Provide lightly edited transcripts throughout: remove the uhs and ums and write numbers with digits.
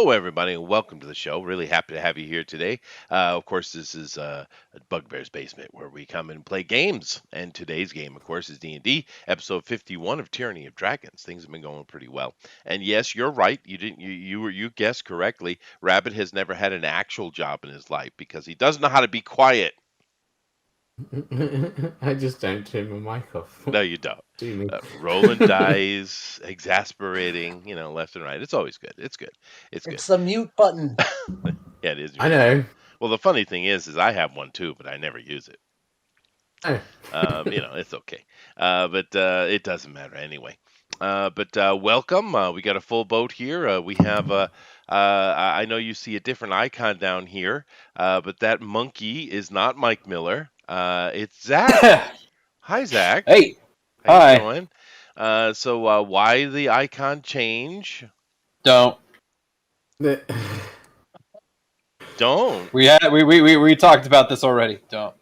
Hello, everybody, and welcome to the show. Really happy to have you here today. Of course, this is Bugbear's Basement, where we come and play games. And today's game, of course, is D&D, episode 51 of Tyranny of Dragons. Things have been going pretty well. And yes, you're right. You didn't. You guessed correctly. Rabbit has never had an actual job in his life because he doesn't know how to be quiet. I just don't turn my mic off. No, you don't. Do me. Rolling dice, exasperating, left and right. It's always good. It's good. It's good. It's the mute button. Yeah, it is. I know. Well, the funny thing is I have one too, but I never use it. Oh. It's okay. But it doesn't matter anyway. But welcome. We got a full boat here. We have. I know you see a different icon down here, but that monkey is not Mike Miller. It's Zach. Hi, Zach. Hey. How you Hi. doing? So why the icon change? Don't. Don't. We talked about this already. Don't.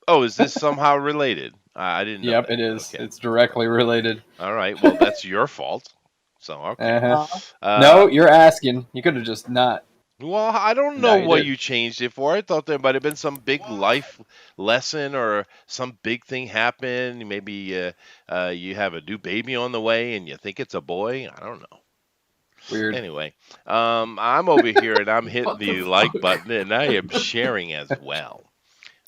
Oh, is this somehow related? I didn't know. Yep, that. it is. Okay. It's directly related. All right. Well, that's your fault. So okay. Uh-huh. No, you're asking. You could have just not. Well, I don't know what you changed it for. I thought there might have been some big life lesson or some big thing happened. Maybe you have a new baby on the way and you think it's a boy. I don't know. Weird. Anyway, I'm over here and I'm hitting the like button and I am sharing as well.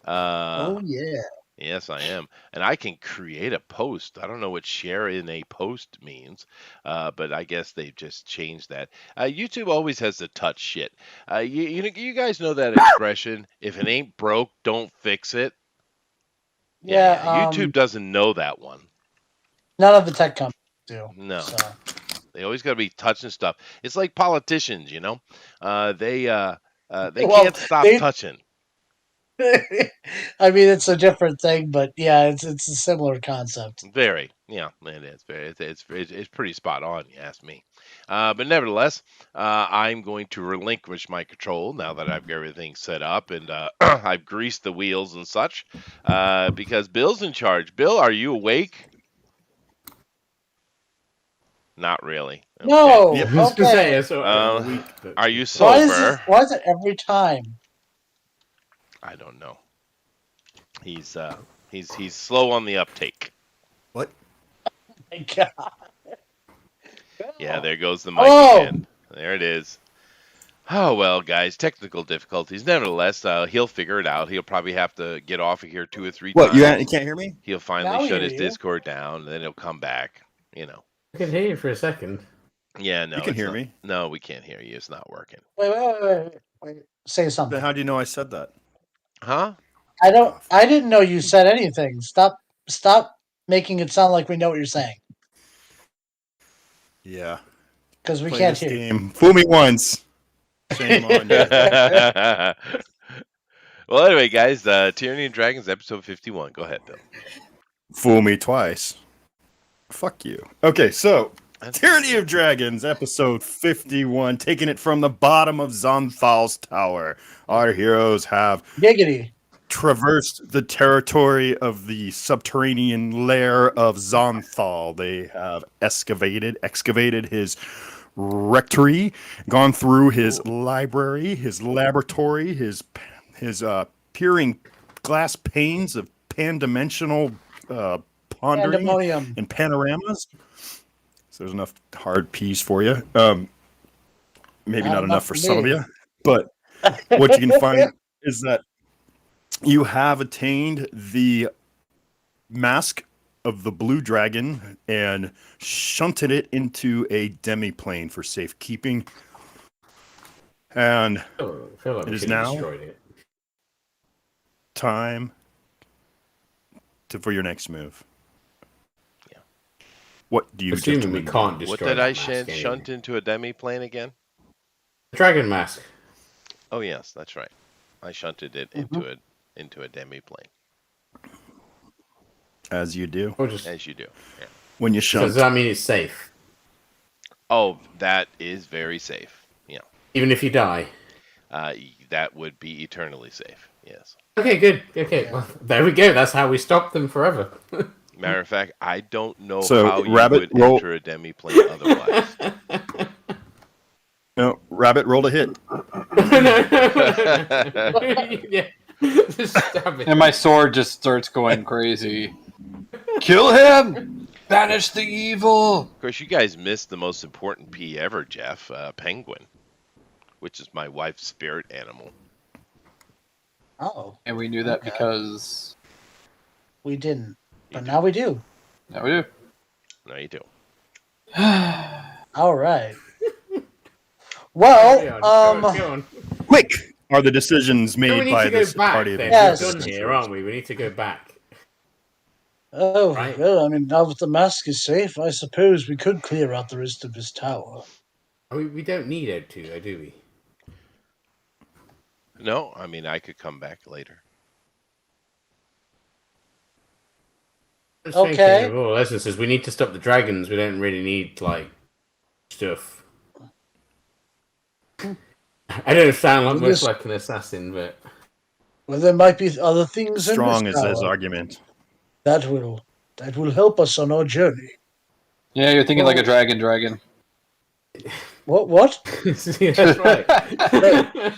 Oh, yeah. Yes, I am. And I can create a post. I don't know what share in a post means, but I guess they've just changed that. YouTube always has to touch shit. You guys know that expression, if it ain't broke, don't fix it? Yeah. YouTube doesn't know that one. None of the tech companies do. No. So. They always got to be touching stuff. It's like politicians, they can't stop touching. I mean, it's a different thing, but yeah, it's a similar concept. Very, yeah, it is. It's pretty spot on, you ask me. But nevertheless, I'm going to relinquish my control now that I've got everything set up and I've greased the wheels and such. Because Bill's in charge. Bill, are you awake? Not really. Okay. No. Yeah, I was gonna say, it's a week, but... Are you sober? Why is it every time? I don't know. He's slow on the uptake. What? Oh my God. Yeah, there goes the mic again. There it is. Oh well, guys, technical difficulties. Nevertheless, he'll figure it out. He'll probably have to get off of here 2 or 3 times. What? You can't hear me? He'll finally shut his Discord down, and then he'll come back. I can hear you for a second. Yeah, no. You can hear me. No, we can't hear you. It's not working. Wait. Say something. Then how do you know I said that? Huh? I didn't know you said anything. Stop making it sound like we know what you're saying. Yeah. Because we can't hear game. Fool me once. Shame on you. Well, anyway, guys, Tyranny of Dragons, episode 51. Go ahead, Bill. Fool me twice. Fuck you. Okay, so Tyranny of Dragons, episode 51, taking it from the bottom of Zonthal's tower. Our heroes have traversed the territory of the subterranean lair of Zonthal. They have excavated his rectory, gone through his library, his laboratory, his peering glass panes of pan-dimensional pondering and panoramas. So there's enough hard P's for you. Maybe not enough for some of you. But what you can find is that you have attained the mask of the blue dragon and shunted it into a demiplane for safekeeping. And it is now time for your next move. What do you Assuming we can't destroy What did I shunt into a demiplane again? Dragon mask. Oh yes, that's right. I shunted it into a demiplane. As you do. As you do. Yeah. When you shunt. Does that mean it's safe? Oh, that is very safe. Yeah. Even if you die? That would be eternally safe. Yes. Okay, good. Okay, well, there we go. That's how we stop them forever. Matter of fact, I don't know so how you would enter a demiplane otherwise. No, Rabbit rolled a hit. Yeah. Just stab it. And my sword just starts going crazy. Kill him! Banish the evil! Of course, you guys missed the most important P ever, Jeff. Penguin, which is my wife's spirit animal. Oh, And we knew that Okay. because... we didn't, but do. now we do. Now we do. No, you do. All right. Carry Well, on, go on. Quick are the decisions So we made need by to go this back party of then. Yes. We're done here, aren't we? We need to go back. oh, Right. well, I mean, now that the mask is safe, I suppose we could clear out the rest of this tower. I mean, we don't need Ed 2, though, do we? No, I mean I could come back later. I'm just Okay. thinking of all essences. We need to stop the dragons. We don't really need, like, stuff. I don't sound like We much just- like an assassin, but... Well, there might be other things Strong in is this his tower argument. that will help us on our journey. Yeah, you're thinking like a dragon. What? See, that's right.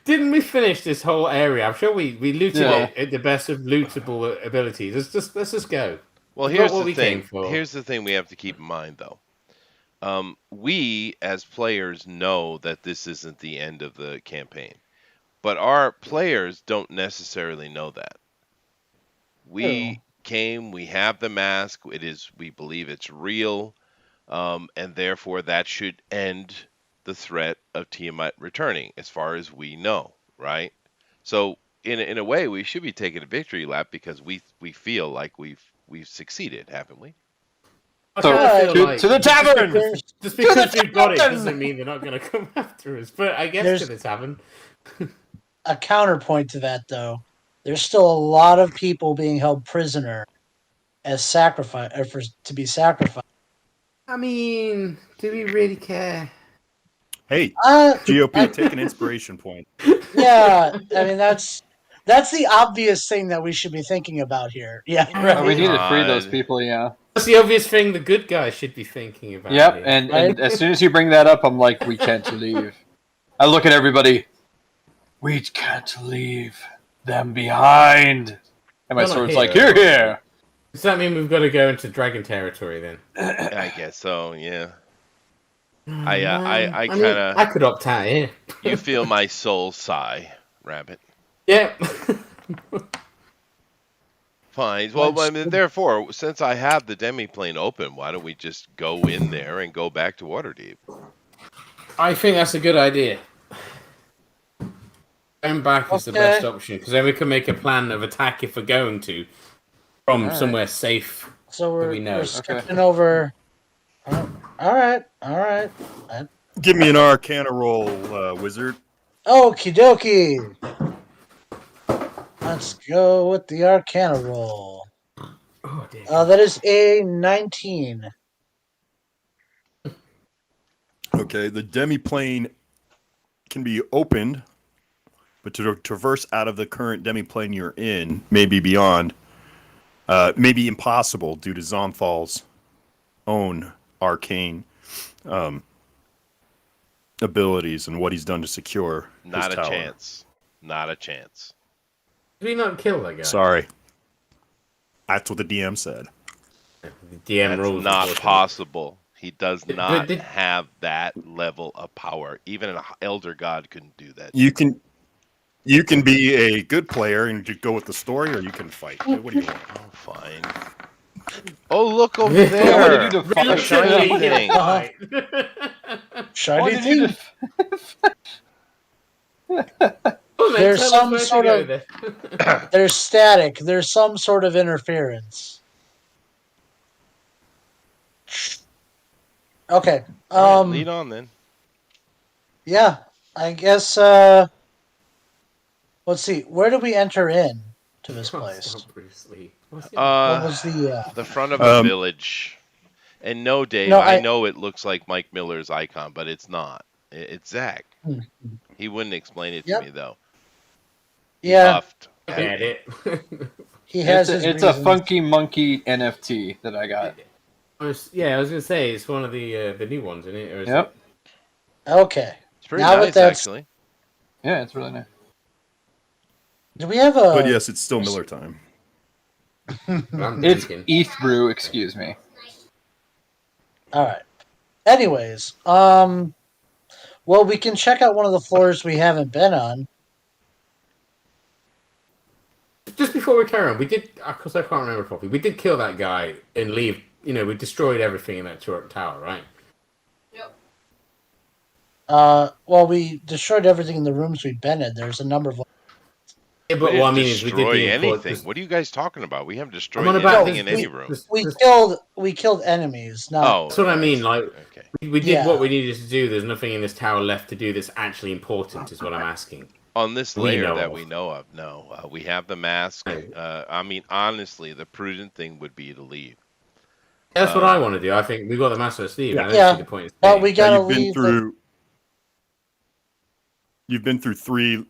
Didn't we finish this whole area? I'm sure we looted Yeah. it at the best of lootable abilities. Let's just go. Well, It's here's not what the we thing. came for. Here's the thing we have to keep in mind, though. We as players know that this isn't the end of the campaign, but our players don't necessarily know that. We came. We have the mask. We believe it's real, and therefore that should end the threat of Tiamat returning, as far as we know, right? So, in a way, we should be taking a victory lap because we feel like we've succeeded, haven't we? I So, kinda feel to the tavern! Just because the we've got it tavern! doesn't mean they're not going to come after us. But I guess There's- to the tavern. A counterpoint to that, though, there's still a lot of people being held prisoner as sacrifice, or to be sacrificed. I mean, do we really care? Hey, Uh, GOP, take an inspiration point. yeah, I mean that's the obvious thing that we should be thinking about here. Yeah, right. Oh, we need to free those God. people, yeah. That's the obvious thing the good guys should be thinking about. Yep, here. and Right? as soon as you bring that up, I'm like, we can't leave. I look at everybody. We can't leave them behind. And my Not sword's here. like, here. Does that mean we've got to go into dragon territory then? I guess so. Yeah. Man, I mean, kinda- I could opt out here. You feel my soul sigh, Rabbit. Yeah. Fine. Well, I mean, Let's- therefore, since I have the demiplane open, why don't we just go in there and go back to Waterdeep? I think that's a good idea. Going back is the Okay. best option because then we can make a plan of attack if we're going to from Alright. somewhere safe. So we know. we're skipping over. All right. Give me an Arcana roll, wizard. Okie dokie. Let's go with the Arcana roll. Oh dear. That is a 19. Okay, the demiplane can be opened, but to traverse out of the current demiplane you're in, maybe beyond, may be impossible due to Zonthal's own arcane abilities and what he's done to secure Not his a tower. chance. Not a chance. Did we not kill that guy? Sorry. That's what the DM said. The DM That's rules. not unfortunately. possible. He does not did- have that level of power. Even an elder god couldn't do that. You can be a good player and just go with the story, or you can fight. What do you want? Oh, fine. Oh, look over What there. did you do to A shiny thing. Shiny What did you thing. There's some sort of- There's static. There's some sort of interference. Okay. All right, lead on then. Yeah. I guess. Let's see. Where do we enter in to this place? Bruce Lee. What Uh, was the? the front of a Um, village. And no, Dave, No, I I- know it looks like Mike Miller's icon, but it's not. It's Zach. Hmm. He wouldn't explain it to Yep. me though. Yeah, Huffed. Get it. he has. It's his a reasons. funky monkey NFT that I got. I was gonna say it's one of the new ones, isn't it? Or is Yep. Okay. It's pretty Now that nice, that's, actually. Yeah, it's really nice. do we have a? But yes, it's still Miller time. I'm It's drinking. ETH brew, excuse me. All right. Anyways, well, we can check out one of the floors we haven't been on. Just before we carry on, we did, because I can't remember properly, we did kill that guy and leave. We destroyed everything in that tower, right? Well, we destroyed everything in the rooms we've been in. There's a number of. Yeah, We but what I didn't mean is we did destroy the important. anything. What are you guys talking about? We haven't I'm destroyed on about anything this. in any room. We killed enemies. Not Oh, That's what I yeah, mean. see. Like Okay. we did Yeah. what we needed to do. There's nothing in this tower left to do that's actually important. Is what I'm asking. On this We layer know that of. we know of, no. We have the mask. No. I mean, honestly, the prudent thing would be to leave. That's what I want to do. I think we got the Master of Steve, and I don't Yeah. see the point in But staying. we Yeah, gotta you've been leave. through. You've been through 3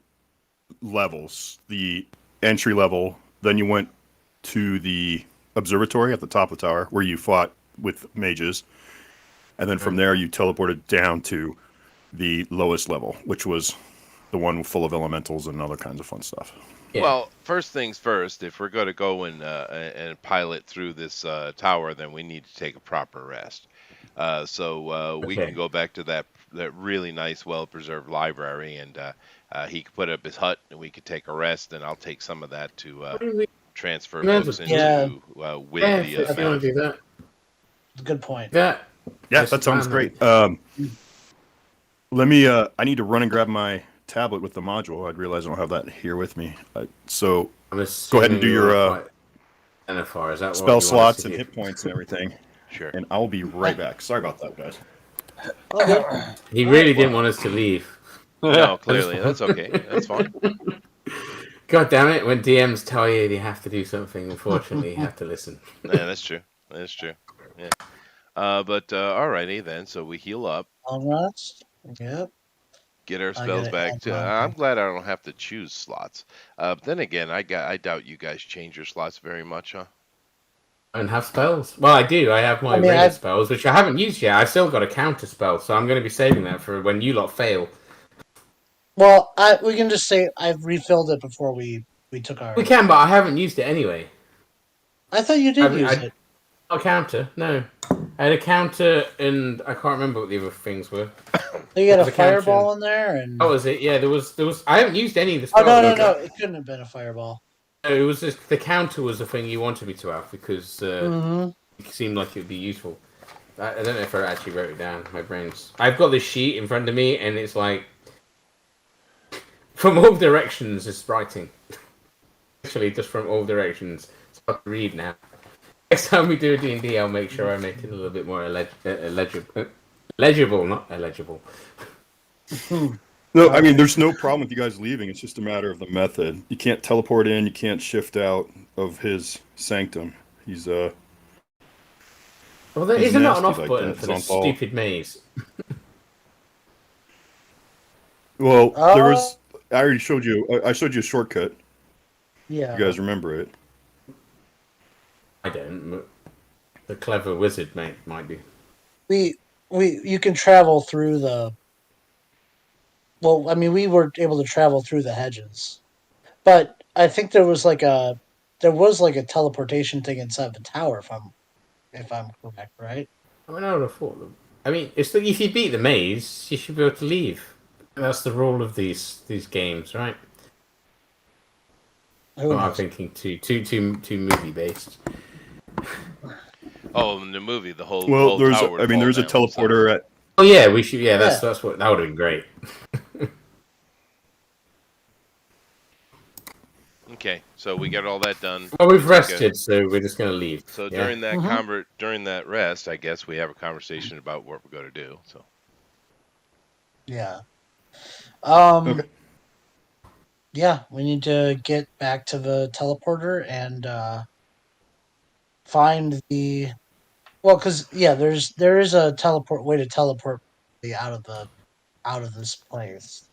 levels. The entry level, then you went to the observatory at the top of the tower where you fought with mages, and then from there you teleported down to the lowest level, which was the one full of elementals and other kinds of fun stuff. Yeah. Well, first things first. If we're going to go and pilot through this tower, then we need to take a proper rest. So we Okay. can go back to that really nice, well-preserved library, and he could put up his hut, and we could take a rest. And I'll take some of that to transfer books into Yeah. with Yeah, the if you want to do that. Good point. Yeah. Yeah, That's that sounds fine, great. Let me. I need to run and grab my tablet with the module. I realize I don't have that here with me. So I'm go ahead and do your NFR. Is that what spell you want us slots to and do? hit points and everything, Sure. and I'll be right back. Sorry about that, guys. Okay. He really didn't want us to leave. No, clearly that's okay. That's fine. God damn it! When DMs tell you you have to do something, unfortunately, you have to listen. Yeah, that's true. That's true. Yeah. But alrighty then. So we heal up, Long rest. Yep. get our I spells gotta back. add mine. I'm glad I don't have to choose slots. Then again, I doubt you guys change your slots very much, huh? I don't have spells. Well, I do. I have my I mean, regular I've- spells, which I haven't used yet. I've still got a counter spell, so I'm going to be saving that for when you lot fail. Well, we can just say I've refilled it before we took our. We can, but I haven't used it anyway. I thought you did use I- it. A counter? No. I had a counter, and I can't remember what the other things were. You got a There's a counter. fireball in there, and Oh, was it? Yeah, there was. I haven't used any of the oh spells. no! It couldn't have been a fireball. No, it was just, the counter was the thing you wanted me to have because Mm-hmm. it seemed like it would be useful. I don't know if I actually wrote it down. My brain's. I've got this sheet in front of me, and it's like from all directions. It's writing. Actually, just from all directions. It's hard to read now. Next time we do a D&D, I'll make sure I make it a little bit more legible, not illegible. No, I mean, there's no problem with you guys leaving. It's just a matter of the method. You can't teleport in. You can't shift out of his sanctum. He's Well, there He's is not an nasty off like button that. for this It's on Paul. stupid maze. well. There was. I already showed you. I showed you a shortcut. Yeah. You guys remember it? I don't. But the clever wizard might be. You can travel through the. Well, I mean, we were able to travel through the hedges, but I think there was like a teleportation thing inside the tower. If I'm correct, right? I mean, I would have thought them. I mean, it's like if you beat the maze, you should be able to leave. That's the rule of these games, right? Who Well, I'm knows? thinking too movie based. Oh, in the movie, the whole Well, whole there's. tower would I mean, fall there's a down, so- teleporter at. Oh yeah, we should. Yeah, Yeah. that's what that would have been great. Okay, so we got all that done. Well, we've Let's take a- rested, so we're just gonna leave. So Yeah. during that Mhm. during that rest, I guess we have a conversation about what we're going to do. So Yeah. Okay. Yeah, we need to get back to the teleporter and find the. Well, because there is a way to teleport out of this place.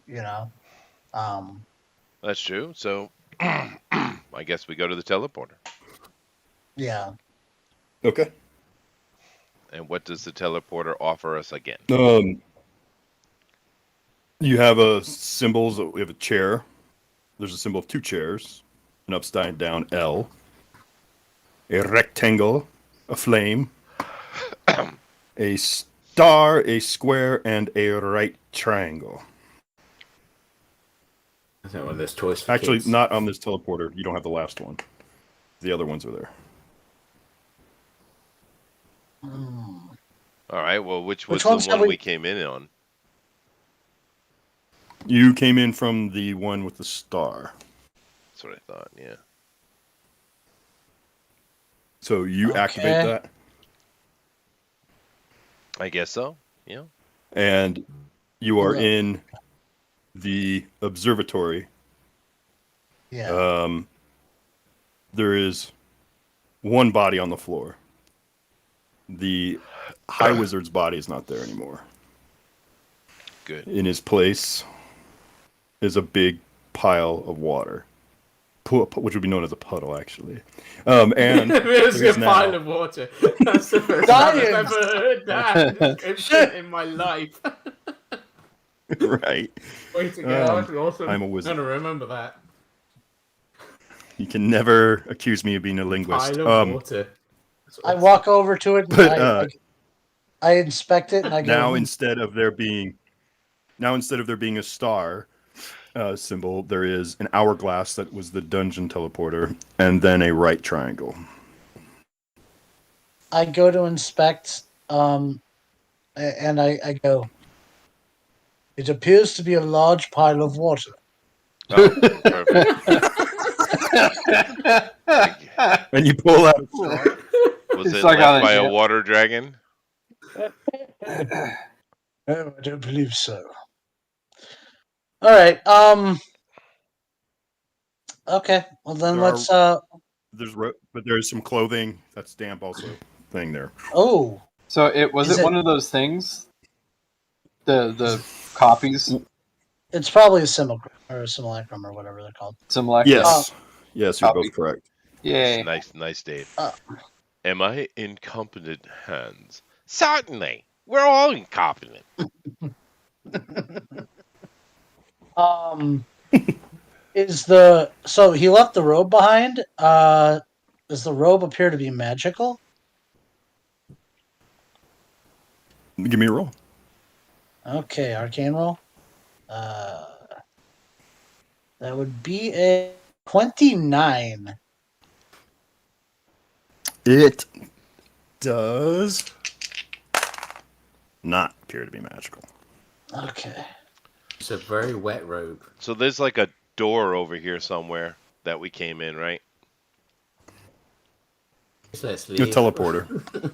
that's true. So I guess we go to the teleporter. Yeah. Okay. And what does the teleporter offer us again? You have a symbols. We have a chair. There's a symbol of 2 chairs, an upside down L, a rectangle, a flame, a star, a square, and a right triangle. Is that one of those toys for Actually, kids? not on this teleporter. You don't have the last one. The other ones are there. All right. Well, which was Which the ones have one we we- came in on? You came in from the one with the star. That's what I thought. Yeah. So you activate Okay. that, I guess so. Yeah. and you are Yeah. in the observatory. Yeah. There is one body on the floor. The High Wizard's body is not there anymore. Good. In his place is a big pile of water, which would be known as a puddle, actually. And There's there is a now- pile of water. That's the first time I've Science! ever heard that description in my life. right. Way to go. Um, That's awesome. I'm a wizard. I'm gonna remember that. You can never accuse me of being a linguist. Pile of water. That's I awesome. walk over to it and But, I inspect it and I go, now instead of there being a star symbol, there is an hourglass that was the dungeon teleporter, and then a right triangle. I go to inspect, and I go, it appears to be a large pile of water. Oh, perfect. And you pull out a straw. Was It's it like on left a by a ship. water dragon? Oh, I don't believe so. All right. Okay. Well, then There let's. But there's some clothing that's damp also thing there. Oh, So it was Is it it- one of those things? The copies, it's probably a simulacrum or whatever they're called. simulacrum. Yes. Yes, you're Copy. both correct. Yay. Nice, Dave. Uh. Am I in competent hands? Certainly. We're all incompetent. So he left the robe behind? Does the robe appear to be magical? Give me a roll. Okay, arcane roll. That would be a 29. It does not appear to be magical. Okay. It's a very wet robe. So there's like a door over here somewhere that we came in, right? So let's The leave. teleporter.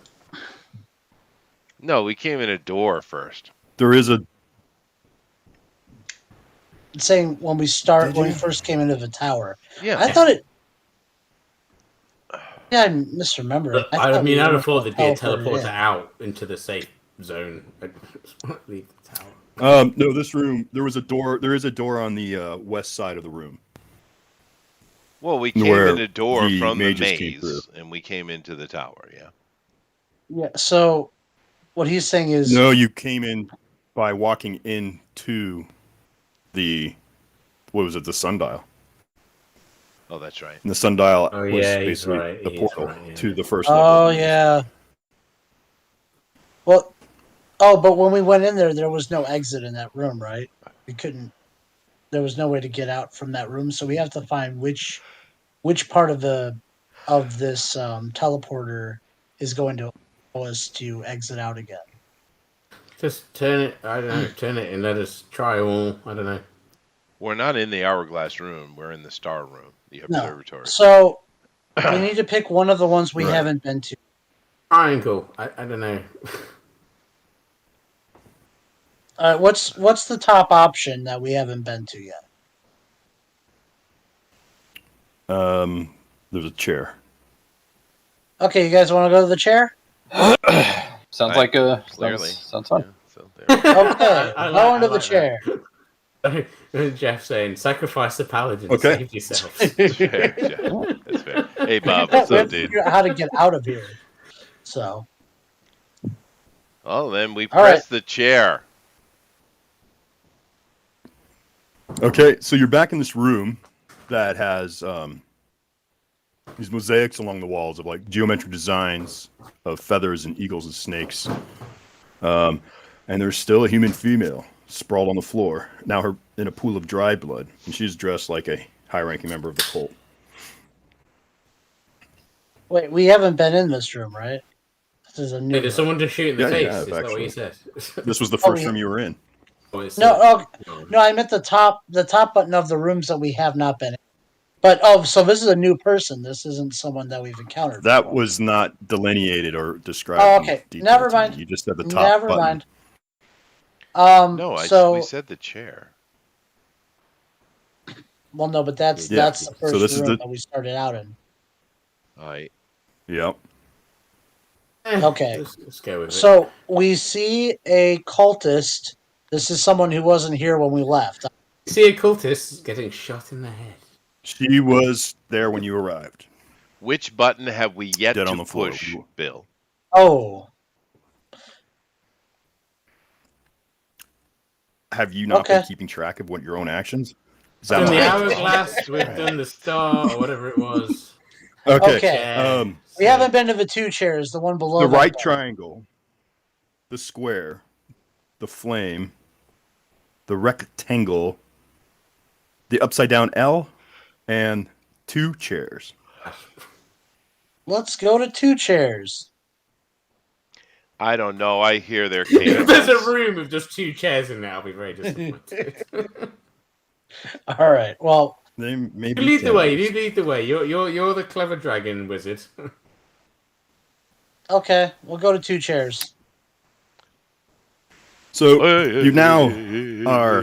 No, we came in a door first. There is a It's saying when we first came into the tower. Yeah. I thought it. Yeah, I misremember it. I thought mean, we I'd were have thought there'd be a teleported teleporter in. out into the safe zone. I'd leave the tower. no, this room there was a door. There is a door on the west side of the room. Well, we came Where in a door the from the mages came through. maze, and we came into the tower, yeah. Yeah, so what he's saying is No, you came in by walking into the the sundial. Oh, that's right. And the sundial Oh, was yeah, he's basically right, the he is portal right, yeah. to the first level. Oh of the maze. yeah. Well, but when we went in there was no exit in that room, right? We couldn't. There was no way to get out from that room, so we have to find which part of this teleporter is going to allow us to exit out again. Just turn it. I don't know. Turn it and let us try all. I don't know. We're not in the hourglass room. We're in the star room, the No. observatory. So we need to pick one of the ones we Right. haven't been to. Triangle. I don't know. What's the top option that we haven't been to yet? There's a chair. Okay, you guys want to go to the chair? Sounds I- like a Clearly. sounds fun. Yeah, so there. Okay, I go into I the like chair. that. Jeff saying, "Sacrifice the paladin. Okay. Save yourself." That's fair, Jeff. That's fair. Hey, Bob, We what's have up, to dude? figure out how to get out of here. So, Well, then we All press the chair. Okay, so you're back in this room that has these mosaics along the walls of like geometric designs of feathers and eagles and snakes. And there's still a human female sprawled on the floor, now her in a pool of dry blood, and she's dressed like a high-ranking member of the cult. Wait, we haven't been in this room, right? This is a new Hey, did room. someone just shoot in the Yeah, you face? have, Is that what you actually. said? This was the Oh, first yeah. room you were in. Oh, it's No, no. no, I meant the top button of the rooms that we have not been in. But so this is a new person. This isn't someone that we've encountered That before. was not delineated or described Oh, in okay. detail Never to me. mind. You just said the top Never button. mind. No, we So said the chair. well, no, but that's Yeah. the So first this is room the- that we started out in. I Yep. Okay. Let's go with it. So we see a cultist. This is someone who wasn't here when we left. See a cultist getting shot in the head. She was there when you arrived. Which button have we yet Dead to on the floor. push, Bill? Oh, Have you not Okay. been keeping track of what your own actions? Is We've that done the why? hourglass, we've done the star, or whatever it was. Okay. Okay. Yeah, We haven't been to the two chairs, the one below The that right button. triangle, the square, the flame, the rectangle, the upside down L, and 2 chairs. Let's go to two chairs. I don't know. I hear their If there's a candles. room with just two chairs in there, I'll be very disappointed. All right. Well, They may You be lead the way. candles. You lead the way. You're the clever dragon wizard. okay. We'll go to two chairs. So you now are.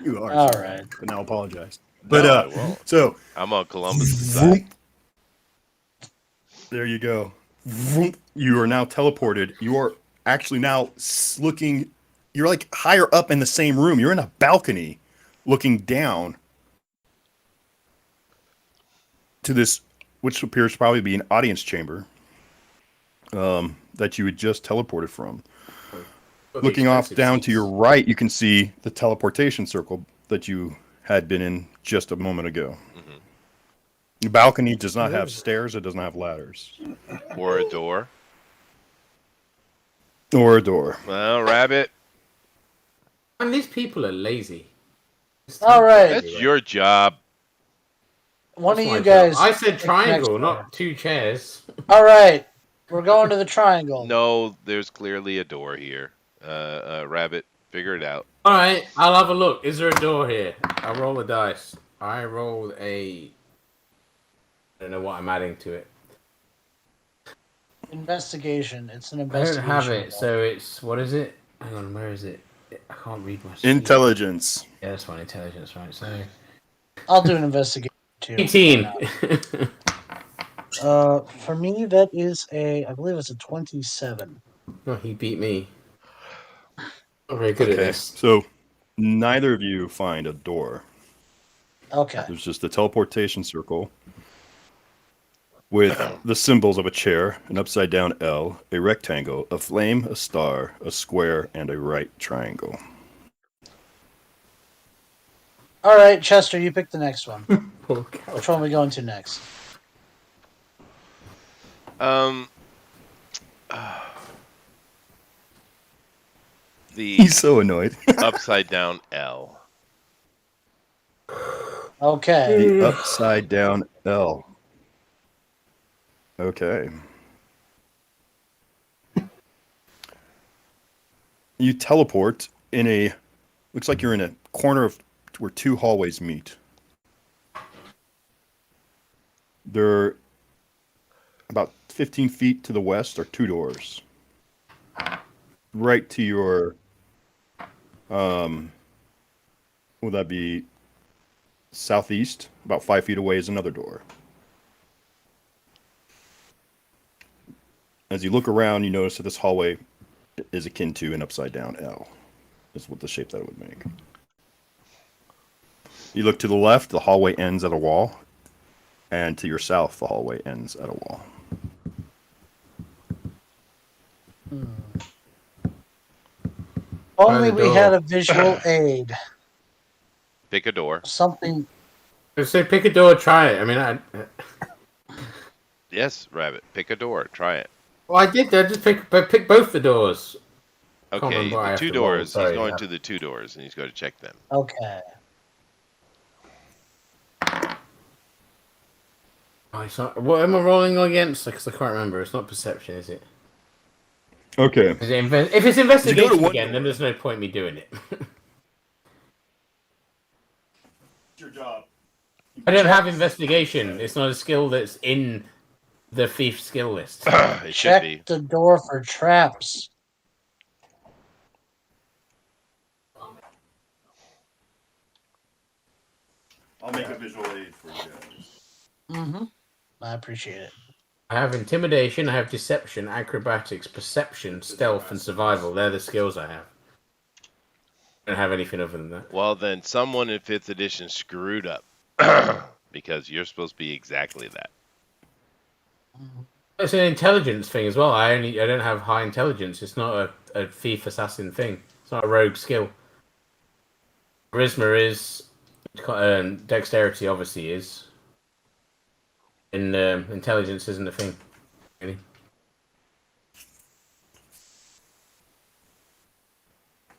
You are. All sorry, right. But now apologize. No, But I won't. so I'm on Columbus's side. there you go. You are now teleported. You are actually now looking. You're like higher up in the same room. You're in a balcony, looking down to this, which appears to probably be an audience chamber that you had just teleported from. Looking off down to your right, you can see the teleportation circle that you had been in just a moment ago. Mm-hmm. The balcony does not have stairs. It doesn't have ladders. Or a door. Or a door. Well, rabbit, And these people are lazy. All right. that's your job. One That's of my you guys. job. I said pick the triangle, next not two chairs. All right. We're going to the triangle. No, there's clearly a door here. Rabbit, figure it out. All right, I'll have a look. Is there a door here? I roll the dice. I rolled a. I don't know what I'm adding to it. Investigation. It's an I investigation. don't have it, roll. so it's what is it? Hang on, where is it? I can't read my. sheet. Intelligence. Yeah, that's fine. Intelligence, right? So I'll do an investigation too. 18. For me, that is I believe it's a 27. Oh, he beat me. I'm very good at Okay, this. so neither of you find a door. Okay. There's just a teleportation circle with the symbols of a chair, an upside down L, a rectangle, a flame, a star, a square, and a right triangle. All right, Chester, you pick the next one. Poor cow. Which one are we going to next? The He's so annoyed. upside down L. Okay. The upside down L. Okay. You teleport in a. Looks like you're in a corner of where 2 hallways meet. There, about 15 feet to the west, are 2 doors. Right to your. Would that be southeast? About 5 feet away is another door. As you look around, you notice that this hallway is akin to an upside down L. Is what the shape that it would make. You look to the left, the hallway ends at a wall, and to your south, the hallway ends at a wall. Only the we door. had a visual aid. Pick a door. Something. Just say pick a door, try it. I mean, Yes, Rabbit. Pick a door. Try it. well, I did. I just pick both the doors. Can't Okay, remember what I the have two to roll, doors. He's sorry, going yeah. to the two doors, and he's going to check them. Okay. Oh, it's not, what am I rolling against? Because I can't remember. It's not perception, is it? Okay. Is it if it's You go to investigation one again, door. then there's no point me doing it. Your job. I don't have investigation. It's not a skill that's in the thief skill list. It should Check be. the door for traps. I'll make a visual aid for you guys. Mm-hmm. I appreciate it. I have intimidation, I have deception, acrobatics, perception, stealth, and survival. They're the skills I have. I don't have anything other than that. Well, then someone in 5th edition screwed up. Because you're supposed to be exactly that. It's an intelligence thing as well. I don't have high intelligence. It's not a thief assassin thing. It's not a rogue skill. Charisma is, dexterity obviously is. And intelligence isn't a thing. Really.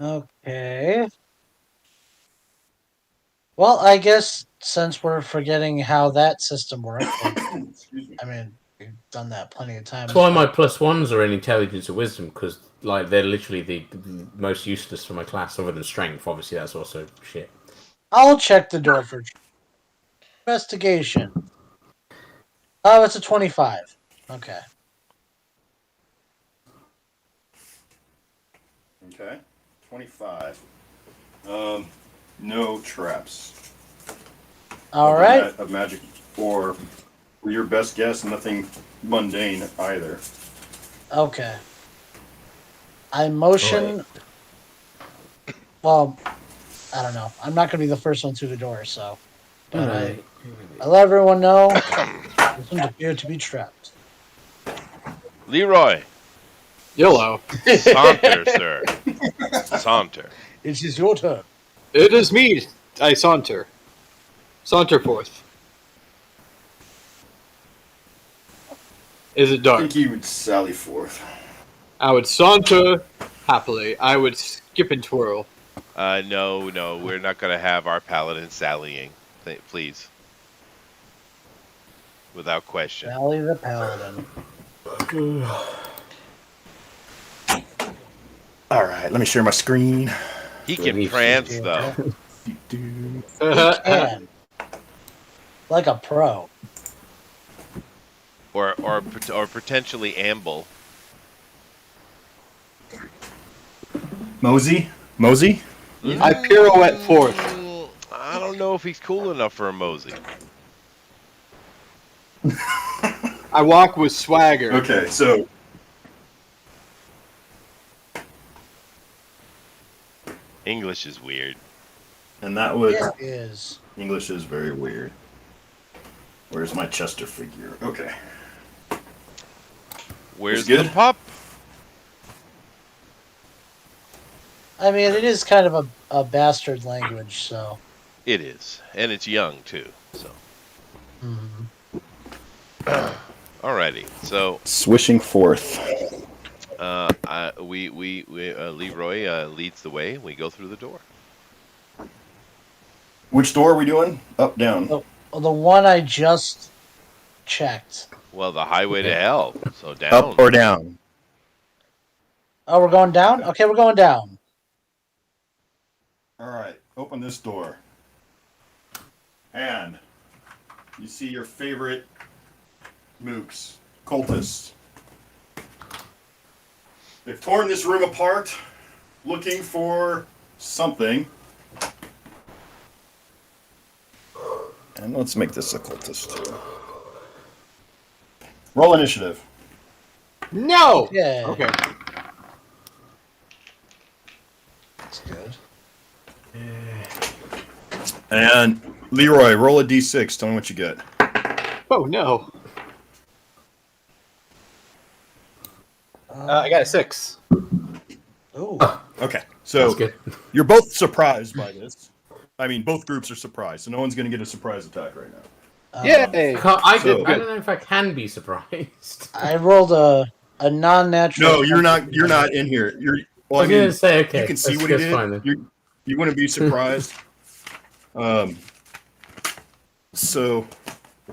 Okay. Well, I guess since we're forgetting how that system works, I mean, we've done that plenty of times. That's why my +1s are in intelligence or wisdom, because like they're literally the most useless for my class, other than strength. Obviously, that's also shit. I'll check the door for investigation. Oh, it's a 25. Okay. Okay. 25. No traps. All right. A magic or your best guess, nothing mundane either. Okay. I motion. Well, I don't know. I'm not going to be the first one through the door, so. But I let everyone know this doesn't appear to be trapped. Leroy. YOLO. Saunter, sir. Saunter. It is your turn. It is me. I saunter. Saunter forth. Is it I dark? think you would sally forth. I would saunter happily. I would skip and twirl. No, we're not going to have our paladin sallying. Please. Without question. Sally the Paladin. All right, let me share my screen. He can prance, though. And like a pro. Or potentially amble. Mosey? I pirouette forth. I don't know if he's cool enough for a mosey. I walk with swagger. Okay, so English is weird. and that was It is. English is very weird. Where's my Chester figure? Okay. Where's good? the pup? I mean, it is kind of a bastard language, so. It is, and it's young too. So, alrighty. So, Swishing forth. Leroy leads the way. We go through the door. Which door are we doing? Up, down. The one I just checked. Well, the highway to hell. So down. Up or down? Oh, we're going down? Okay, we're going down. All right, open this door. And you see your favorite mooks, cultists. They've torn this room apart looking for something. And let's make this a cultist. Roll initiative. No! Yeah. Okay. That's good. And Leroy, roll a d6. Tell me what you get. Oh, no. I got a 6. Ooh. Okay, So good. you're both surprised by this. I mean, both groups are surprised, so no one's going to get a surprise attack right now. Yay! I So- don't know if I can be surprised. I rolled a non-natural. No, you're not. You're not in here. You're. Well, I I was going mean, to say, okay. you can see that's- what he that's did. fine then. You wouldn't be surprised. So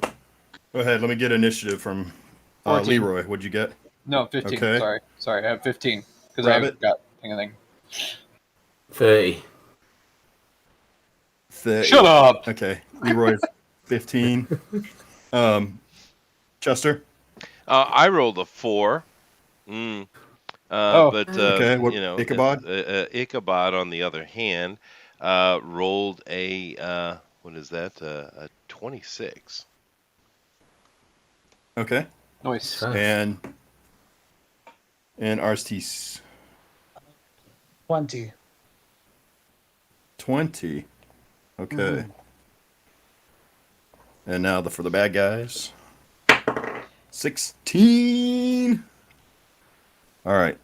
go ahead. Let me get initiative from 14. Leroy. What'd you get? No, 15. Okay. Sorry, I have 15 because I Rabbit? got anything. 30. Shut up! Okay, Leroy's 15. Chester. I rolled a 4. But Okay, what- you know, Ichabod? Ichabod, on the other hand, rolled a what is that? A 26. Okay, Nice. and Arstis 20. 20. Okay. And now for the bad guys. 16. All right.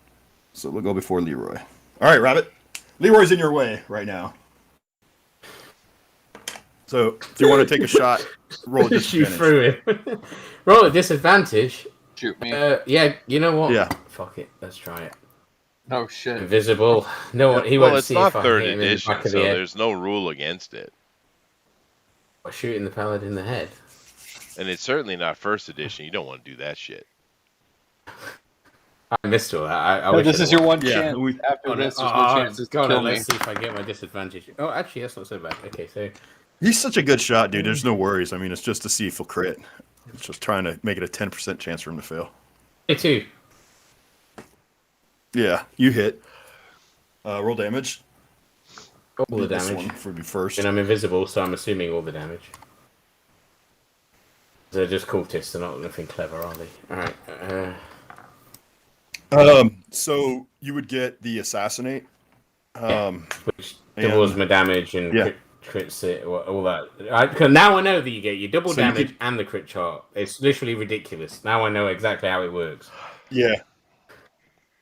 So we'll go before Leroy. All right, Rabbit. Leroy's in your way right now. So if you want to take a shot, roll a You disadvantage. threw it. Roll at disadvantage. Shoot me. Yeah, you know what? Yeah. Fuck it. Let's try it. Oh shit. Invisible. No one. He Well, won't it's see not if I third hit him in the edition, back of so the head. there's no rule against it. Or shooting the paladin in the head. And it's certainly not first edition. You don't want to do that shit. I missed all that. I No, wish this I'd is your one Yeah, chance. we- After this, there's no chances to God, kill me. let's see if I get my disadvantage. Oh, actually, that's not so bad. Okay, so He's such a good shot, dude. There's no worries. I mean, it's just to see if he'll crit. It's just trying to make it a 10% chance for him to fail. 22. Yeah, you hit. Roll damage. All the Beat this damage. one for be first. And I'm invisible, so I'm assuming all the damage. They're just cultists. They're not nothing clever, are they? Alright. So you would get the assassinate. Which doubles and- my damage and yeah. crits it, all that. 'Cause now I know that you get your double So you damage could- and the crit chart. It's literally ridiculous. Now I know exactly how it works. Yeah.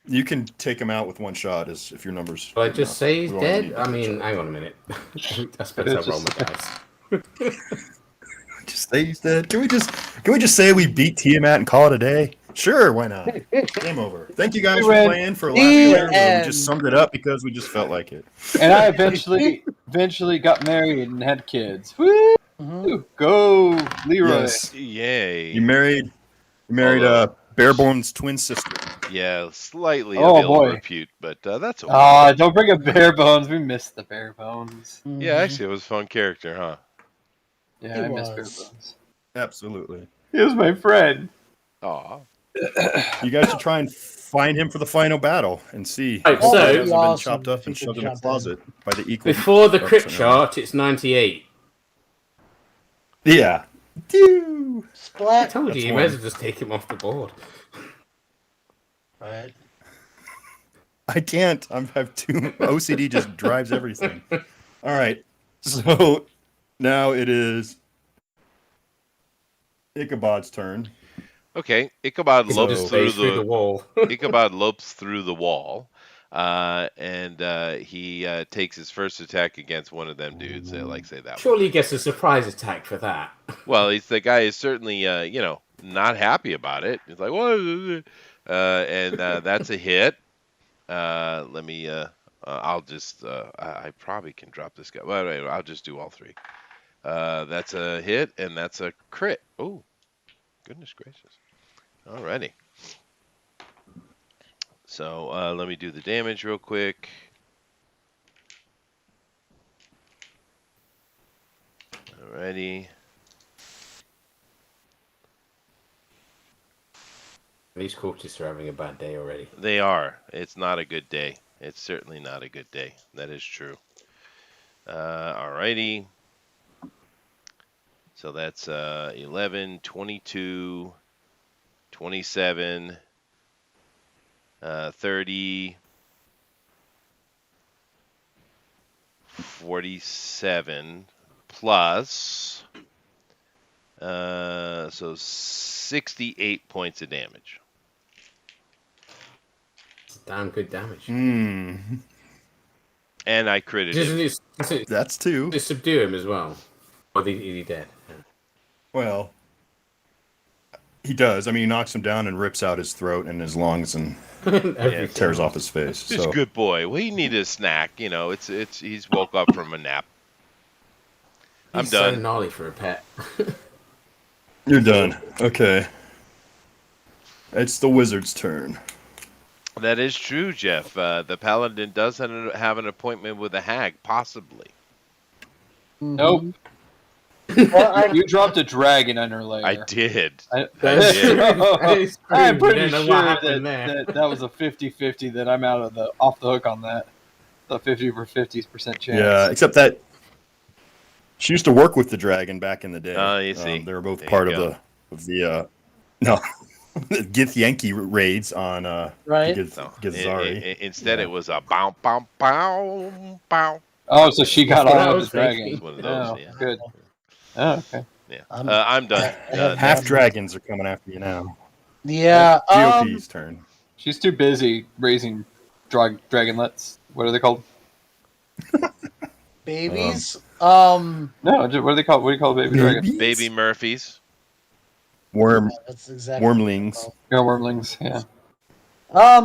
You can take him out with one shot as if your numbers. Will I good just enough. say he's We won't dead? need I to mean, check. hang on a minute. I suppose I'll roll my dice. Just say he's dead. Can we just say we beat Tiamat and call it a day? Sure, why not? Game over. Thank you guys We for win. playing for a last player. We end. just summed it up because we just felt like it. And I eventually got married and had kids. Woo! Mhm. Go, Leroy. Yes. Yay. You married Although- Bareborn's twin sister. Yeah, slightly Oh, of ill boy. repute, but that's okay. Ah, don't bring up bare bones. We missed the bare bones. Yeah, actually, it was a fun character, huh? Yeah, He I miss bare was. bones. Absolutely. He was my friend. Aw. You guys should try and find him for the final battle and see. Right, if you so- guys have been Awesome chopped up if and you shoved could in a jump in. closet by the equal. Before the crit Oops, chart, it's 98. Yeah. Pew! I Splat. told That's you, you one. may as well just take him off the board. Right. I can't. I have too. OCD just drives everything. All right. So now it is Ichabod's turn. Okay, Ichabod So- lopes Just through plays through the wall. Ichabod lopes through the wall, and he takes his first attack against one of them dudes. Say that one. Surely he gets a surprise attack for that. Well, the guy is certainly not happy about it. He's like, what? And that's a hit. Let me. I'll just. I probably can drop this guy. Well, anyway, I'll just do all three. That's a hit, and that's a crit. Oh, goodness gracious! Alrighty. So let me do the damage real quick. Alrighty. These cultists are having a bad day already. They are. It's not a good day. It's certainly not a good day. That is true. Alrighty. So that's 11, 22, 27, 30, 47 plus so 68 points of damage. It's damn good damage. And I critted him. That's two. Just subdue him as well. Or is he dead? Well, he does. I mean, he knocks him down and rips out his throat and his lungs and Everything. tears off his face. He's a So good boy. Well, he needed a snack. You know, he's woke up from a nap. I'm He's so done. gnarly for a pet. you're done. Okay. It's the wizard's turn. That is true, Jeff. The paladin does have an appointment with a hag, possibly. Nope. Well, You dropped a dragon on her lair. I did. I That's did. true. That is true. I'm We pretty don't know sure what happened there. that was a 50-50 that I'm out of off the hook on that. The 50% chance. Yeah, except that she used to work with the dragon back in the day. Oh, you see. They were both There part you of the no Gith Yankee raids on Right. Githzari. Instead, Yeah. it was a bow, bow, bow, bow. Oh, so she got That's what I on with was the dragon. thinking. One of those, Oh, yeah. good. Oh, okay. Yeah. I'm- I'm done. I have Half dragons are coming after you now. Yeah. GOP's turn. She's too busy raising dragonlets. What are they called? Babies. No, what are they called? What do you call a baby dragon? Baby Murphys. That's exactly. Wormlings. Yeah, wormlings. Yeah.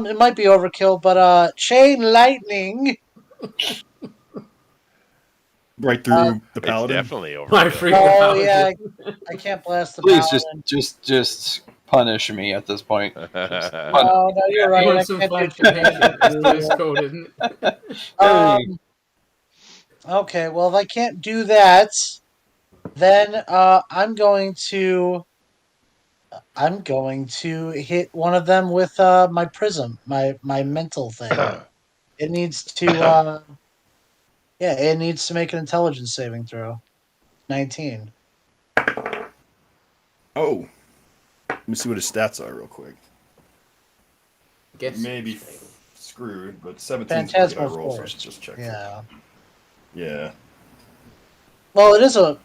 It might be overkill, but chain lightning. Right through the It's paladin. definitely over. My freaking Oh paladin. yeah, I can't blast the Please paladin. just punish me at this point. Oh no, you're You right. I want some can't fun do connection? That's what it's called, isn't it? Okay, well if I can't do that, then I'm going to hit one of them with my prism, my mental thing. It needs to it needs to make an intelligence saving throw. 19. Oh. Let me see what his stats are real quick. Guess. Maybe screwed, but 17's pretty Phantasmal high roll, so I Force. should just check. Yeah. Yeah. Well, it is a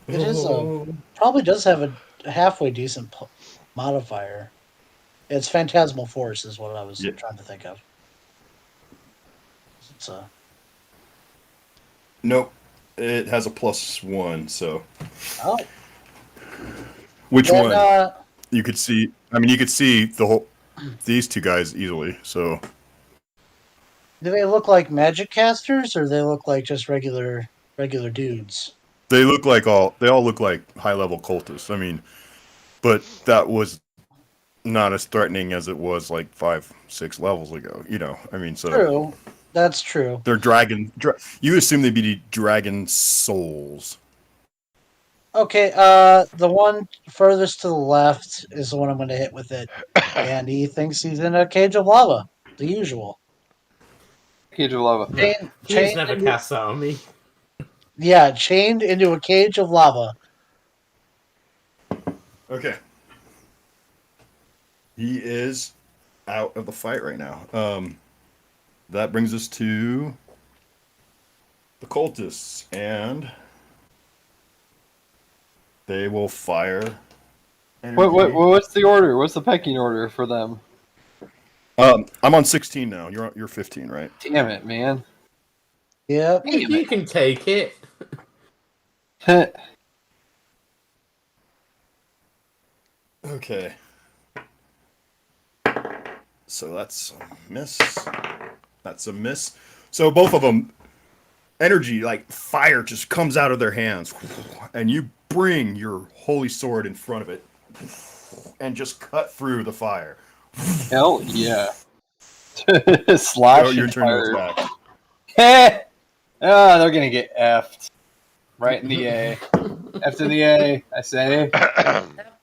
probably does have a halfway decent modifier. It's Phantasmal Force is what I was trying to think of. It's a Nope. It has a +1, so. oh. Which Then, one? You could see. I mean, you could see these two guys easily. So Do they look like magic casters, or they look like just regular dudes? they all look like high-level cultists. I mean, but that was not as threatening as it was like 5-6 levels ago. You know, I mean, so True, that's true. they're you assume they'd be dragon souls. Okay, the one furthest to the left is the one I'm going to hit with it, and he thinks he's in a cage of lava. The usual. Cage of lava. He's never cast that on me. Yeah, chained into a cage of lava. Okay. He is out of the fight right now. That brings us to the cultists, and they will fire. What's the order? What's the pecking order for them? I'm on 16 now. You're 15, right? Damn it, man. Yep. You can take it. Okay. So that's a miss. That's a miss. So both of them, energy, like fire, just comes out of their hands. And you bring your holy sword in front of it and just cut through the fire. Hell yeah. Slash. Oh, your turn to fire. attack. Ah, they're gonna get effed. Right in the A. F in the A, I say.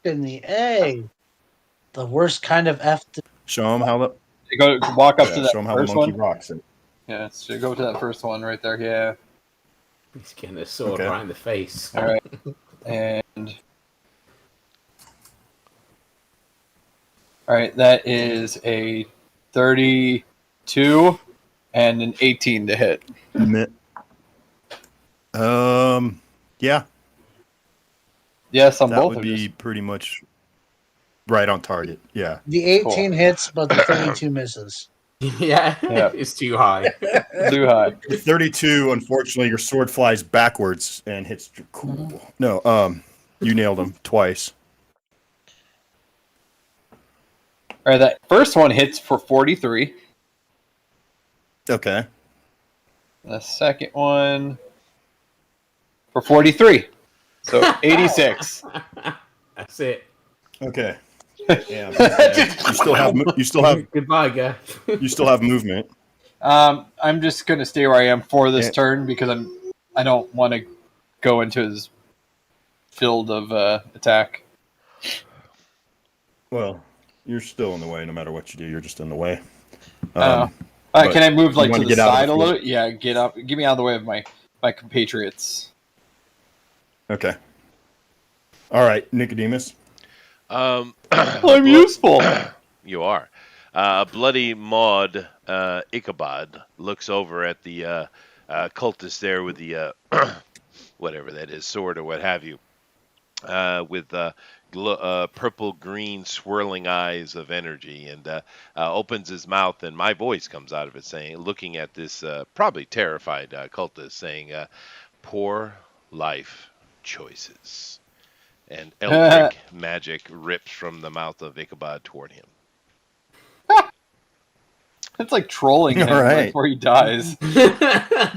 In the A. The worst kind of F. Show them how the You go walk up to that show them how the first monkey one. rocks it. Yeah, so go to that first one right there. Yeah. He's getting a sword Okay. right in the face. All right. And all right, that is a 32 and an 18 to hit. Yeah, Yes, on that both would of be you. pretty much right on target. Yeah. The 18 Cool. hits, but the 32 misses. Yeah, Yeah. it's too high. Too high. With 32, unfortunately, your sword flies backwards and hits. Cool. No, you nailed him twice. All right, that first one hits for 43. Okay. The second one for 43. So 86. That's it. Okay. Yeah. You still have. You still have. Goodbye, guy. You still have movement. I'm just gonna stay where I am for this Yeah. turn because I don't want to go into his field of attack. Well, you're still in the way. No matter what you do, you're just in the way. Can but I move you like want to to the get out of side the a little? field? Yeah, get up. Get me out of the way of my compatriots. Okay. All right, Nicodemus. I'm useful. You are. Bloody Maud Ichabod looks over at the cultist there with the whatever that is, sword or what have you, with purple-green swirling eyes of energy, and opens his mouth, and my voice comes out of it, saying, looking at this probably terrified cultist, saying, "Poor life choices." And eldritch magic rips from the mouth of Ichabod toward him. It's like trolling him All right. before he dies.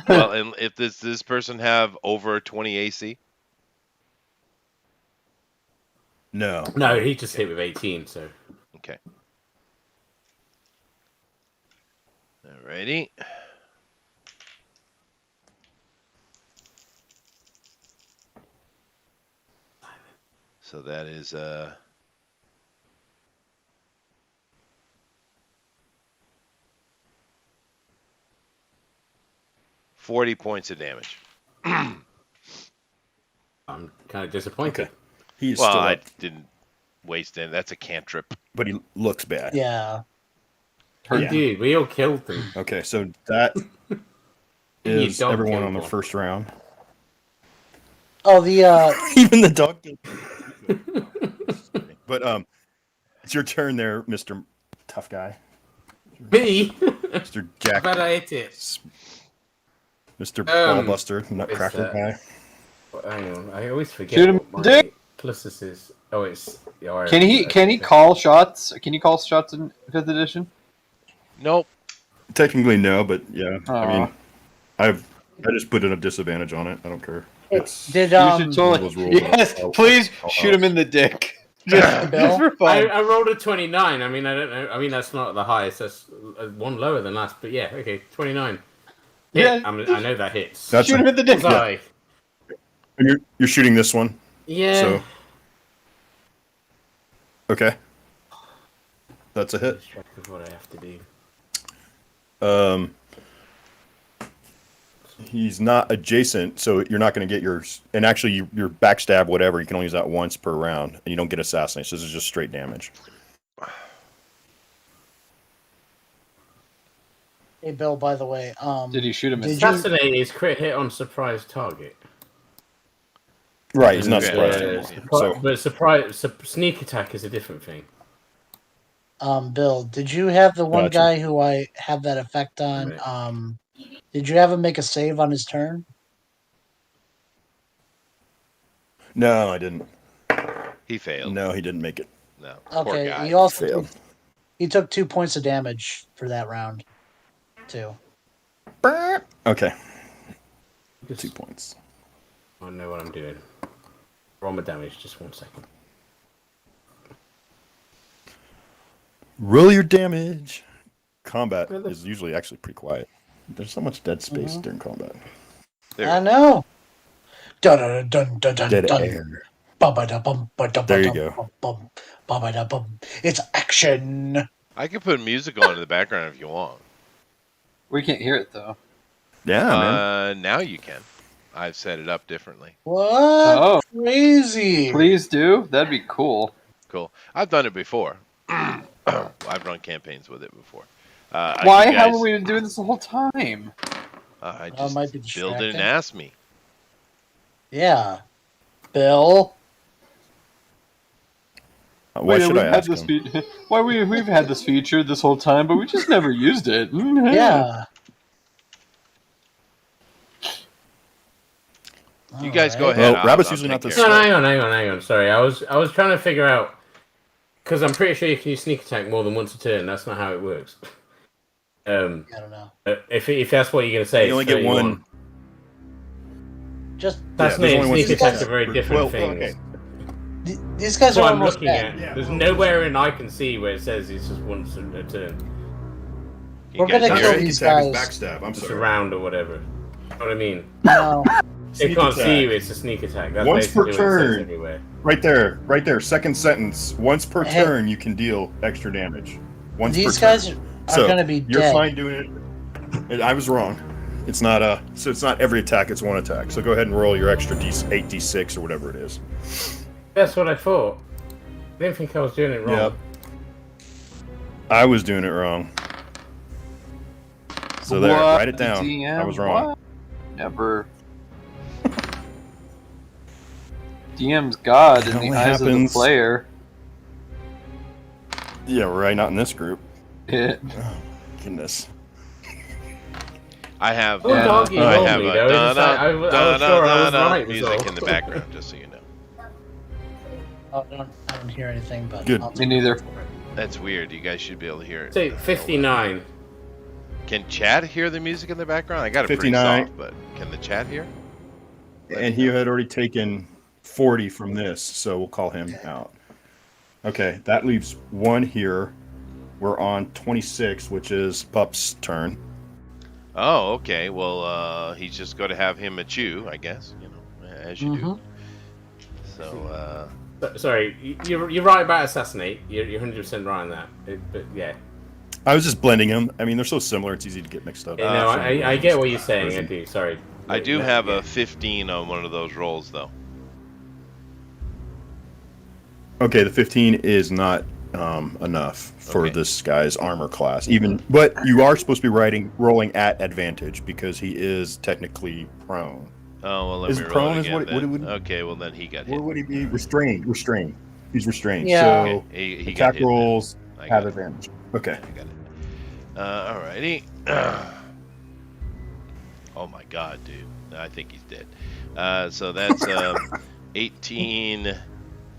Well, and if this person have over 20 AC? No. No, he just hit with 18, so. Okay. Alrighty. So that is 40 points of damage. I'm kind of disappointed. Okay. He's Well, still I up, didn't waste any. That's a cantrip. but he looks bad. Yeah. He Yeah. did. We all killed them. Okay, so that Even your is dog everyone killed on the one. first round. Oh, the Even the dog. But it's your turn there, Mr. Tough Guy, Me? Mr. Jack, But I hit it. Mr. Ballbuster, It's, Nutcracker guy. hang on, I always forget Shoot him, what my dick. pluses is. Oh, it's. Oh, Can he call shots? Can you call shots in 5th edition? Nope. Technically, no, but yeah. I Aw. mean, I just put in a disadvantage on it. I don't care. It's did You um should totally. those rules Yes, are- please are- shoot him in the dick. Just Bill? for fun. I rolled a 29. I mean, I don't know. I mean, that's not the highest. That's one lower than last. But yeah, okay, 29. Yeah. I know that hits. That's Shoot him in the dick. Bullseye. and you're shooting this one. Yeah. So okay, that's a hit. Lose track of what I have to do. He's not adjacent, so you're not going to get yours. And actually, your backstab, whatever, you can only use that once per round, and you don't get assassinate. So this is just straight damage. hey Bill, by the way, Did he shoot him in Did the you- Assassinate is crit hit on surprise target. Right, he's not Yeah, surprised yeah, anymore. yeah. So But sneak attack is a different thing. Bill, did you have the one Gotcha. guy who I have that effect on? Right. Did you have him make a save on his turn? no, I didn't. He failed. No, he didn't make it. No. Poor Okay, guy. he also Failed. he took 2 points of damage for that round, too. Okay, Just, 2 points. I know what I'm doing. Roll my damage. Just 1 second. Roll your damage. Combat is usually actually pretty quiet. There's so much dead space during combat. There. I know. Dun dun dun dun dun Dead dun. air. There you go. It's action. I can put music on in the background if you want. We can't hear it though. Yeah, man. Now you can. I've set it up differently. What? Oh, Crazy. please do. That'd be cool. Cool. I've done it before. I've run campaigns with it before. Why you guys- haven't we been doing this the whole time? I That just might be Bill didn't distracting. ask me. Yeah. Bill. Why should I ask him? We've had this feature this whole time, but we just never used it. Yeah. You guys go Alright. ahead. Well, Rabbit's usually not take the care No, of it. hang on. Sorry, I was trying to figure out because I'm pretty sure you can use sneak attack more than once a turn. That's not how it works. I don't know. If that's what you're gonna say, You only it's get 31. one. Just That's there's me. only one Sneak sneak attacks attack. are very different Well, things. okay. these guys That's are what I'm almost looking dead. at. There's nowhere in I can see where it says it's just once a turn. You We're guys gonna hear kill it? these Attack guys. is backstab. I'm Just a sorry. round or whatever. You know what I mean? No. They Sneak can't attack. see you. It's a sneak attack. That's Once per basically what it says turn. everywhere. Right there. Second sentence. Once per Hey. turn, you can deal extra damage. Once These per turn. guys are gonna be You're dead. fine doing it. I was wrong. It's not so it's not every attack. It's one attack. So go ahead and roll your extra D8, D6, or whatever it is. That's what I thought. I didn't think I was doing it wrong. Yep. I was doing it wrong. So there, What? write it down. DM? I was wrong. What? Never. DM's God in It the only eyes of the happens- player. Yeah, right. Not in this group. Yeah. Oh, goodness. I have. Oh, doggy, I I have normally, a though. It's like, I was sure I was right. music so. in the background, just so you know. Oh, I don't hear anything, but Good. I'll Me take neither. it. That's weird. You guys should be able to hear it. Say 59. Can Chad hear the music in the background? I got it pretty 59. soft, but can the chat hear? And he had already taken 40 from this, so we'll call him out. Okay, that leaves one here. We're on 26, which is Pup's turn. Oh, okay. Well, he's just going to have him a chew, I guess. You know, as you do. So, Sorry, you're right about assassinate. You're 100% right on that. But yeah, I was just blending them. I mean, they're so similar; it's easy to get mixed up. no, I get what you're saying. I version. do. Sorry. I do Yeah, have yeah. a 15 on one of those rolls, though. Okay, the 15 is not enough for Okay. this guy's armor class. But you are supposed to be rolling at advantage because he is technically prone. Oh, well, let Is me roll prone it is again what then. would- Okay, well, then he got hit. What would he be? Restrained. He's restrained. Yeah. So Okay, he got attack hit then. rolls I have got it. advantage. Okay. I got it. Alrighty. Oh my god, dude. I think he's dead. So that's 18,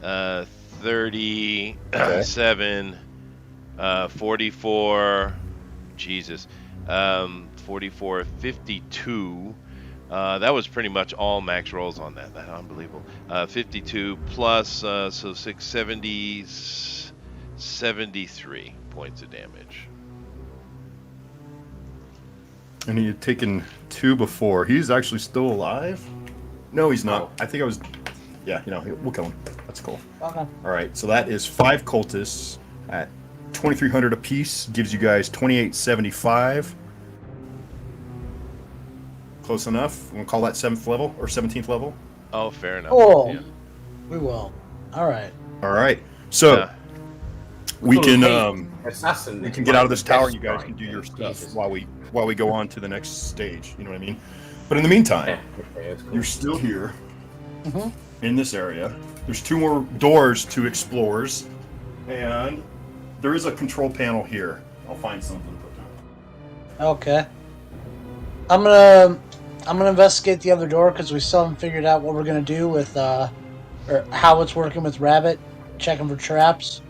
37, 44, Jesus, 44, 52. That was pretty much all max rolls on that. That's unbelievable. 52 plus, so 670, 73 points of damage. And he had taken 2 before. He's actually still alive? No, he's not. I think I was. Yeah, we'll kill him. That's cool. Okay. All right, so that is 5 cultists at 2,300 apiece. Gives you guys 2,875. Close enough. We'll call that 7th level or 17th level. Oh, fair enough. Oh, Yeah. we will. All right. All right, so Yeah. we Cool. can Hey, assassin. we can get out of this tower. You guys Right. can do your stuff Jesus. while we go on to the next stage. You know what I mean? But in the meantime, Yeah, okay, that's cool. you're still here Mhm. in this area. There's 2 more doors to explorers, and there is a control panel here. I'll find something to put down. Okay. I'm gonna investigate the other door because we still haven't figured out what we're gonna do with or how it's working with Rabbit, checking for traps.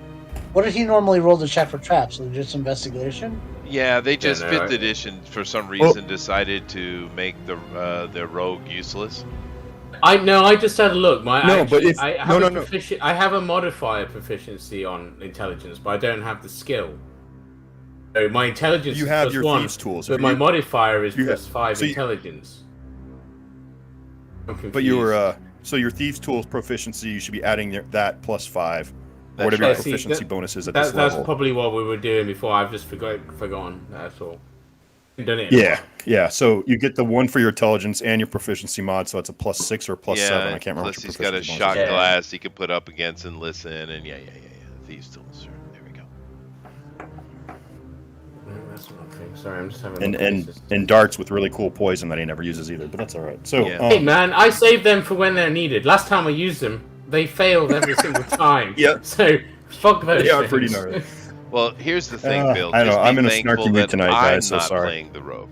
What did he normally roll to check for traps? Was it just investigation? Yeah, they just no, 5th I- edition for some reason decided to make their rogue useless. I just had a look. I have a modifier proficiency on intelligence, but I don't have the skill. So my intelligence You is have plus your 1, thieves' tools. but my modifier is you plus have- 5 so you- intelligence. I'm confused. But so your thieves' tools proficiency, you should be adding that plus 5, or That's whatever right. your See, proficiency that- bonus is at this That's level. probably what we were doing before. I've just forgotten. That's all. We've done it. Yeah. So you get the 1 for your intelligence and your proficiency mod, so it's a plus 6 or plus 7. I can't remember. Plus what he's your got a proficiency shot bonus is. Yeah. glass he can put up against and listen, and yeah. Thieves tools. Sure. There we go. That's the wrong thing. Sorry, I'm just having. a And look at and this. and darts with really cool poison that he never uses either, but that's all right. So Yeah. Hey man, I saved them for when they're needed. Last time I used them, they failed every single time. Yep. So Fuck those They are things. pretty gnarly. Well, here's the thing, Bill. I know. Just be I'm in a thankful snarky mood that tonight, I'm guys. So not sorry. playing the rogue.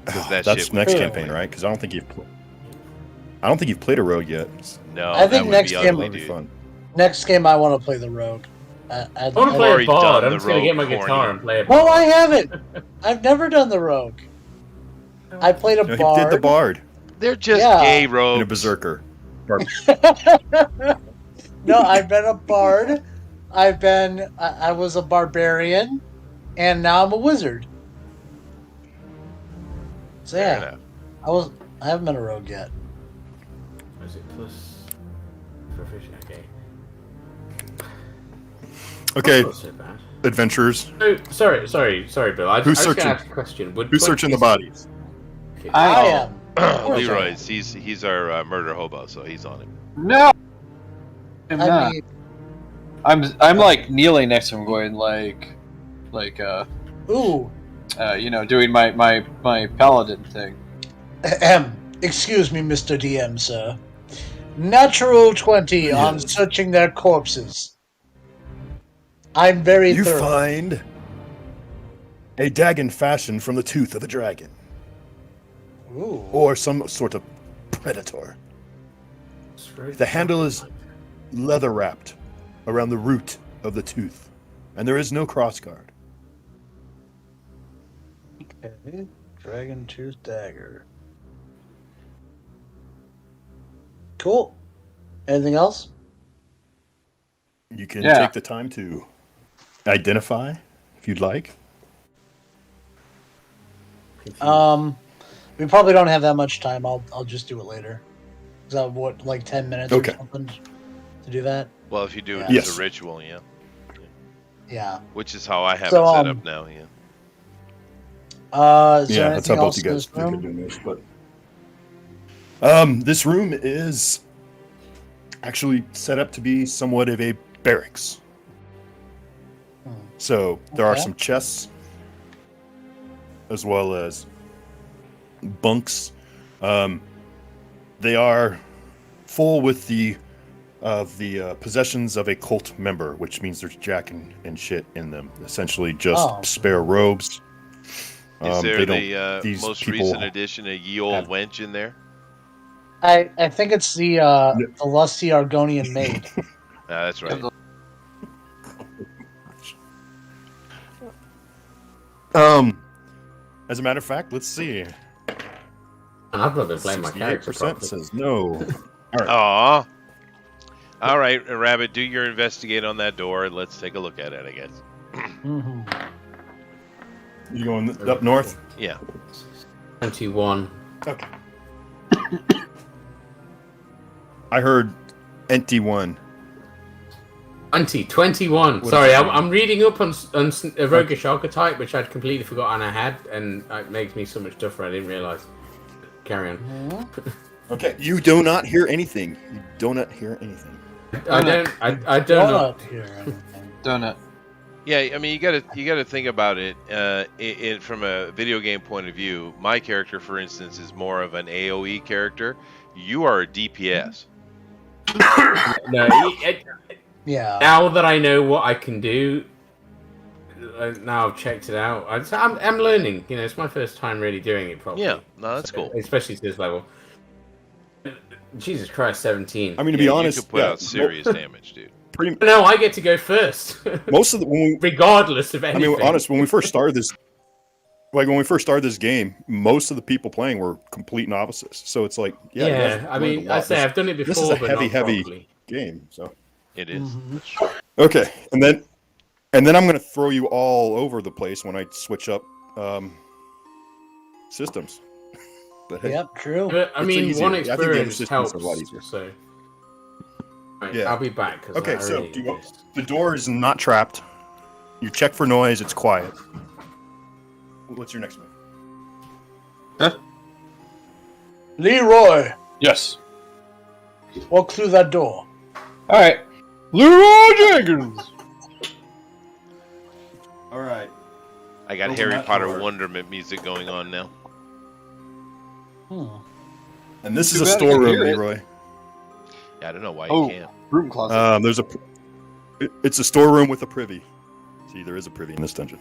That That's shit next would- campaign, right? Because I don't think you've played a rogue yet. No, I that think would next be game ugly, That'd be dude. fun. Next game, I want to play the rogue. I want to play already a bard. done I'm the just gonna get my rogue, guitar corny. and play a bard. Well, I haven't. I've never done the rogue. I played a No, he bard. did the bard They're just Yeah. gay and rogues. a berserker. No, I've been a bard. I was a barbarian, and now I'm a wizard. So Fair yeah, enough. I haven't been a rogue yet. Is it plus proficient? Okay. Okay, Not so bad. adventurers. Oh, sorry, Bill. I Who's was going to searching? ask a question. Who's searching the bodies? Okay. I am. Leroy's. He's our murder hobo, so he's on it. No, I'm I not. mean, I'm like kneeling next to him, going ooh. doing my paladin thing. Excuse me, Mr. DM, sir. Natural 20 on Yes. searching their corpses. I'm very You thorough. find a dagon fashioned from the tooth of a dragon, Ooh. or some sort of predator. The handle is leather wrapped around the root of the tooth, and there is no crossguard. Okay. Dragon Tooth Dagger. Cool. Anything else? You can Yeah. take the time to identify if you'd like. We probably don't have that much time. I'll just do it later. Is that what, like 10 minutes Okay. or something to do that? Well, if you do it Yes. as a ritual, yeah. Yeah. Which is how I have So, it set up now, yeah. Is there Yeah, that's how anything both else you in guys this think of room? doing this. But this room is actually set up to be somewhat of a barracks. So there are Okay. some chests, as well as bunks. They are full with the possessions of a cult member, which means there's jack and shit in them. Essentially, just Oh. spare robes. Is they there don't- the these most people recent edition of Ye Old have- Wench in there? I think it's the lusty Argonian maid. That's right. As a matter of fact, let's see. I've not been playing my character 68% properly. says no. Aw. All right, Rabbit, do your investigate on that door. Let's take a look at it, I guess. Mm-hmm. You going up north? Yeah. 21. Okay. I heard empty one. 21. What Sorry, does that I'm reading up on a roguish archetype, which I'd completely forgotten I had, and it makes me so much tougher I didn't realise. Carry on. Okay. You do not hear anything. You do not hear anything. I don't know. Donut here. anything. Donut. Yeah, I mean, you gotta think about it. From a video game point of view. My character, for instance, is more of an AOE character. You are a DPS. No, Yeah. now that I know what I can do, now I've checked it out. I'm learning. You know, it's my first time really doing it properly. Yeah, no, that's cool. Especially to this level. Jesus Christ, 17. I mean, to be honest, you could put out serious damage, dude. pretty No, I get to go first, most of the regardless of anything. I mean, honest, when we first started this game, most of the people playing were complete novices. So it's like, you guys Yeah, learned I a mean, lot. I say I've done it before, This is a but heavy, not heavy properly. game. So It is. Mhm. okay, and then I'm gonna throw you all over the place when I switch up systems. But hey, Yep, true. But I It's mean, easier. one I think the other experience systems helps. are a lot easier. So, right, Yeah. I'll be back. 'cause Okay, I so really do you want- missed. the door is not trapped. You check for noise. It's quiet. What's your next move? Leroy, Yes. walk through that door. All right. Leroy Jenkins. All right. I got Open Harry that Potter door. wonderment music going on now. Hmm. And this Too is a bad I can storeroom, hear it. Leroy. Yeah, I don't know why you can't. Room closet. It's a storeroom with a privy. See, there is a privy in this dungeon.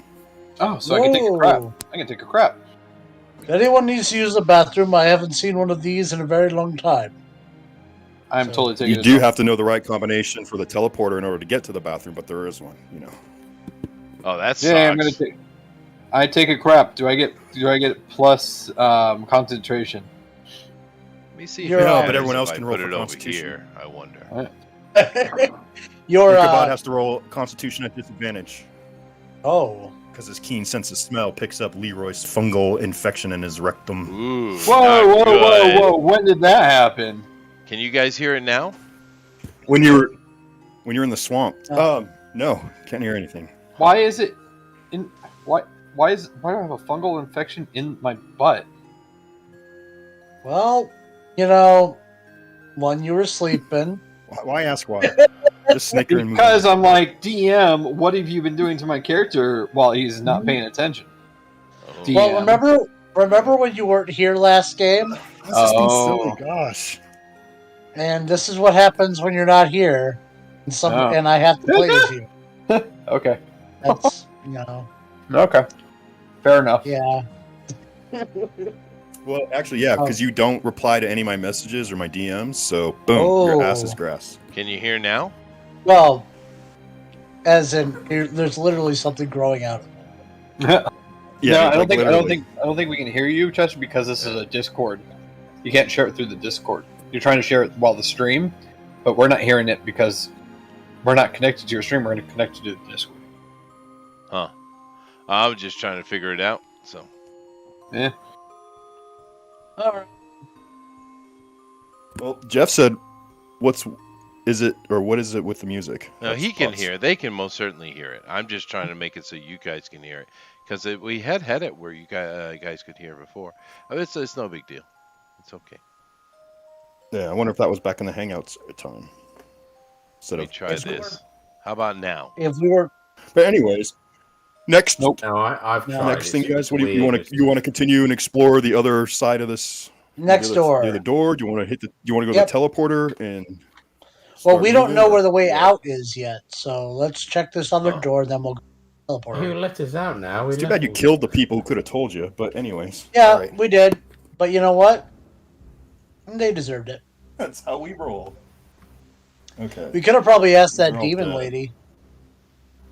Oh, so I can take a crap. I can take a crap. If anyone needs to use the bathroom, I haven't seen one of these in a very long time. I'm totally taking it. You do have to know the right combination for the teleporter in order to get to the bathroom, but there is one, you know. Oh, that's yeah. I'm gonna take. I take a crap. Do I get plus concentration? Let me see. But everyone else can roll for Constitution. Here, I wonder. Ichabod has to roll Constitution at disadvantage. Oh. Because his keen sense of smell picks up Leroy's fungal infection in his rectum. Ooh, whoa! When did that happen? Can you guys hear it now? When you're in the swamp. No, can't hear anything. Why is it in? Why do I have a fungal infection in my butt? Well, when you were sleeping. Why ask why? Just snickering. Because I'm like, DM, what have you been doing to my character while he's not paying attention? DM. Well, remember when you weren't here last game? This has been silly, gosh. And this is what happens when you're not here, and I have to play as you. Okay. That's Okay. Fair enough. Yeah. Well, actually, yeah, because you don't reply to any of my messages or my DMs, so boom, your ass is grass. Can you hear now? Well, as in, there's literally something growing out of it. Yeah, I don't think we can hear you, Chester, because this is a Discord. You can't share it through the Discord. You're trying to share it while the stream, but we're not hearing it because we're not connected to your stream. We're going to connect you to the Discord. Huh. I was just trying to figure it out. So. Yeah. All right. Well, Jeff said, what is it with the music? No, he can hear. They can most certainly hear it. I'm just trying to make it so you guys can hear it, because we had it where you guys could hear before. It's no big deal. It's okay. Yeah, I wonder if that was back in the Hangouts time. Let me try this. How about now? If we were, but anyways, next. Nope. No, I've tried. Next thing, guys. What do you want to continue and explore the other side of this? Next door. Near the door. Do you want to Do you want to go to the teleporter and? Well, we don't know where the way out is yet, so let's check this other door. Then we'll go teleport. Who let us out now? It's too bad you killed the people who could have told you. But anyways. Yeah, we did. But you know what? They deserved it. That's how we roll. Okay. We could have probably asked that demon lady.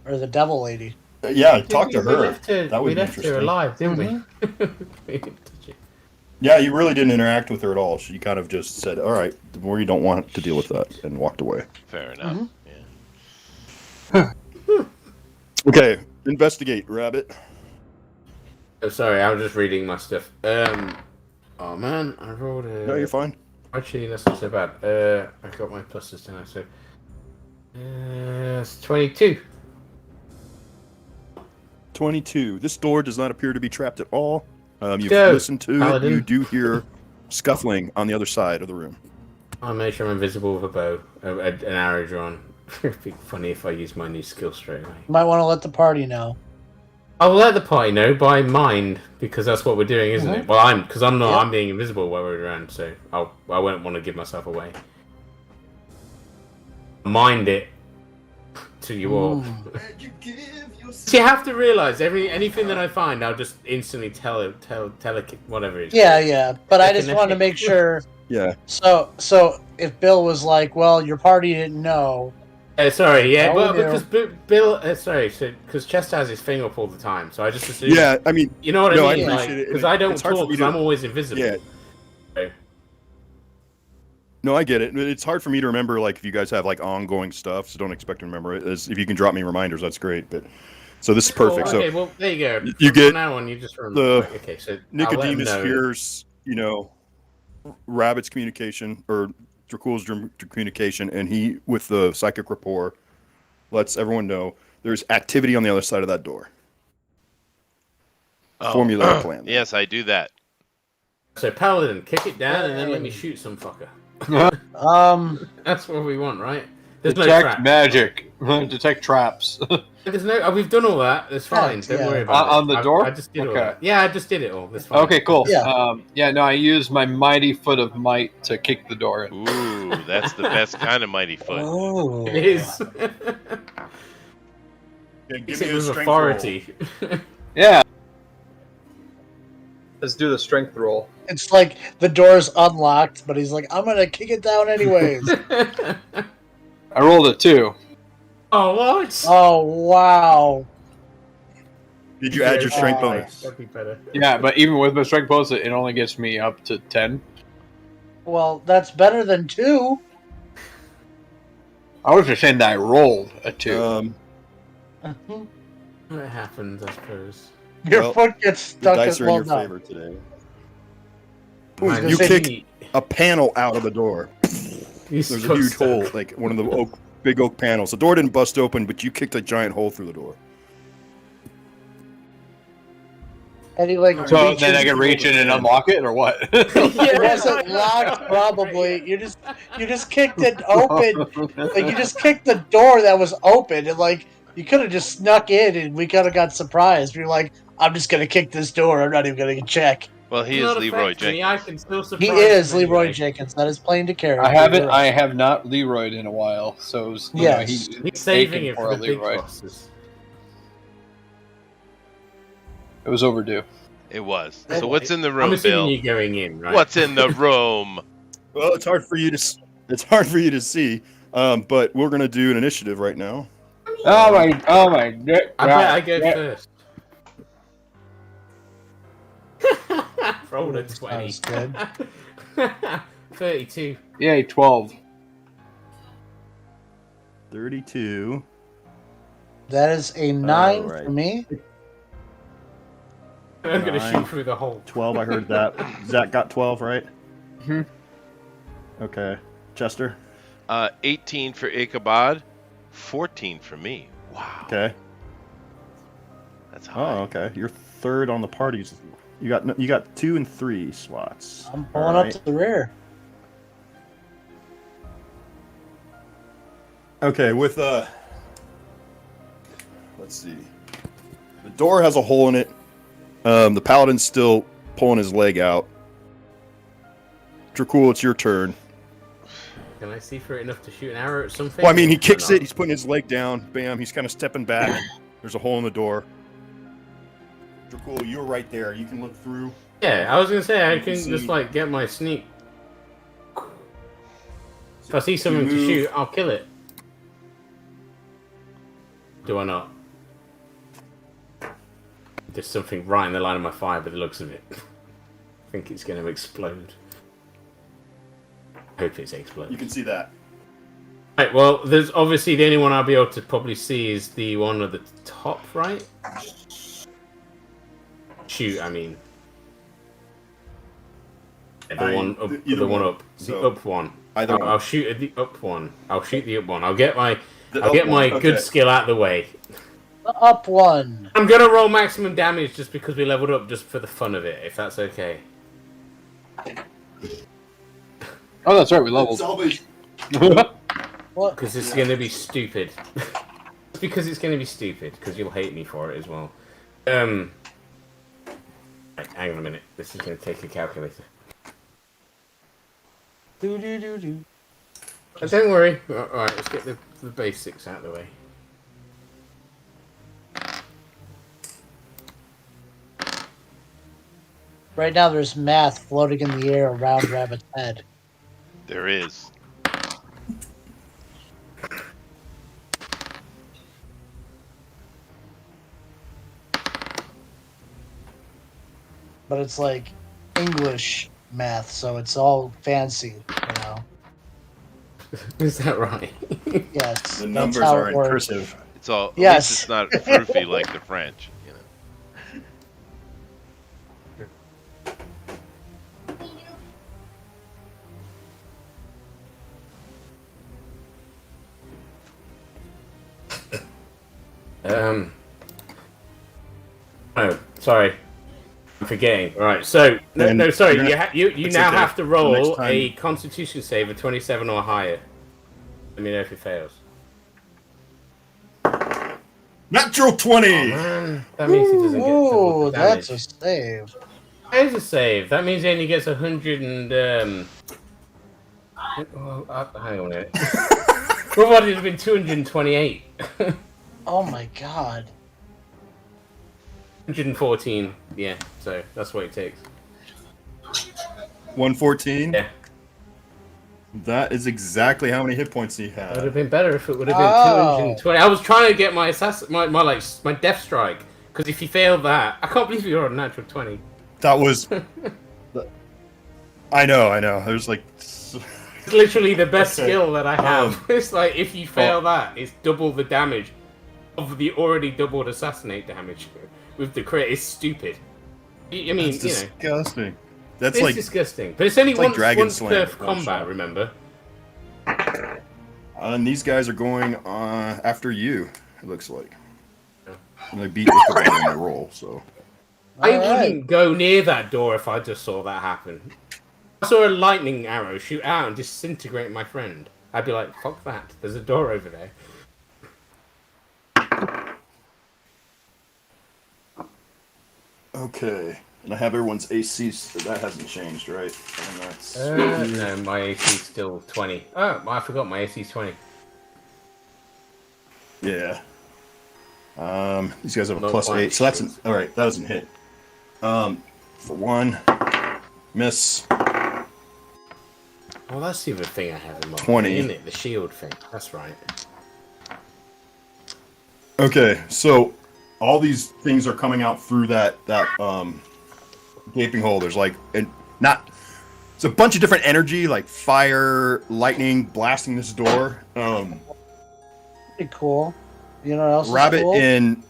Or the devil lady. Yeah, talk to her. We left her alive, didn't we? Yeah, you really didn't interact with her at all. She kind of just said, all right, we don't want to deal with that, and walked away. Fair enough. Yeah. Okay, investigate, Rabbit. Oh, sorry, I was just reading my stuff. Oh man, I rolled a... No, you're fine. Actually, that's not so bad. I got my pluses tonight, so... it's 22. 22. This door does not appear to be trapped at all. You've listened to it. You do hear scuffling on the other side of the room. I'll make sure I'm invisible with a bow, an arrow drawn. It'd be funny if I use my new skill straight away. You might want to let the party know. I'll let the party know by mind, because that's what we're doing, isn't it? Well, I'm being invisible while we're around, so I won't want to give myself away. Mind it to you all. So you have to realize anything that I find, I'll just instantly tell whatever it is. Yeah. But I just wanted to make sure. Yeah. So if Bill was like, "Well, your party didn't know." Sorry, yeah, because Bill, because Chester has his thing up all the time, so I just assume. Yeah, I mean, you know what I mean, because I don't talk, because I'm always invisible. Yeah. So. No, I get it. It's hard for me to remember, like, if you guys have like ongoing stuff, so don't expect to remember it. If you can drop me reminders, that's great. But so this is perfect. Okay, so well, there you go. You get from now on, you just remember. Okay, so Nicodemus hears, Rabbit's communication or Dracul's communication, and he, with the psychic rapport, lets everyone know there's activity on the other side of that door. Formulate a plan. Yes, I do that. So Paladin, kick it down and then let me shoot some fucker. That's what we want, right? There's no trap. Magic. Detect traps. There's no. We've done all that. It's fine. Don't worry about it. On the door? I just did all that. Yeah, I just did it all. That's fine. Okay, cool. Yeah. No, I used my mighty foot of might to kick the door in. Ooh, that's the best kind of mighty foot. Oh. It is. Give It me a was strength authority. Yeah. Let's do the strength roll. It's like the door's unlocked, but he's like, I'm gonna kick it down anyways. I rolled a 2. Oh, what? Oh wow. Did you add your strength bonus? That'd be better. Yeah, but even with my strength bonus, it only gets me up to 10. Well, that's better than 2. I was just saying that I rolled a 2. What happens, I suppose. Your foot gets The stuck dice at are in well, your no. favor today. Mine You is kick neat. a panel out of the door. You There's a got huge stuck. hole, like one of the big oak panels. The door didn't bust open, but you kicked a giant hole through the door. And he like So reaches- then I can reach in and unlock it, or what? It wasn't locked, probably. You just kicked it open. Like you just kicked the door that was open, and like you could have just snuck in, and we could have got surprised. You're like, I'm just gonna kick this door. I'm not even gonna check. Well, he It's is not Leroy affecting me, Jenkins. I can still He surprise is him Leroy anyway. Jenkins. That is plain to carry. I have not Leroyed in a while, so it was, Yes. He's saving taken it for a the big Leroy. bosses. It was overdue. It was. So what's in the I'm room, assuming Bill? you're going in, right? What's in the room? Well, it's hard for you to see, but we're gonna do an initiative right now. Oh my I bet I go first. Rolled a That 20. was good. 32. Yay, 12. 32. That is a 9 right. for me. I'm going to 9. shoot through the hole. 12. I heard that. Zach got 12, right? Hmm. Okay. Chester. 18 for Ichabod, 14 for me. Wow, Okay. that's high. Oh, okay. You're third on the parties. You got 2 and 3 slots. I'm pulling All up right. to the rear. Okay, with let's see. The door has a hole in it. The paladin's still pulling his leg out. Dracul, it's your turn. Can I see through it enough to shoot an arrow at something? Well, I mean, he Or kicks not? it. He's putting his leg down. Bam. He's kind of stepping back. There's a hole in the door. Dracul, you're right there. You can look through. Yeah, I was going to say, I You can can just see- like get my sneak. If I see something to move. shoot, I'll kill it. Do I not? There's something right in the line of my fire by the looks of it. I think it's going to explode. I hope it's You exploding. can see that. Right, well, there's obviously the only one I'll be able to probably see is the one at the top, right? Shoot, I mean. Yeah, the one up, either the one one. up, the So, up one. either one. I'll shoot at the up one. I'll shoot the up one. I'll get my The I'll up get my one, good okay. skill out of the way. The up one. I'm gonna roll maximum damage just because we leveled up, just for the fun of it, if that's okay. Oh, that's right, we leveled. What? Because it's gonna be stupid. It's because it's gonna be stupid. Because you'll hate me for it as well. Right, hang on a minute. This is gonna take a calculator. Do do do do. Don't worry. Alright, let's get the basics out of the way. Right now, there's math floating in the air around Rabbit's head. There is. But it's like English math, so it's all fancy, you know. Is that right? Yes. The that's numbers how are it in works. cursive. It's all. At Yes. least it's not froofy like the French. You know. Oh, sorry. I'm forgetting. Alright, so... Then No, sorry. you're gonna- You it's now okay. have to The roll next time- a Constitution save of 27 or higher. Let me know if it fails. Natural 20! Oh, man. That means he doesn't get double the damage. That's a save. That is a save. That means he only gets 100 and... hang on a minute. Otherwise, it would have been 228. Oh my god. 114, yeah, so that's what it takes. 114? Yeah. That is exactly how many hit points he It would had. have been better if it would have been 220. I was trying to get my my death strike, because if you failed that, I can't believe you're on natural 20. That was... I know. There's like... It's literally the best skill that I have. It's like, if you fail that, it's double the damage of the already doubled assassinate damage with the crit. It's stupid. I mean, That's disgusting. It's like disgusting, but it's only once per combat. Remember. And these guys are going after you. It looks like. And they beat Ichabod in the roll, so. I wouldn't go near that door if I just saw that happen. I saw a lightning arrow shoot out and disintegrate my friend. I'd be like, "Fuck that! There's a door over there." Okay, and I have everyone's AC. That hasn't changed, right? And that's... No, my AC is still 20. Oh, I forgot my AC is 20. Yeah. These guys have a +8, so that's all right. That doesn't hit. For one, miss. Oh, that's the other thing I have in mind. 20. Isn't it? The shield thing. That's right. Okay, so all these things are coming out through that gaping hole. There's like it's a bunch of different energy, like fire, lightning, blasting this door. Pretty cool. You know what else? Rabbit is cool? and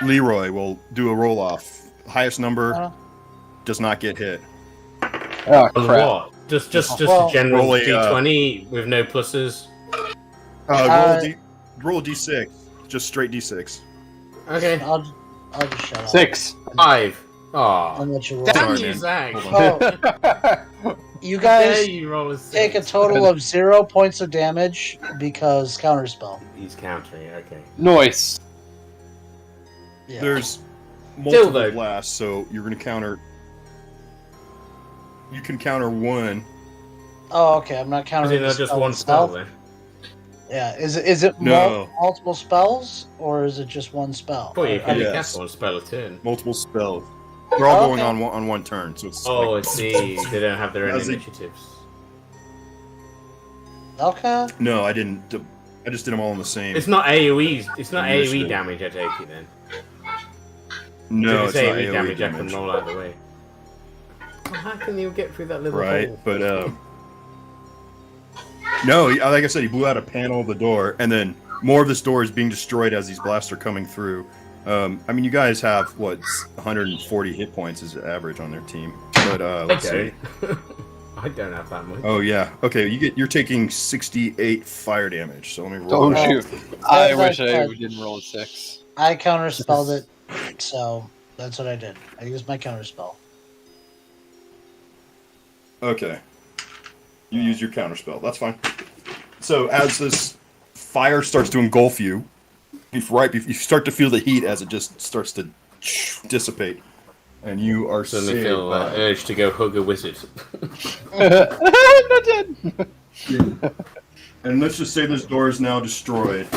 Leroy will do a roll off. Highest number does not get hit. Oh crap! What? Just a general roll a, D20 with no pluses. Roll a D6, just straight D6. Okay. I'll just shut up. 6. 5. Aw. I'll let you roll. Damn Sorry, you, man. Zach. Oh, you guys You roll a 6. take a total of 0 points of damage because counterspell. He's countering. Okay. Noise. Yeah. There's Still, multiple though. blasts, so you're going to counter. You can counter one. Oh, okay. I'm not Is counting. it not just one spell then? Yeah. Is it No. multiple spells or is it just one spell? Oh, you can Yes. cast one spell a turn. Multiple spells. They're all going Okay. on one turn, so it's Oh, I like, see. They don't have their own How's it- initiatives. Okay. No, I didn't. I just did them all in the same. It's not AoE. It's not AoE Initiative. damage. I take it then. No, If it's not AoE AoE damage. I can damage. roll out of the way. Well, how can you get through that little Right, hole? but no, like I said, he blew out a panel of the door, and then more of this door is being destroyed as these blasts are coming through. I mean, you guys have what 140 hit points is the average on their team, but let's see. I don't have that much. Oh yeah, okay, you're taking 68 fire damage. So let me roll. Oh that. shoot! I wish I didn't roll a 6. I counterspelled it, so that's what I did. I used my counterspell. Okay, you use your counterspell. That's fine. So as this fire starts to engulf you, you start to feel the heat as it just starts to dissipate, and you are Suddenly saved feel by- urge to go hug a wizard. Not dead. And let's just say this door is now destroyed,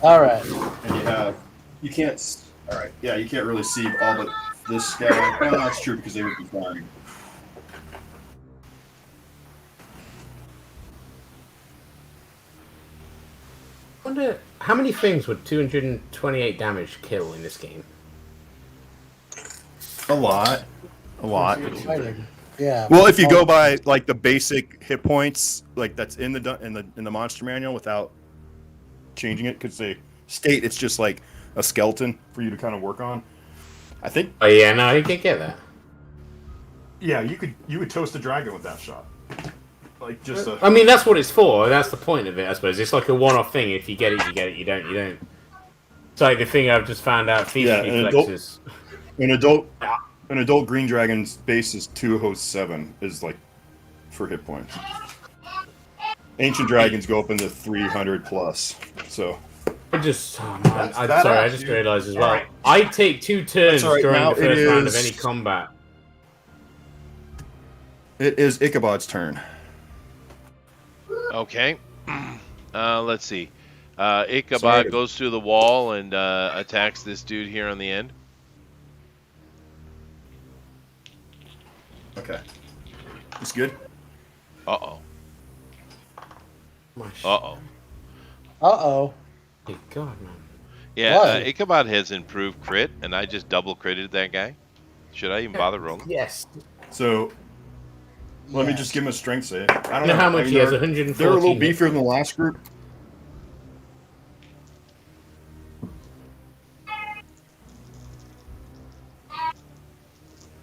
All right. and you can't. All right, yeah, you can't really see all but this guy. Well, that's true because they would be flying. I wonder how many things would 228 damage kill in this game? A lot. Fighting. Yeah. Well, if you go by like the basic hit points, like that's in the monster manual without changing it, because they state it's just like a skeleton for you to kind of work on. I think. Oh yeah, no, you can get that. Yeah, you could toast a dragon with that shot. Like just a. I mean, that's what it's for. That's the point of it, I suppose. It's like a one-off thing. If you get it, you get it. You don't, you don't. It's like the thing I've just found out. Feast reflexes. An adult green dragon's base is 207 is like for hit points. Ancient dragons go up into 300 plus. So I just, oh man, I badass, just dude. realised as well. Alright. I take 2 turns That's alright, during now the it first round of is- any combat. it is Ichabod's turn. Okay. Let's see. Ichabod Sorry. goes through the wall and attacks this dude here on the end. Okay. It's good. Uh-oh. My Uh-oh. Uh-oh. God, man. Yeah, Why? Ichabod has improved crit, and I just double critted that guy. Should I even bother rolling? Yes. So let me Yes. just give him a strength save. I don't You know how much he has? they're- 114. They're a little beefier than the last group.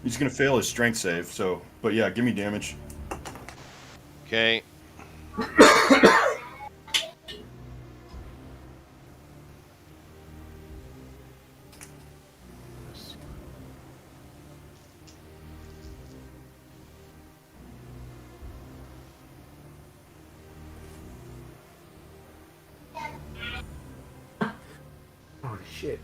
He's gonna fail his strength save, so but yeah, give me damage. Okay. Holy shit.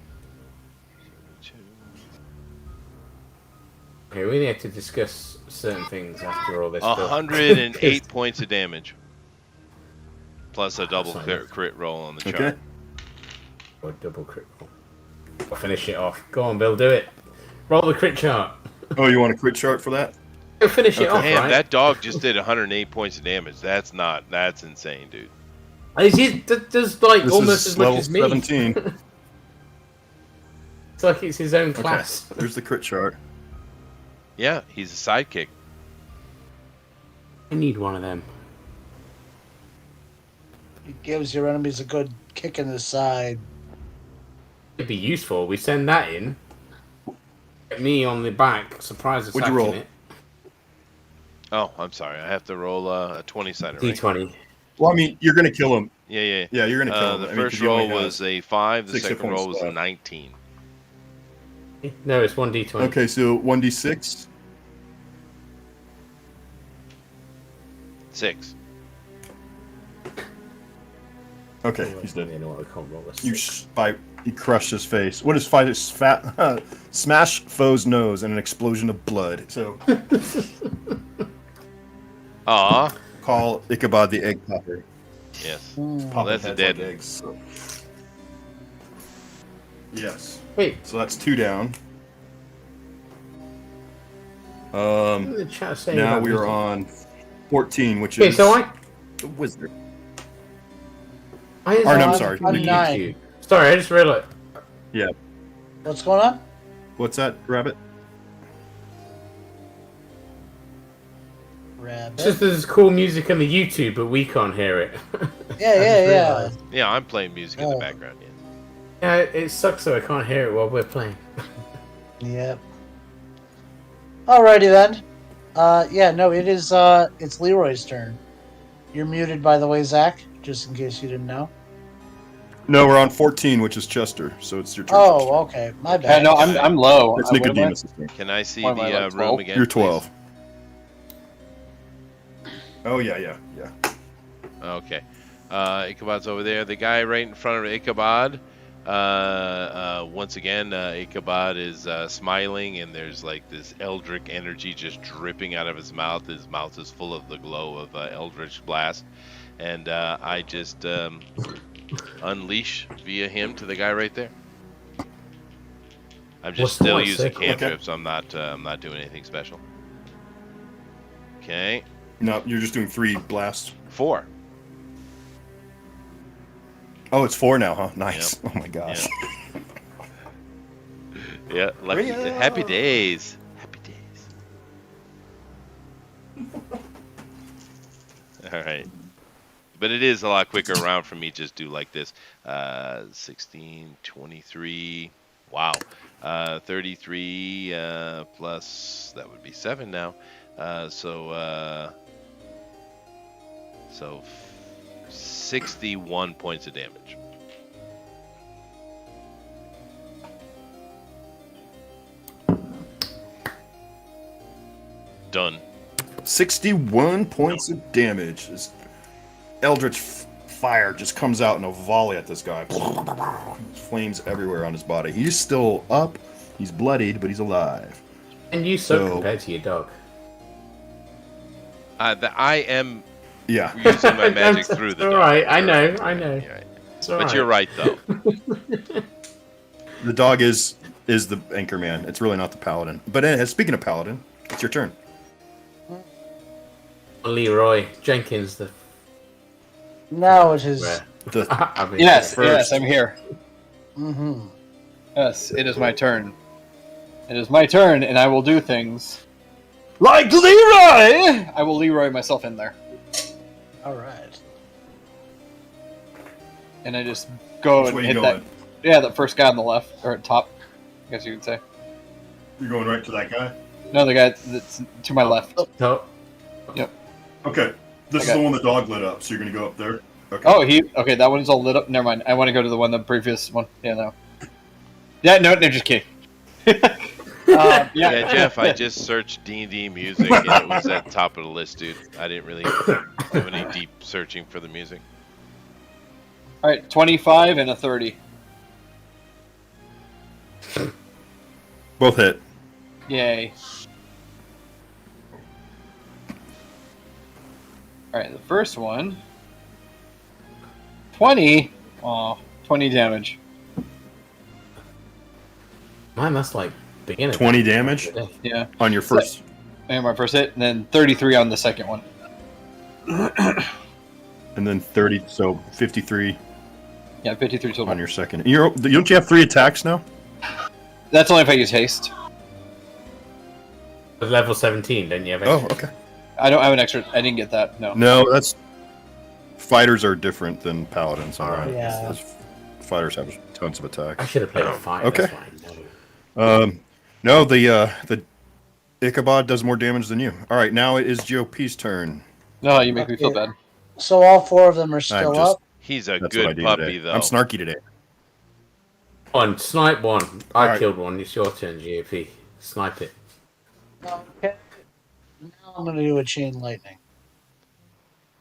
Okay, we need to discuss certain things after all this stuff. 108 points of damage. Plus a double That's not crit roll on the chart. Okay. Or double crit roll. I'll finish it off. Go on, Bill, do it. Roll the crit chart. Oh, you want a crit chart for that? Go finish it off, Damn, right? that dog just did 108 points of damage. That's insane, dude. Does like This almost is as much level as me. 17. It's like it's his own Okay. class. There's the crit chart. Yeah, he's a sidekick. I need one of them. It gives your enemies a good kick in the side. It'd be useful. We send that in. Get me on the back, surprise What'd attacking you roll? it. Oh, I'm sorry. I have to roll a 20-sided, right? D20. Well, I mean, you're gonna kill him. Yeah. Yeah, you're gonna kill him. The I mean, 'cause first he only roll has was a 5. The 6 hit second points roll was a left. 19. No, it's 1D20. Okay, so 1d6. 6. Okay, he's dead. You know what, I can't roll this. You crushed his face. What is fight? Is fat? Smash foe's nose and an explosion of blood. So Aw. call Ichabod the egg popper. Yes. Hmm. Popping that's a heads dead like one. eggs. So. Yes. Wait, So that's 2 down. the chat saying Now about we are wisdom. on 14, which Okay, is so I the wizard. I Or no, I'm on- sorry. on YouTube. 9. Sorry, I just realized. Yeah. What's going on? What's that, Rabbit? Rabbit. It's just there's cool music on the YouTube, but we can't hear it. Yeah. Yeah, I'm playing music in the Oh. background. Yeah. Yeah, it sucks though. I can't hear it while we're playing. Yep. Alrighty then. Yeah, no, it's Leroy's turn. You're muted, by the way, Zach, just in case you didn't know. No, we're on 14, which is Chester. So it's your turn. Oh, okay. My Yeah, bad. no, I'm low. It's What am I? Nicodemus' turn. Can I see Why am I, the like, room 12? again? You're please? 12. Oh, yeah. Okay. Ichabod's over there. The guy right in front of Ichabod. Once again, Ichabod is smiling, and there's like this eldritch energy just dripping out of his mouth. His mouth is full of the glow of eldritch blast, and I just unleash via him to the guy right there. I'm just What's still the using circle? cantrips. I'm not doing anything special. Okay, No, you're just doing 3 blasts. 4. Oh, it's 4 now, huh? Nice. Oh my gosh. Yeah, lucky. Hurry up. Happy days. Happy days. All right. But it is a lot quicker round for me just do like this. 16, 23. Wow. 33 plus, that would be 7 now. So 61 points of damage. Done. 61 points of damage. eldritch fire just comes out in a volley at this guy. Flames everywhere on his body. He's still up. He's bloodied, but he's alive. And you suck compared to your dog. I am Yeah. using my magic through the all dog. right. I know. You're right. But You're right, though. The dog is the anchor man. It's really not the paladin. But speaking of paladin, it's your turn. Leroy Jenkins, the Now it is. Yes, I'm here. Mm-hmm. Yes, it is my turn. It is my turn, and I will do things like Leroy. I will Leroy myself in there, All right. and I just go Which and way you hit going? that. Yeah, the first guy on the left or at top, I guess you could say. You're going right to that guy? No, the guy that's to my left. top. Okay. This is Okay. the one the dog lit up, so you're going to go up there. Okay. Oh, okay. That one's all lit up. Never mind. I want to go to the previous one. Yeah, no. Yeah, no, just kidding. Yeah, Yeah. Jeff, I just searched D&D music, and it was at the top of the list, dude. I didn't really do any deep searching for the music. All right, 25 and a 30. Both hit. Yay. All right, the first one. 20. Aw, 20 damage. Man, that's like beginner. 20 damage Yeah. on your first. And my first hit, and then 33 on the second one. And then 30, so 53 Yeah, 53 total. on your second. Don't you have 3 attacks now? That's only if I use haste. With level 17, don't you have? Oh, okay. I don't have an extra. I didn't get that. No. No, that's. Fighters are different than paladins. All right. Yeah. Fighters have tons of I attacks. should have played a fight. Okay. That's fine. No, the Ichabod does more damage than you. All right, now it is GOP's turn. No, you make me feel bad. So all 4 of them are still just- up. He's a That's what I good do puppy, today. though. I'm snarky today. One, snipe one. I Alright. killed one. It's your turn, GOP. Snipe it. Okay. Now I'm going to do a chain lightning.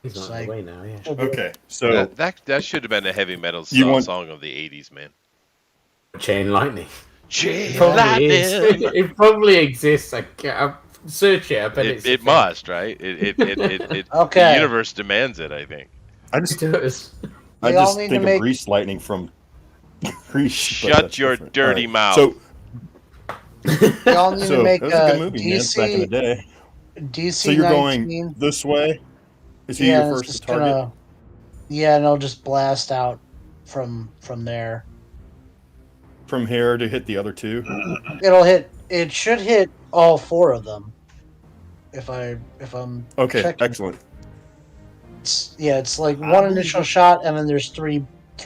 He's not in the way now, yeah. Okay, so That should have been a heavy metal You want- song of the 80s, man. Chain lightning. Chain Probably is. lightning. It probably exists. I'll search it. I bet it's. It must, right? It Okay. The universe demands it, I think. I It just does. I We all just need think to of make- grease lightning from Grease. but Shut that's your different. dirty All mouth. So, Y'all need so to make that was a good movie, man. Back in the DC, day. DC So you're 19. going this way. Is he Yeah, your it's first just target? gonna. Yeah, and I'll just blast out from there. From here to hit the other 2. It'll hit. It should hit all 4 of them. If I'm Okay, checking. excellent. It's like one initial shot, and then there's three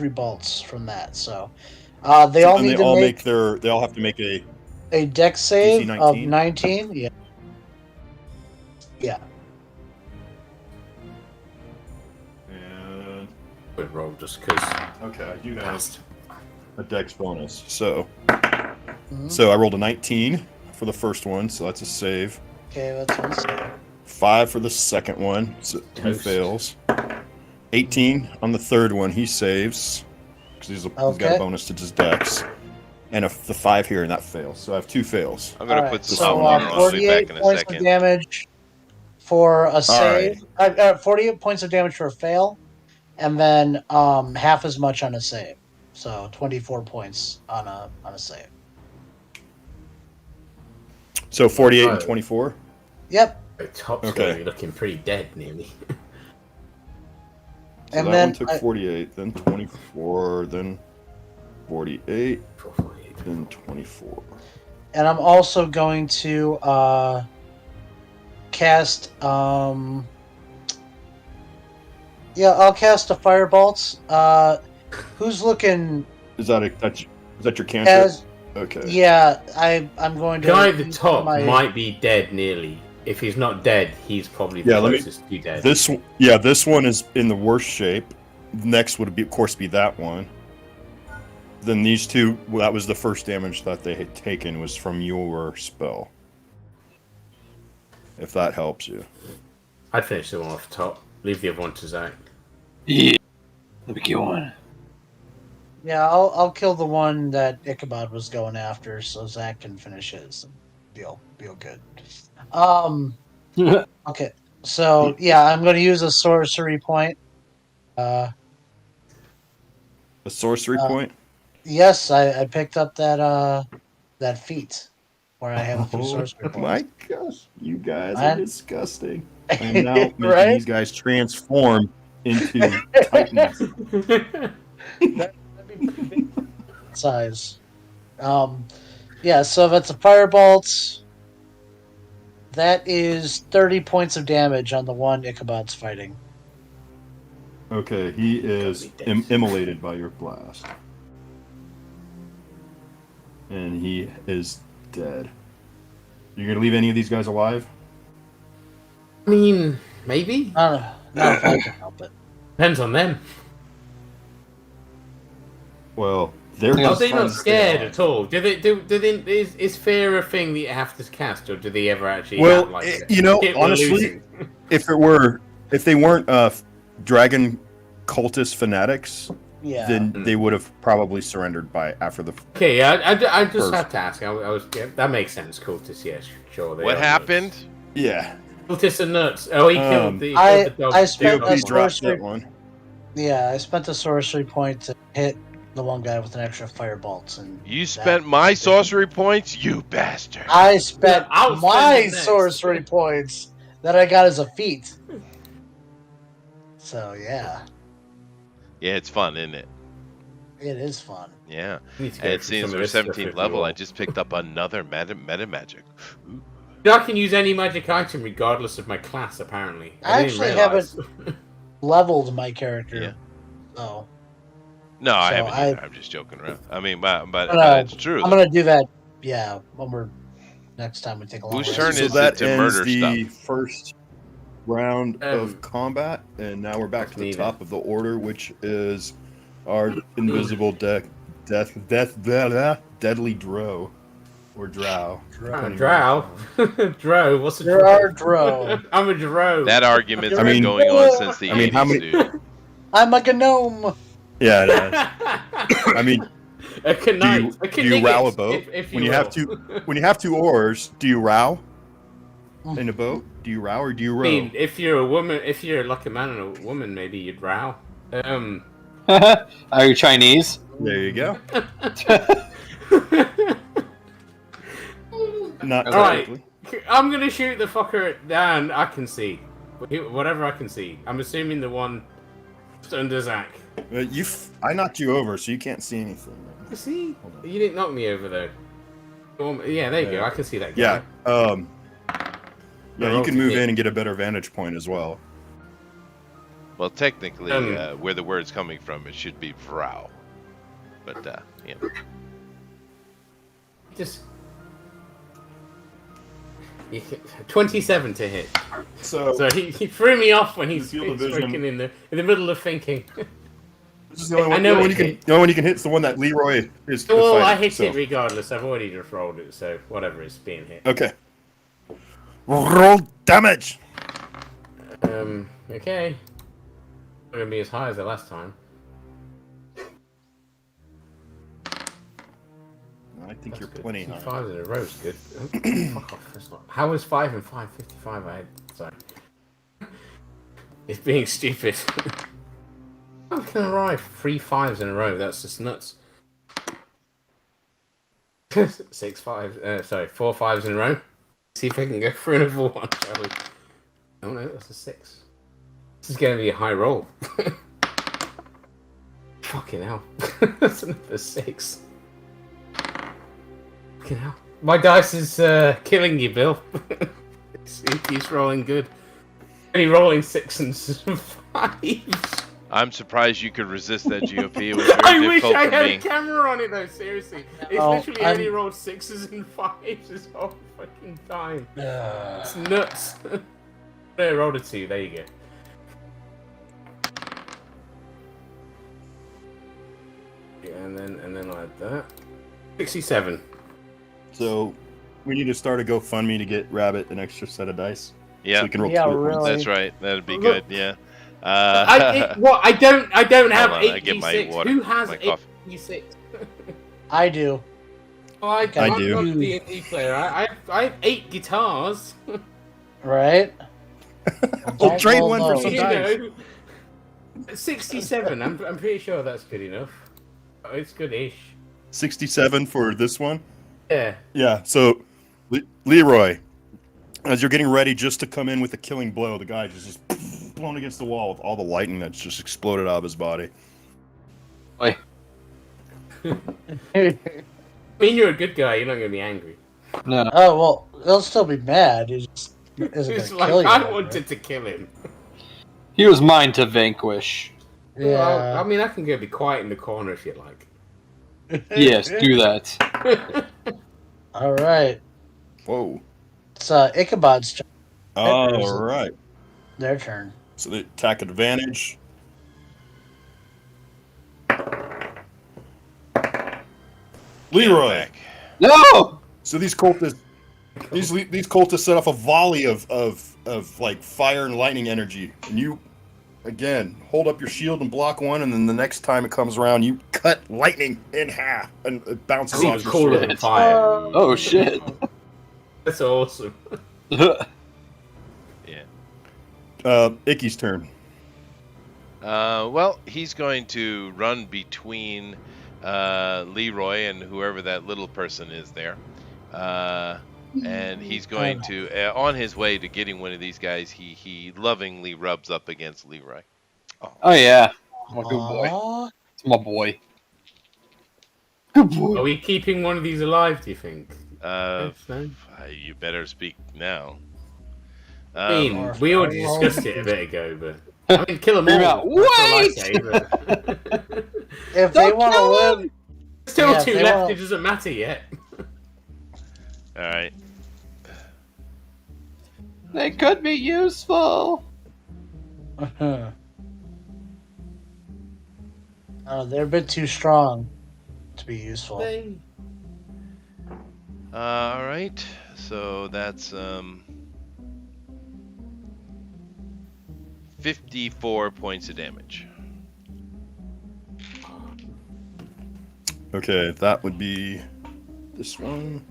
bolts from that. So they So all then need to make they all have to make a a dex save DC of 19? 19. Yeah. Yeah. and Good roll, just because. okay, I do have Passed. a dex bonus. So Mhm. so I rolled a 19 for the first one, so that's a save. Okay, that's one save. 5 for the second one, so he Toast. fails. 18 on the third one, he saves because he's got a Okay. bonus to his dex. And the 5 here, and that fails. So I have 2 fails. I'm going to All put right, some so hot water on. I'll be 48 back in a points of second. damage for a save. 48 points of damage for a fail, and then half as much on a save. So 24 points on a save. So 48 and Right. 24. Yep. The top's Okay. going looking pretty dead nearly. So And that then one took I- 48, then 24, then 48, then 24. And I'm also going to cast. Yeah, I'll cast a firebolt. Who's looking Is that your cantrip? as? Okay. Yeah, I'm going to. Guy at the use top my- might be dead nearly. If he's not dead, he's probably the Yeah, let me- closest to be dead. This one is in the worst shape. Next would be, of course, be that one. Then these two. Well, that was the first damage that they had taken was from your spell. If that helps you. I'd finish the one off the top. Leave the other one to Zach. Yeah. Let me get one. Yeah, I'll kill the one that Ichabod was going after, so Zach can finish his and feel good. Okay, so yeah, I'm going to use a sorcery point. Uh, A sorcery uh point. yes, I picked up that feat where I have 3 Oh sorcery my points. gosh, you guys are I, disgusting. I am now making right? these guys transform into titans. That'd be big size. Yeah, so that's a firebolt. That is 30 points of damage on the one Ichabod's fighting. Okay, he Gotta is be dead. immolated by your blast. And he is dead. You gonna leave any of these guys alive? I mean, maybe. Not if I can help it. Depends on them. Well, they're Are Are just they trying not to stay scared alive. at all? Do they? Is fear a thing that you have to cast, or do they ever actually Well, have like? you know, "Shit, we're honestly, losing." if they weren't dragon cultist fanatics, Yeah. then they would have probably surrendered by after the. Okay, yeah, I just First. have to ask. I was yeah, that makes sense. Cultists, yes, sure. They What are happened? Yeah, Nuts. Cultists are nuts. Oh, he killed the dog. I spent GOP a dropped sorcery. that one. Yeah, I spent a sorcery point to hit the one guy with an extra firebolt, and You that- spent my sorcery points, you bastard. I spent Yeah, I'll spend my it next. sorcery points that I got as a feat. So yeah, Yeah, it's fun, isn't it? it is fun. Yeah. I need to And go it through seems some of we're this stuff 17th if you level. I want. just picked up another meta magic. Ooh. I can use any magic item regardless of my class. Apparently, I didn't actually realize. Leveled my character. Yeah. So No, I So haven't I- either. I'm just joking around. I mean, but No, it's true. I'm though. gonna do that. Yeah, when we're next time we take a long Whose rest. turn So is that it to ends murder the stuff? first round Um, of combat, and now we're back to the neither. top of the order, which is our invisible deadly drow or drow. Drow. Drow. What's a There are drow. I'm a drow. That argument's You're been a going on since the I mean, 80s, how many- dude. I'm a gnome. Yeah, it is. I mean, a knight. do you row a boat if when you have when you have 2 oars? Do you row in a boat? Do you row or do you row? I mean, if you're a woman, if you're like a man and a woman, maybe you'd row. Are you Chinese? There you go. Not Alright. technically. I'm gonna shoot the fucker down. I can see whatever I can see. I'm assuming the one just under Zach. I knocked you over, so you can't see anything. See, you didn't knock me over though. Yeah, there you go. I can see that guy. Yeah. Yeah, you roll can to move hit. in and get a better vantage point as well. Well, technically, Um, where the word's coming from, it should be vrow. But, yeah. Just 27 to hit. So he threw me off when he's Field of vision. freaking in the middle of thinking. This is the only one, I know the only it one hit. the only one you can hit is the one that Leroy is. Well, fighting, I hit so. it regardless. I've already just rolled it, so whatever is being hit. Okay. Roll damage. Okay. Not gonna be as high as the last time. I think That's you're good. plenty 2 high. 5s in a row is good. Fuck off. That's not... How was 5 and 5 55? I had... Sorry. It's being stupid. How can I ride 3 5s in a row? That's just nuts. 6 5. Sorry, 4 5s in a row. See if I can go for another one, shall we? Oh no, that's a 6. This is going to be a high roll. Fucking hell. That's another 6. Fucking hell. My dice is killing you, Bill. He's rolling good. Only rolling 6 and 5s. I'm surprised you could resist that GOP. It was very I wish difficult I for had me. a camera on it though, seriously. It's No, literally I'm- only rolled 6s and 5s this whole fucking time. Uh, It's nuts. There, rolled a 2, there you go. Yeah, and then like that. 67. So we need to start a GoFundMe to get Rabbit an extra set of dice. So Yeah, we can roll Yeah, 2 at once. really. that's right. That'd be good. Yeah. I don't have Hold on, I get my 8d6. water, Who has my coffee. 8d6? I do. Oh, I'm do. not a D&D player. I have 8 guitars. Right? We'll trade roll one for low. some You dice. know, 67. I'm pretty sure that's good enough. Oh, it's good-ish. 67 for this one. Yeah. Yeah. So, Leroy, as you're getting ready just to come in with a killing blow, the guy just blown against the wall with all the lightning that's just exploded out of his body. Oi. I mean, you're a good guy. You're not going to be angry. No. Oh well, he'll still be mad. He just isn't It's gonna like, kill you. I over wanted it. to kill him. He was mine to vanquish. Well, I Yeah. mean, I can go be quiet in the corner if you like. Yes, do that. All right. Whoa. It's Ichabod's turn. All right. Their turn. So the attack advantage. Leroy. Back. No! So these cultists set off a volley of like fire and lightning energy, and you again hold up your shield and block one, and then the next time it comes around, you cut lightning in half, and it bounces It's off even your cooler sword. than fire. Oh, shit. That's awesome. Yeah. Icky's turn. Well, he's going to run between Leroy and whoever that little person is there. And he's going to, on his way to getting one of these guys, he lovingly rubs up against Leroy. Oh, yeah. I'm a good boy. Aw. It's my boy. Good Are boy. we keeping one of these alive, do you think? Uh, Yes, no? you better speak now. I mean, Or- we already discussed it a bit ago, but I mean, kill them Hear me all. out. That's all I Wait! say, but... If they Don't want to kill live, him! Still Yeah, two they left. won't- It doesn't matter yet. All right. They could be useful. they're a bit too strong to be useful. All right. So that's 54 points of damage. Okay, that would be this one.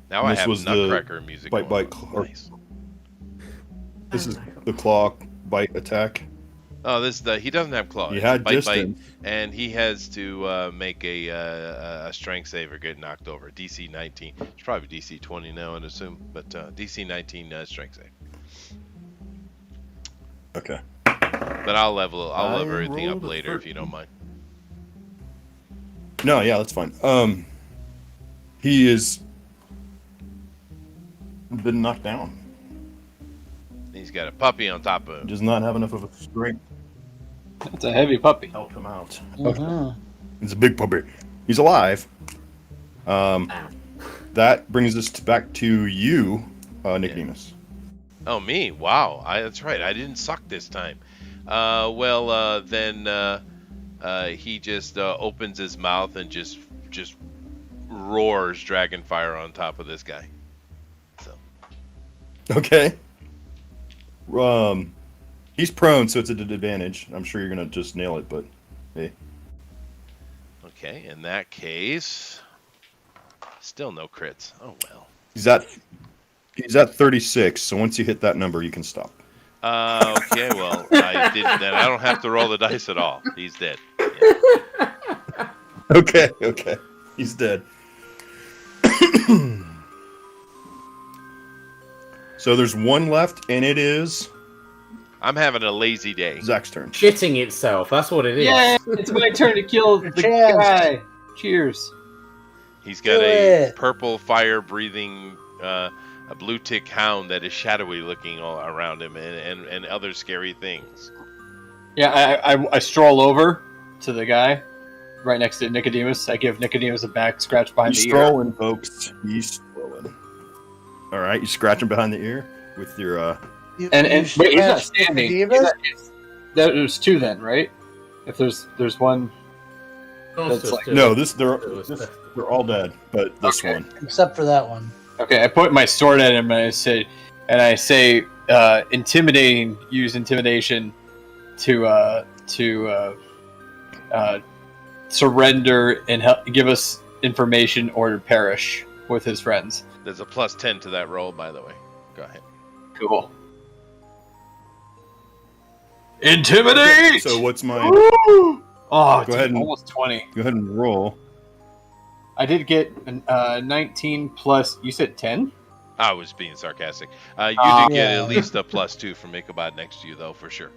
Now I This have was the Nutcracker music. bite, going bite, on. or- Nice. This is the claw bite attack. Oh, he doesn't have claws. He It's had bite, distance. and he has to make a strength save or get knocked over. DC 19. It's probably DC 20 now, I'd assume, but DC 19 strength save. Okay. But I'll level everything up rolled a later if you don't mind. No, yeah, that's fine. He is been knocked down. He's got a puppy on top of He him. does not have enough of a strength It's a heavy puppy. to help him out. Mhm. He's a big puppy. He's alive. That brings us back to you, Nicodemus. Oh, me? Wow. That's right. I didn't suck this time. Then he just opens his mouth and just roars dragon fire on top of this guy. So Okay. He's prone, so it's at an advantage. I'm sure you're gonna just nail it, but hey. okay, in that case, still no crits. Oh well. He's at 36, so once you hit that number, you can stop. Okay, well, I didn't. Then I don't have to roll the dice at all. He's dead. Yeah. Okay. He's dead. So there's one left, and it is I'm having a lazy day. Zach's turn. Shitting itself. That's what it is. Yeah, it's my turn to kill the Cheers. guy. Cheers. He's got Do a it. purple fire-breathing, a blue tick hound that is shadowy looking all around him, and other scary things. Yeah, I stroll over to the guy right next to Nicodemus. I give Nicodemus a back scratch behind He's the ear. strolling, folks. He's strolling. All right, you scratch him behind the ear with your. And wait, he's not scratched standing. Nicodemus? There's two then, right? If there's one. That's like- No, they're all dead, but this Okay. one. Except for that one. Okay, I point my sword at him and I say, intimidating. Use intimidation to surrender and give us information or to perish with his friends. There's a +10 to that roll, by the way. Go ahead. Cool. Intimidate! So what's my... Oh, Go dude, ahead and- almost 20. Go ahead and roll. I did get 19 plus, you said 10? I was being sarcastic. You did get Yeah. at least a +2 from Ichabod next to you, though, for sure.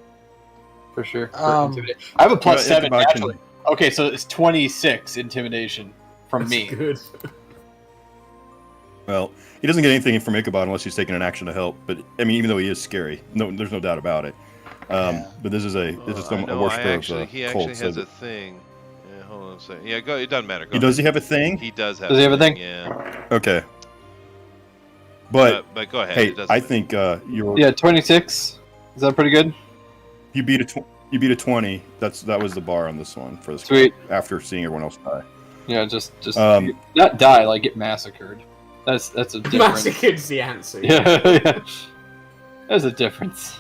For sure. Um, I have a plus Yeah, 7, Ichabod can- actually. Okay, so it's 26 intimidation from That's me. good. Well, he doesn't get anything from Ichabod unless he's taking an action to help. But I mean, even though he is scary, there's no doubt about it. Yeah. But this is a I worshiper he of actually cult. has So a thing. Yeah, hold on a second. Yeah, go. It doesn't matter. Go does he have a thing? He does have. Does he have a thing? Yeah. Okay. But But go ahead. hey, It doesn't I matter. think you're Yeah, 26. Is that pretty good? you beat a 20. That was the bar on this one for this. Sweet. After seeing everyone else die. Yeah, just Um, not die, like get massacred. That's a difference. Massacred's the answer. Yeah, yeah. There's a difference.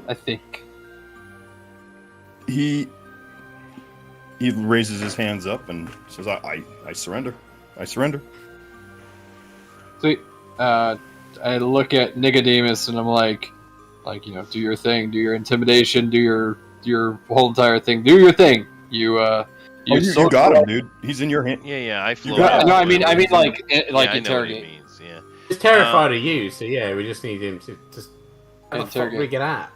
I think. He raises his hands up and says, "I surrender. I surrender." Sweet. I look at Nicodemus and I'm like, do your thing, do your intimidation, do your whole entire thing, do your thing. You You got him, dude. He's in your hand. Yeah. I float. got- out No, the I mean window. like Yeah, I know what he interrogate. means. Yeah. He's terrified of you, so yeah, we just need him to just. How the fuck Interrogate. we get at?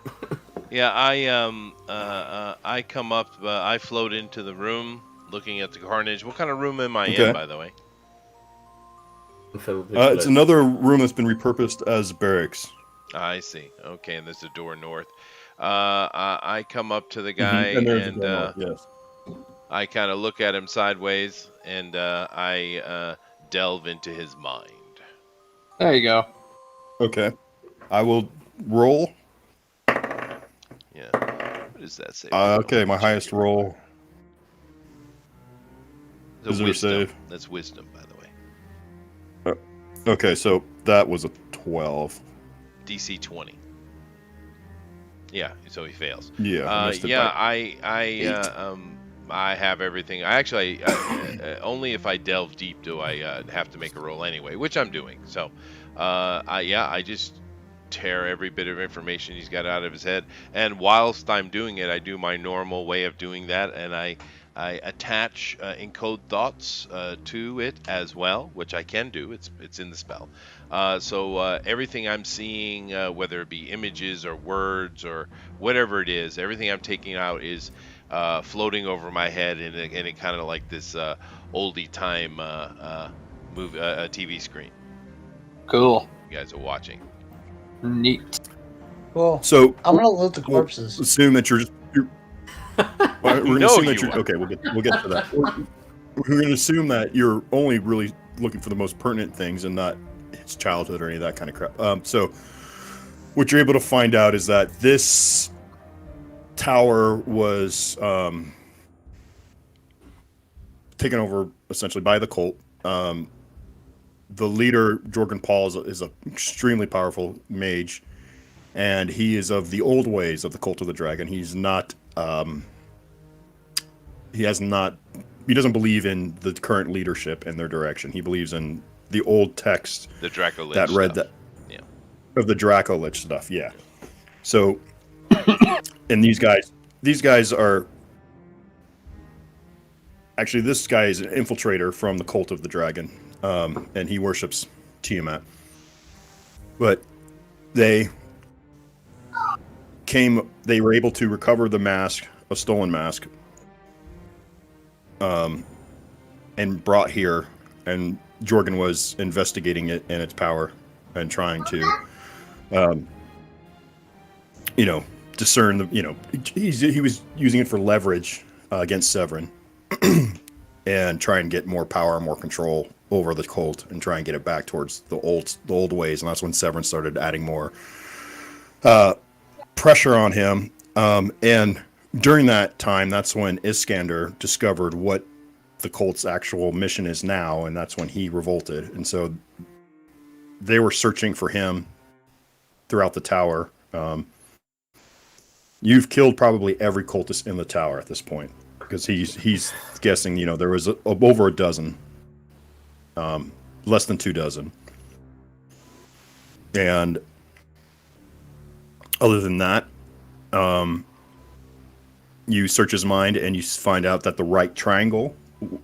Yeah, I come up, I float into the room, looking at the carnage. What kind of room am I Okay. in, by the way? Filled with It's blood. another room that's been repurposed as barracks. I see. Okay, and there's a door north. I come up to the guy And there's a and door, yes. I kind of look at him sideways, and I delve into his mind. There you go. Okay. I will roll. Yeah. What does that say? Okay, my highest roll. It's a is there a wisdom. save? That's wisdom, by the way. Okay, so that was a 12. DC 20. Yeah, so he fails. Yeah. I missed it Yeah, by- I have everything. I actually only if I delve deep do I have to make a roll anyway, which I'm doing. So, I just tear every bit of information he's got out of his head, and whilst I'm doing it, I do my normal way of doing that, and I attach encode thoughts to it as well, which I can do. It's in the spell. So everything I'm seeing, whether it be images or words or whatever it is, everything I'm taking out is floating over my head in a kind of like this oldie time TV screen. Cool. You guys are watching. Neat. Well, So I'm gonna loot the we'll corpses. assume that you're we're gonna No, assume that you you're are. okay. We'll get to that. We're gonna assume that you're only really looking for the most pertinent things and not his childhood or any of that kind of crap. So what you're able to find out is that this tower was taken over essentially by the cult. The leader, Jorgen Paul, is an extremely powerful mage, and he is of the old ways of the Cult of the Dragon. He's not. He doesn't believe in the current leadership and their direction. He believes in the old text The Draco Lich that read stuff. that Yeah. of the Draco Lich stuff. Yeah. So, and these guys are actually, this guy is an infiltrator from the Cult of the Dragon, and he worships Tiamat. But they were able to recover the mask, a stolen mask, and brought here, and Jorgen was investigating it and its power and trying to, discern the, he was using it for leverage against Severin and try and get more power, more control over the cult and try and get it back towards the old ways. And that's when Severin started adding more pressure on him. And during that time, that's when Iskander discovered what the cult's actual mission is now, and that's when he revolted. And so they were searching for him throughout the tower. You've killed probably every cultist in the tower at this point, because he's guessing, there was over a dozen, less than 2 dozen. And other than that, you search his mind and you find out that the right triangle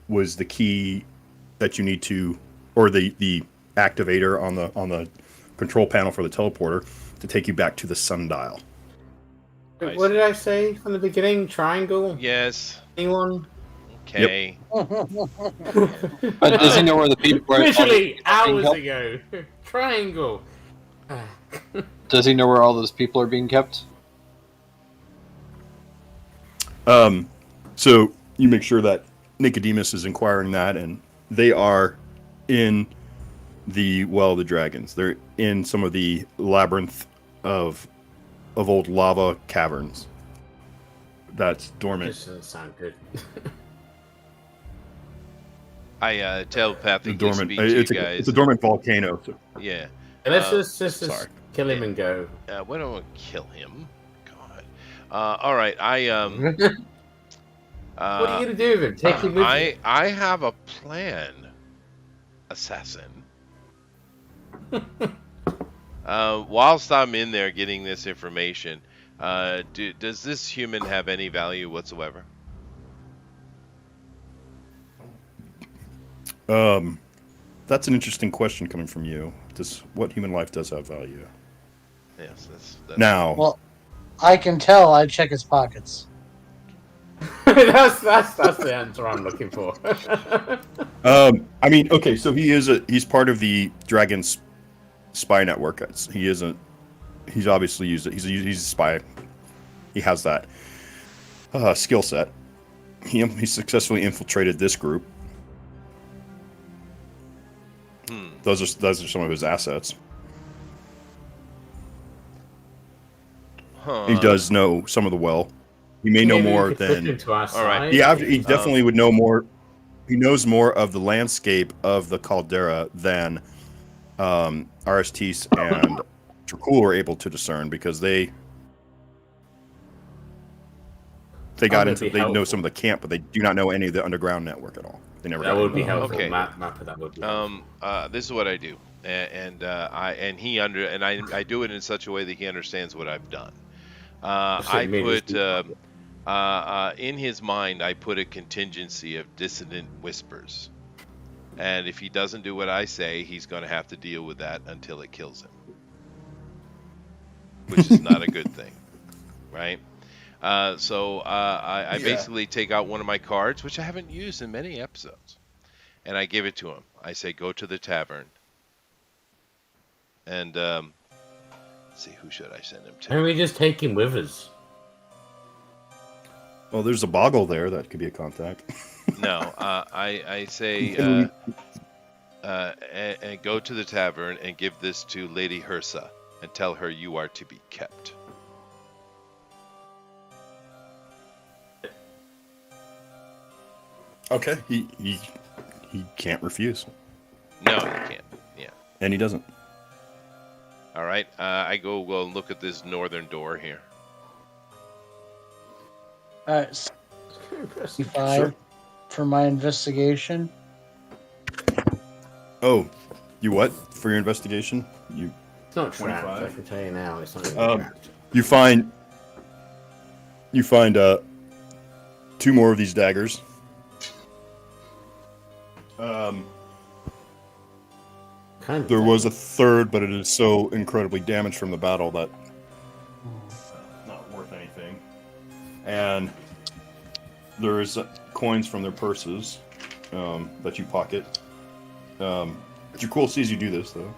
was the key that you need to, or the activator on the control panel for the teleporter to take you back to the sundial. What did I say from the beginning? Triangle? Yes. Anyone? Okay. Does he know where the people are? Literally hours ago. Triangle. Does he know where all those people are being kept? So you make sure that Nicodemus is inquiring that, and they are in the Well of the Dragons. They're in some of the labyrinth of old lava caverns that's dormant. This doesn't sound good. I telepathically Dormant. speak to you It's guys. a dormant volcano. So. Yeah. Let's just sorry. kill him and go. Why don't we kill him? God. All right. What are you gonna do with him? Take him with you? I have a plan, assassin. Whilst I'm in there getting this information, does this human have any value whatsoever? That's an interesting question coming from you. What human life does have value? Yes, that's Now, Well, I can tell. I check his pockets. that's the answer I'm looking for. I mean, okay, so he's part of the Dragon's spy network. He's obviously used it. He's a spy. He has that skill set. He successfully infiltrated this group. Those are some of his assets. Huh. He does know some of the well. He may know more than. All right. He definitely would know more. He knows more of the landscape of the caldera than Aristis and Dracul were able to discern, because they know some of the camp, but they do not know any of the underground network at all. They never. That would be helpful. Okay. Map of that would be helpful. This is what I do, and I do it in such a way that he understands what I've done. I put in his mind, I put a contingency of dissonant whispers, and if he doesn't do what I say, he's going to have to deal with that until it kills him, which is not a good thing, right? So I basically take out one of my cards, which I haven't used in many episodes, and I give it to him. I say, go to the tavern. And let's see, who should I send him to? Can we just take him with us? Well, there's a boggle there that could be a contact. No, I say, and go to the tavern and give this to Lady Hersa and tell her you are to be kept. Okay. He can't refuse, No, you can't. Yeah. and he doesn't. All right. I go and look at this northern door here. All right, 65 for my investigation. Oh, you what for your investigation? It's not trapped. 25. I can tell you now. It's not even trapped. You find 2 more of these daggers. There was a third, but it is so incredibly damaged from the battle that not worth anything. And there is coins from their purses that you pocket. Dracul sees you do this, though.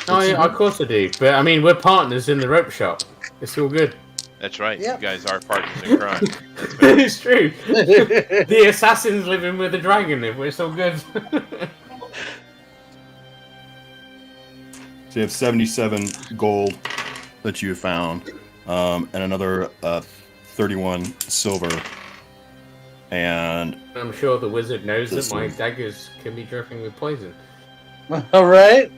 Oh, yeah, of course I do. But, I mean, we're partners in the rope shop. It's all good. That's right. Yep. You guys are partners in crime. That's fair. It's true. The assassin's living with the dragon. It's all good. So you have 77 gold that you have found, and another 31 silver. And I'm sure the wizard knows that This my one. daggers can be dripping with poison. All right.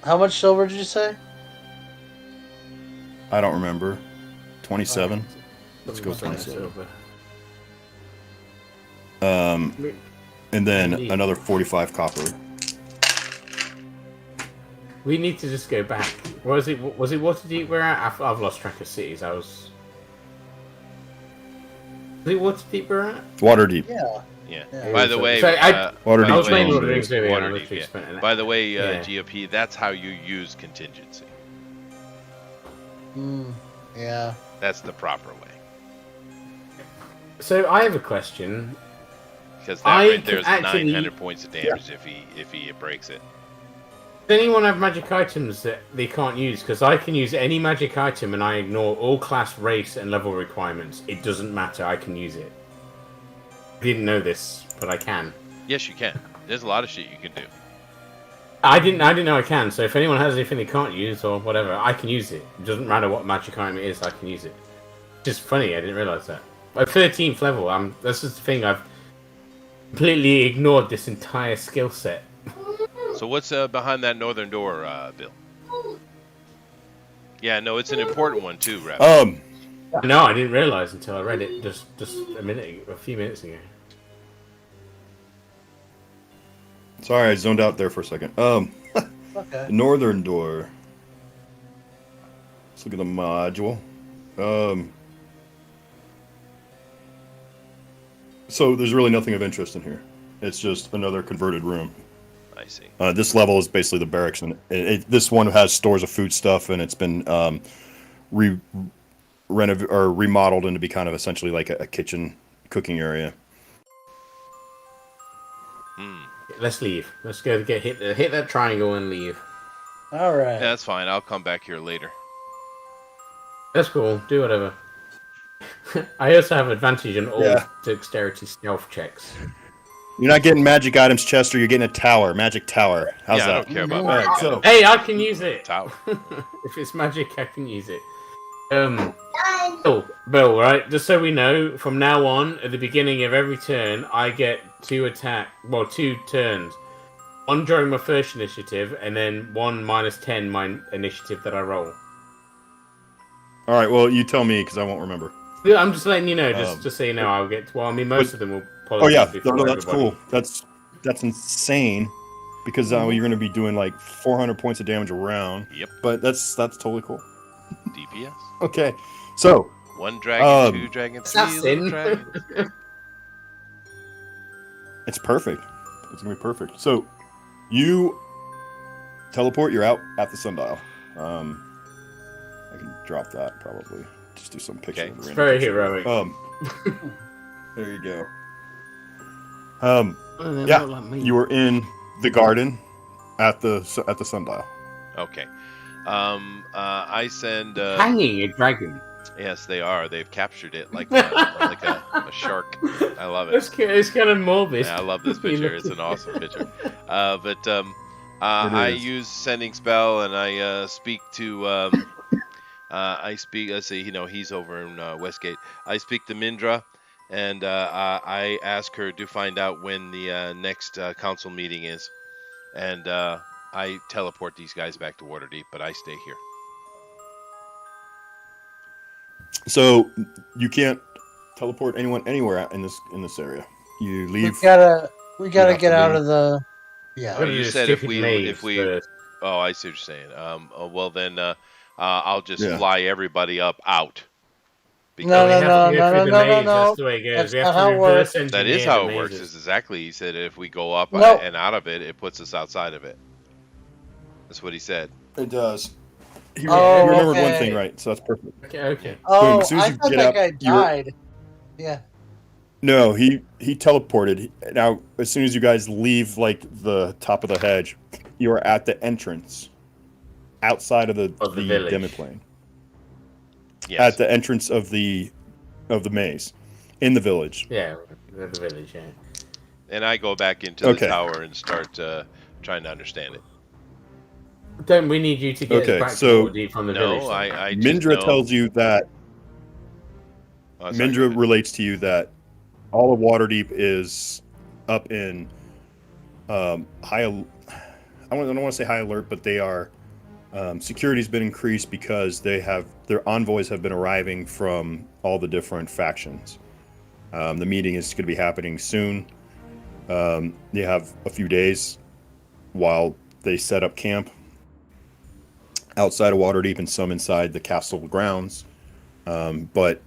How much silver did you say? I don't remember. 27. Let's go Something 27. silver. And then Indeed. another 45 copper. We need to just go back. Was it Waterdeep we're at? I've lost track of cities. Was it Waterdeep we're at? Waterdeep. Yeah. Yeah. By the way, So I Waterdeep. was playing Waterdeep, Lord of the Rings earlier, and I Waterdeep, literally yeah. spent an By the way, yeah. GOP, that's how you use contingency. Yeah. That's the proper way. So I have a question. Because that I right there is can actually- 900 points of damage if he breaks it. Does anyone have magic items that they can't use? Because I can use any magic item and I ignore all class, race, and level requirements. It doesn't matter. I can use it. I didn't know this, but I can. Yes, you can. There's a lot of shit you can do. I didn't know I can. So if anyone has anything they can't use or whatever, I can use it. It doesn't matter what magic item it is. I can use it. It's just funny. I didn't realize that. At 13th level, this is the thing. I've completely ignored this entire skill set. So what's behind that northern door, Bill? Yeah, no, it's an important one too, Rap. No, I didn't realize until I read it just a few minutes ago. Sorry, I zoned out there for a second. Okay. Northern door. Let's look at the module. So there's really nothing of interest in here. It's just another converted room. I see. This level is basically the barracks, and this one has stores of food stuff, and it's been remodeled into be kind of essentially like a kitchen cooking area. Let's leave. Let's go hit that triangle and leave. All right. Yeah, that's fine. I'll come back here later. That's cool. Do whatever. I also have advantage on all Yeah. dexterity stealth checks. You're not getting magic items, Chester. You're getting a tower, magic tower. How's Yeah, I that? don't care about All right, magic so- items. Hey, I can use it. Tower. If it's magic, I can use it. Bill, right? Just so we know, from now on, at the beginning of every turn, I get 2 turns. One during my first initiative, and then 1 minus 10 my initiative that I roll. All right, well, you tell me because I won't remember. Yeah, I'm just letting you know, just so you know, I'll get. Well, I mean, most of them will. Oh yeah, before no, that's everybody. cool. That's insane because you're going to be doing like 400 points of damage a round. Yep. But that's totally cool. DPS. Okay, so 1 dragon, 2 dragon, 3 Assassin. little dragons. it's perfect. It's going to be perfect. So you teleport. You're out at the sundial. I can drop that probably. Just do some picture. Okay. Of the It's random very picture. heroic. There you go. Oh, they're Yeah, not like me. you were in the garden at the sundial. Okay. I send. Hanging a dragon. Yes, they are. They've captured it like a shark. I love it. It's kind of morbid. Yeah, I love this You picture. know? It's an awesome picture. I is. use sending spell, and I speak to. I speak. Let's see. He's over in Westgate. I speak to Mindra, and I ask her to find out when the next council meeting is, and I teleport these guys back to Waterdeep, but I stay here. So you can't teleport anyone anywhere in this area. You We leave. gotta have get to out leave. of the. Yeah. Oh, you Just said if stupid we maze first. Oh, I see what you're saying. Well then, I'll just Yeah. fly everybody out. No, We no, have no, to go no, through no, the no, maze. no. That's the way it goes. That's We not have how to it reverse works. That engineer is how the it works. mazes. Is exactly. He said if we go up No. and out of it, it puts us outside of it. That's what he said. It does. He Oh, remembered one okay. thing right, so that's perfect. Okay. Oh, as soon as I you thought get that up, guy you're- died. Yeah. No, he teleported. Now, as soon as you guys leave, like the top of the hedge, you are at the entrance, outside of the village. demiplane. Yes. At the entrance of the maze, in the village. Yeah, the village, yeah. And I go back into the Okay. tower and start trying to understand it. Don't we need you to get Okay, us back so- to Waterdeep from the No, village? I just Mindra know- tells you that. Oh, sorry, go Mindra ahead. relates to you that all of Waterdeep is up in high. I don't want to say high alert, but they are. Security's been increased because their envoys have been arriving from all the different factions. The meeting is going to be happening soon. They have a few days while they set up camp outside of Waterdeep and some inside the castle grounds. But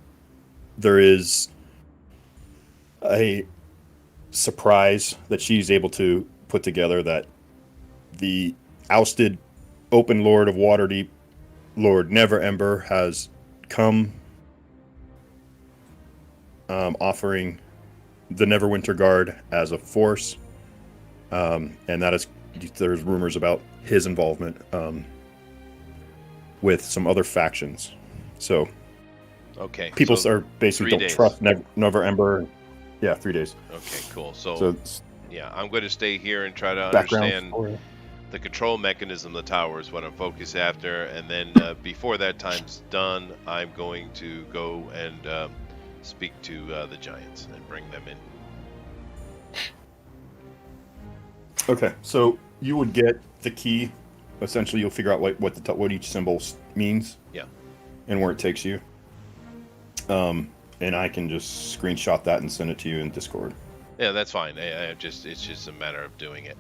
there is a surprise that she's able to put together that the ousted Open Lord of Waterdeep, Lord Neverember, has come offering the Neverwinter Guard as a force. And that is, there's rumors about his involvement with some other factions. So Okay. people so are basically 3 don't days. trust Neverember. Yeah, 3 days. Okay, cool. So it's Yeah, I'm going to stay here and try to background understand story. the control mechanism of the tower is what I'm focused after, and then before that time's done, I'm going to go and speak to the giants and bring them in. Okay, so you would get the key. Essentially, you'll figure out what each symbol means. Yeah. And where it takes you. And I can just screenshot that and send it to you in Discord. Yeah, that's fine. It's just a matter of doing it.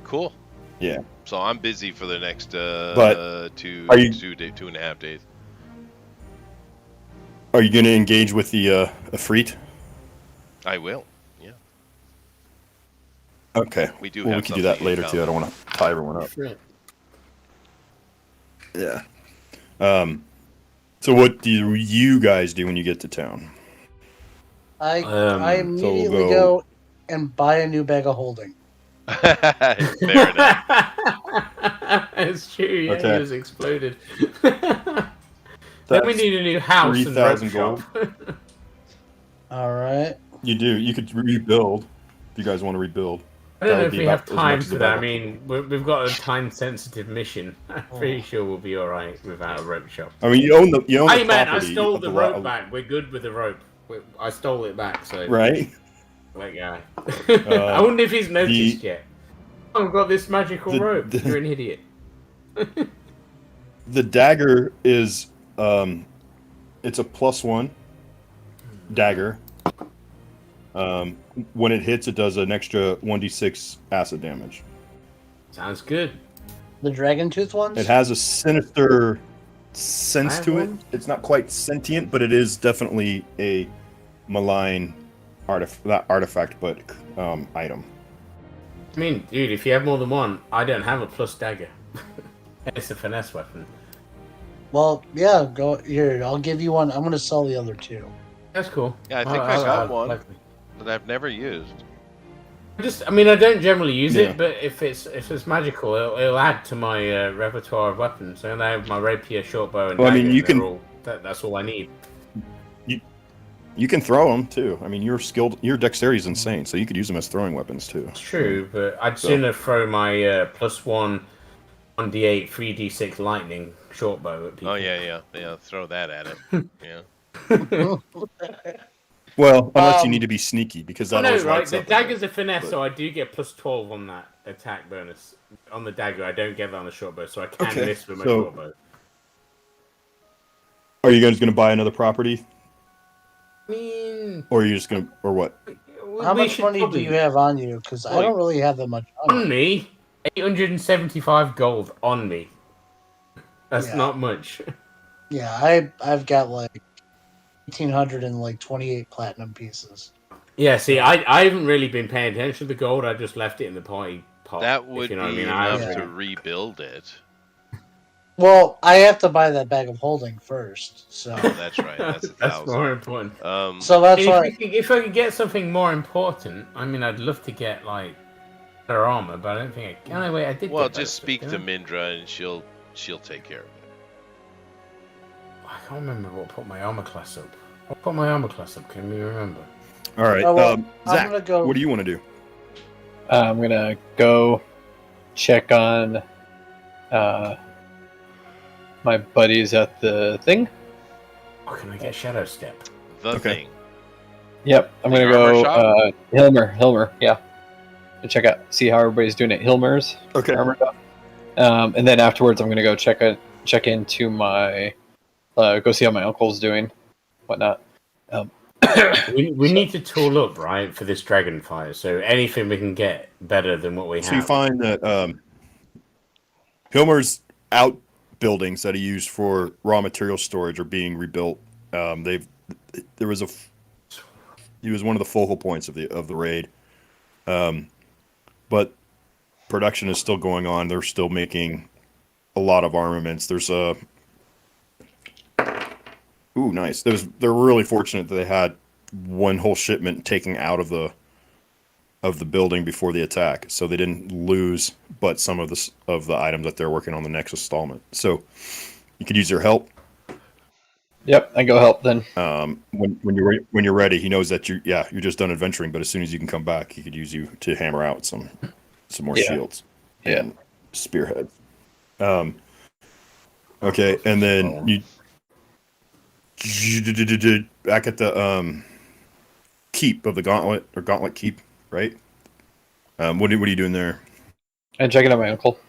Cool. Yeah. So I'm busy for the next But 2.5 days. Are you going to engage with the Efreet? I will. Yeah. Okay. We do. Well, have we can do that something in later too. I don't want to tie everyone up. Right. Yeah. So what do you guys do when you get to town? I immediately So we'll go and buy a new bag of holding. Fair enough. It's true, yeah, Okay. he was exploded. Then we need a new house and rope 3,000 shop. gold. All right. You do. You could rebuild if you guys want to rebuild. I don't That know would if be we about have as time much as for a that. I bag. mean, we've got a time-sensitive mission. I'm pretty sure we'll be all right without a rope shop. I mean, you own the Hey man, I property stole of the lot rope of- back. We're good with the rope. I stole it back, so Right. that guy. I wonder if he's noticed yet. Oh, I've got this magical rope. You're an idiot. The dagger is it's a +1 dagger. When it hits, it does an extra 1d6 acid damage. Sounds good. The dragon tooth ones? It has a sinister sense I have to it. one. It's not quite sentient, but it is definitely a malign not artifact, but item. I mean, dude, if you have more than one, I don't have a plus dagger. It's a finesse weapon. Well, yeah, go here. I'll give you one. I'm going to sell the other two. That's cool. Yeah, I think I got one that I've never used. I mean, I don't generally use Yeah. it, but if it's magical, it'll add to my repertoire of weapons. So I have my rapier, short bow, and Well, I dagger, mean, you they're can- all- that's all I need. You can throw them too. I mean, your dexterity is insane, so you could use them as throwing weapons too. It's true, but I'd So- sooner throw my +1 1d8 3d6 lightning short bow at people. Oh yeah. Throw that at it. Yeah. Well, unless you need to be sneaky, because I that know, always right? lights The up. dagger's a finesse, but- so I do get +12 on that attack bonus. On the dagger, I don't get that on the short bow, so I can Okay, miss with my so- short bow. Are you guys going to buy another property, I mean, or are you just going to, or what? How we much should money do probably- you have on you? Because I don't really have that much on On me, 875 gold on me. That's Yeah. not much. Yeah, I've got like 1,828 platinum pieces. Yeah, see, I haven't really been paying attention to the gold. I just left it in the party pot. That if would you know what I be mean. I enough haven't to really- rebuild it. Well, I have to buy that bag of holding first, so Oh, that's right. That's a That's thousand. more important. so that's If, why. if I could get something more important, I mean, I'd love to get like better armor, but I don't think I can. Wait, I did. Well, get better just stuff, speak to didn't Mindra and she'll take care of it. I can't remember what put my armor class up. What put my armor class up? Can you remember? All right, Oh, well, I'm Zach, gonna go- what do you want to do? I'm gonna go check on my buddies at the thing. Oh, can I get Shadow Step? The Okay. thing. Yep, I'm The gonna armor go shop? Hilmer, yeah. to see how everybody's doing at Hilmer's. Okay. And then afterwards, I'm gonna go check into my go see how my uncle's doing, whatnot. We need to tool up, right, for this dragon fire. So anything we can get better than what we have. So you find that Hilmer's outbuildings that he used for raw material storage are being rebuilt. He was one of the focal points of the raid, but production is still going on. They're still making a lot of armaments. There's a nice. They're really fortunate that they had one whole shipment taken out of the building before the attack, so they didn't lose but some of the items that they're working on the next installment. So you could use your help. Yep, I go help then. When you're ready, he knows that you're just done adventuring, but as soon as you can come back, he could use you to hammer out some more shields and spearheads. Okay, and then you back at the keep of the gauntlet keep, right? What are you doing there? And checking out my uncle.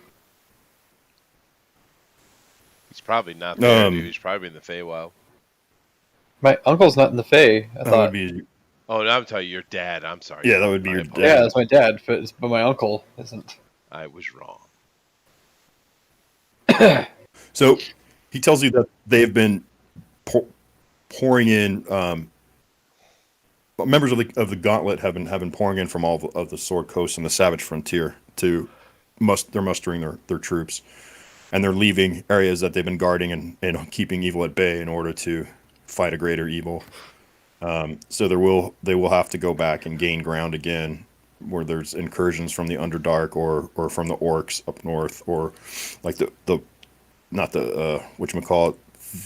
He's probably not there, dude. He's probably in the Feywild. My uncle's not in the Fae. I thought. Would be, oh, no, I'm telling you, your dad. I'm sorry. Yeah, that would be your dad. Yeah, that's my dad, but my uncle isn't. I was wrong. So he tells you that they have been pouring in. Members of the Gauntlet have been pouring in from all of the Sword Coast and the Savage Frontier to they're mustering their troops, and they're leaving areas that they've been guarding and keeping evil at bay in order to fight a greater evil. So they will have to go back and gain ground again, where there's incursions from the Underdark or from the orcs up north, or like the whatchamacallit,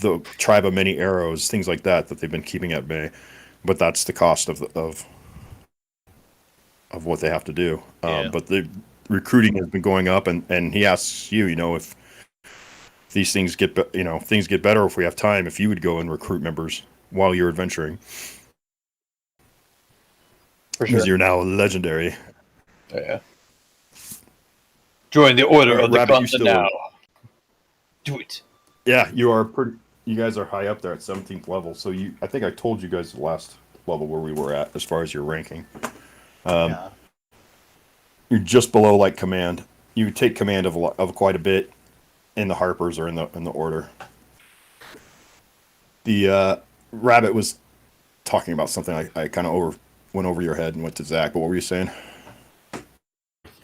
the tribe of many arrows, things like that they've been keeping at bay. But that's the cost of what they have to do. But the recruiting has been going up, and he asks you, if these things get better, if we have time, if you would go and recruit members while you're adventuring. For sure. Because you're now legendary. Yeah. Join the Order of the Gauntlet now. Do it. Yeah, you are pretty. You guys are high up there at 17th level, so I think I told you guys the last level where we were at as far as your ranking. You're just below like command. You take command of quite a bit in the Harpers or in the Order. The Rabbit was talking about something. I kind of went over your head and went to Zach. But what were you saying?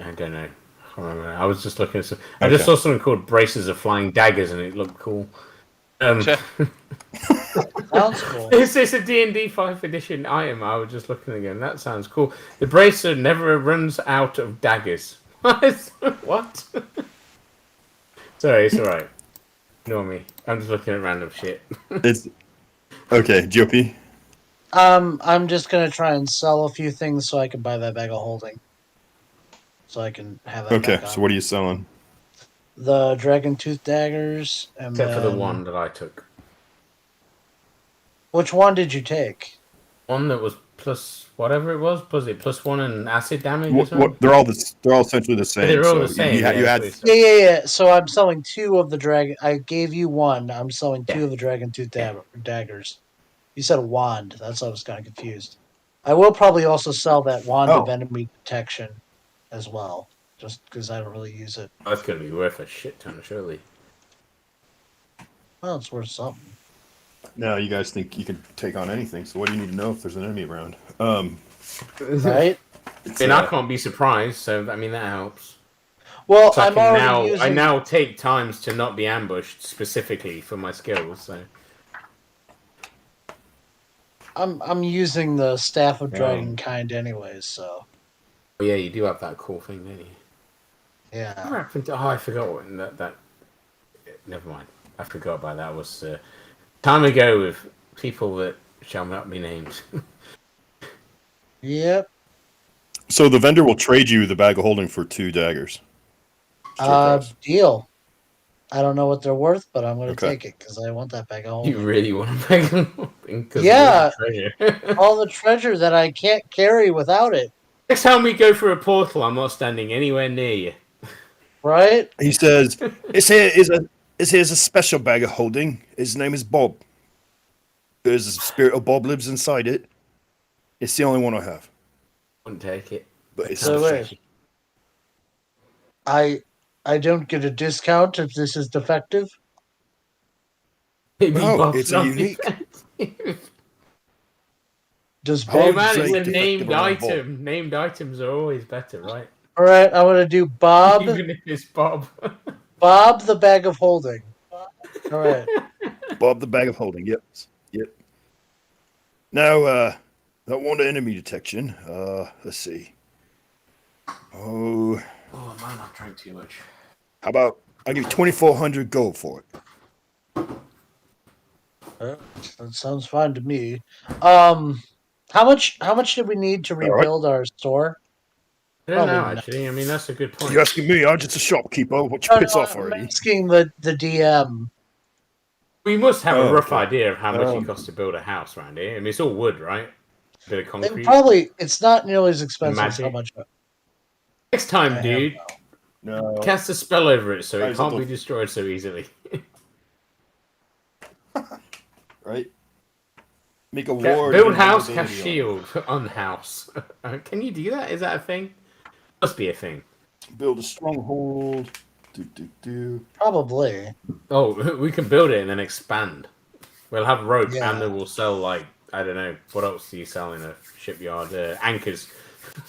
I don't know. I was just looking at I just saw something called Braces of Flying Daggers, and it looked cool. Sounds cool. It's a D&D 5th edition item. I was just looking again. That sounds cool. The bracer never runs out of daggers. What? Sorry, it's alright. Ignore me. I'm just looking at random shit. It's okay, GOP. I'm just gonna try and sell a few things so I can buy that bag of holding. So I can have that. Okay, so what are you selling? The dragon tooth daggers, and Except for the one that I took. Which one did you take? One that was plus whatever it was. Was it plus one and acid damage? Or something? They're all essentially the same. They're all the same. You had. Yeah. So I'm selling 2 of the dragon. I gave you 1. I'm selling 2 of the dragon tooth daggers. You said a wand. That's why I was kind of confused. I will probably also sell that wand of enemy protection as well, just because I don't really use it. That's going to be worth a shit ton, surely. Well, it's worth something. No, you guys think you can take on anything, so what do you need to know if there's an enemy around? Right? I can't be surprised, so that helps. Well, So I'm already using... I now take times to not be ambushed specifically for my skills, so... I'm using the Staff of Dragonkind anyways, so... Oh, yeah, you do have that cool thing, don't you? Yeah. I forgot what that... Never mind. I forgot about that. It was time ago with people that shall not be named. Yep. So the vendor will trade you the bag of holding for 2 daggers. Deal. I don't know what they're worth, but I'm going to take it because I want that bag of holding. You really want a bag of holding? Yeah. All the treasure that I can't carry without it. Next time we go through a portal, I'm not standing anywhere near you. Right? He says, this here is a special bag of holding. His name is Bob. There's a spirit of Bob lives inside it. It's the only one I have. Wouldn't take it. But it's So special. wait. I don't get a discount if this is defective. Maybe No, Bob's it's a not unique. defensive. Does Hey Bob man, it's say a defective named around Bob. item. Named items are always better, right? All right, I want to do Bob. Even if it's Bob. Bob the bag of holding. All right. Bob the bag of holding. Yep. Yep. Now, that one enemy detection. Let's see. Oh, Oh man, I've drank too much. how about I give you 2,400 gold for it? That sounds fine to me. How much did we need to right. rebuild our store? I don't know, Probably not. actually. I mean, that's a good point. You're asking me? I'm just a shopkeeper. What you No, piss no, off I'm already? asking the DM. We must have a Oh, rough okay. idea of how much it costs to build a house around here. I mean, it's all wood, right? A bit of concrete. It's not nearly as expensive as how Magic. much Next I time, have dude, No. cast a spell over it so I it just can't don't- be destroyed so easily. Right? Make a Yeah, ward. build of house, invisibility cast on it. shield on house. Can you do that? Is that a thing? Must be a thing. Build a stronghold. Do. probably. Oh, we can build it and then expand. We'll have rope Yeah. and then we'll sell, like, I don't know, what else do you sell in a shipyard? Anchors.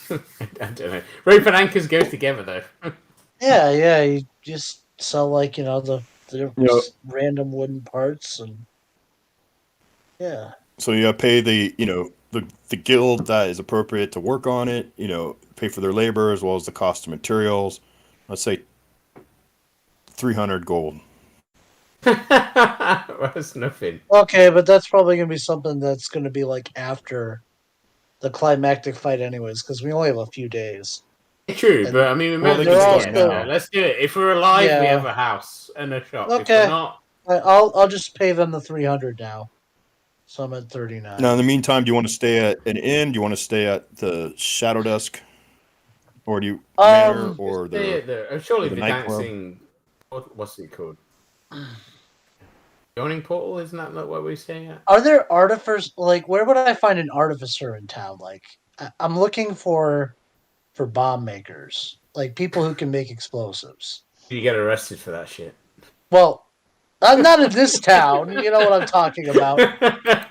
I don't know. Rope and anchors go together, though. Yeah, you just sell like, the Yeah. random wooden parts and yeah. So you gotta pay the guild that is appropriate to work on it. Pay for their labor as well as the cost of materials. Let's say 300 gold. That's nothing. Okay, but that's probably gonna be something that's gonna be like after the climactic fight anyways, because we only have a few days. True, And- but I mean, we Well, might they as can well start get now. it. Let's do it. If we're alive, we Yeah. have a house and a shop. If Okay. we're not, I'll just pay them the 300 now. So I'm at 39. Now, in the meantime, do you want to stay at an inn? Do you want to stay at the Shadow Dusk, or do you Manor, or surely the the nightclub? dancing. What's it called? Yawning portal, isn't that not what we're staying at? Are there artificers? Like, where would I find an artificer in town? Like, I'm looking for bomb makers, like people who can make explosives. You get arrested for that shit. Well, I'm not in this town. You know what I'm talking about.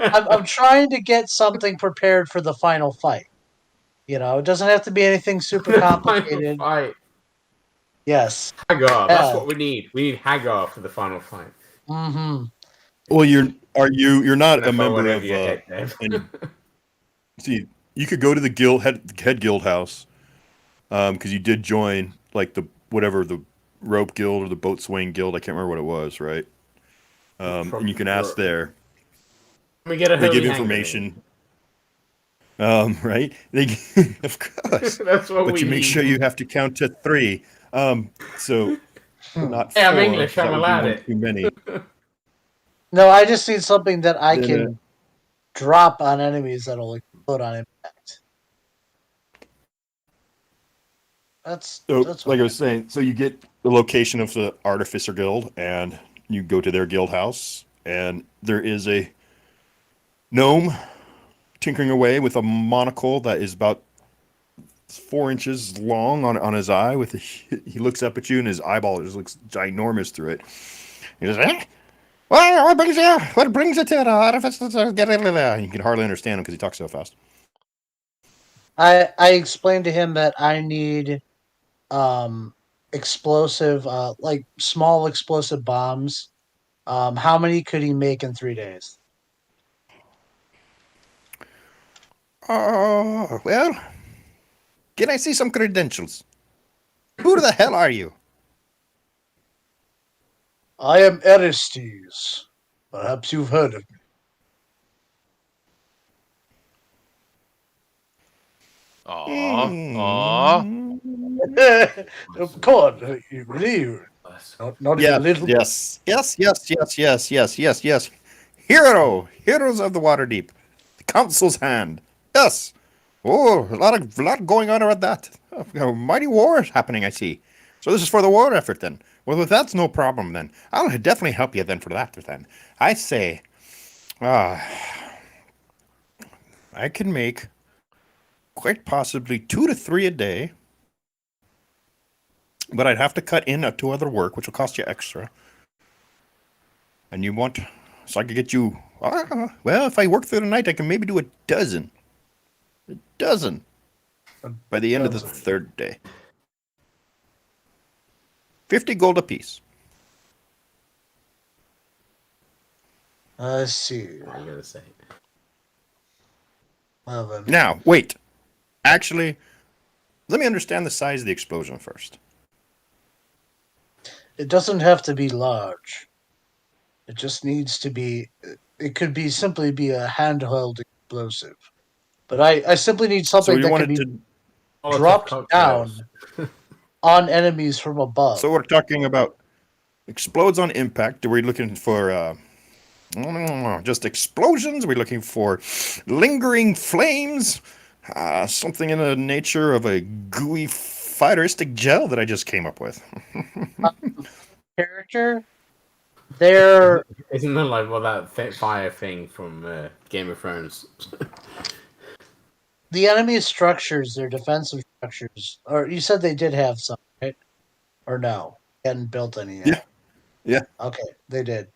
I'm trying to get something prepared for the final fight. It doesn't have to be anything super complicated. Fight. Yes. Hagar, that's Yeah. what we need. We need Hagar for the final fight. Mm-hmm. Well, you're not a If I member went of over your head, Dave. see, you could go to the guild head guild house, because you did join like the rope guild or the boatswain guild. I can't remember what it was, right? And you can ask there. We get a They holy give hand information. Right? Of course. grenade. That's what But we you make need. sure you have to count to 3. So not Hey, I'm 4. English, That I'm would be allowed one it. too many. No, I just need something that I Then, can drop on enemies that'll explode on impact. That's So, that's like what I was saying, so you get the location of the Artificer Guild, and you go to their guild house, and there is a gnome tinkering away with a monocle that is about 4 inches long on his eye. He looks up at you, and his eyeball just looks ginormous through it. He goes, "Eh? Well, what brings you to the Artificer? You can hardly understand him because he talks so fast. I explained to him that I need explosive like small explosive bombs. How many could he make in 3 days? Oh, well, can I see some credentials? Who the hell are you? I am Aristes. Perhaps you've heard of me. Aw, aw. Come on, you believe. Not even a little. Yes. Heroes of the Waterdeep. The Council's hand. Yes. Oh, a lot going on around that. A mighty war is happening, I see. So this is for the war effort then. Well, if that's no problem then, I'll definitely help you then for that then. I say, ah, I can make quite possibly 2 to 3 a day, but I'd have to cut in 2 other work, which will cost you extra. And you want, so I could get you, well, if I work through the night, I can maybe do a dozen. A dozen by the end of the Dozen. third day. 50 gold apiece. I see. What are you gonna say? Well then, Now, wait. Actually, let me understand the size of the explosion first. it doesn't have to be large. It just needs to be. It could be simply be a handheld explosive. But I simply need So something you that can wanted be to. Molotov dropped cocktails. down on enemies from above. So we're talking about explodes on impact. Are we looking for just explosions? Are we looking for lingering flames? Something in the nature of a gooey fighteristic gel that I just came up with. Character, they're Isn't that like that fire thing from Game of Thrones? the enemy's structures, their defensive structures. Or you said they did have some, right? Or no, hadn't built any Yeah, yet. yeah, Okay, they did.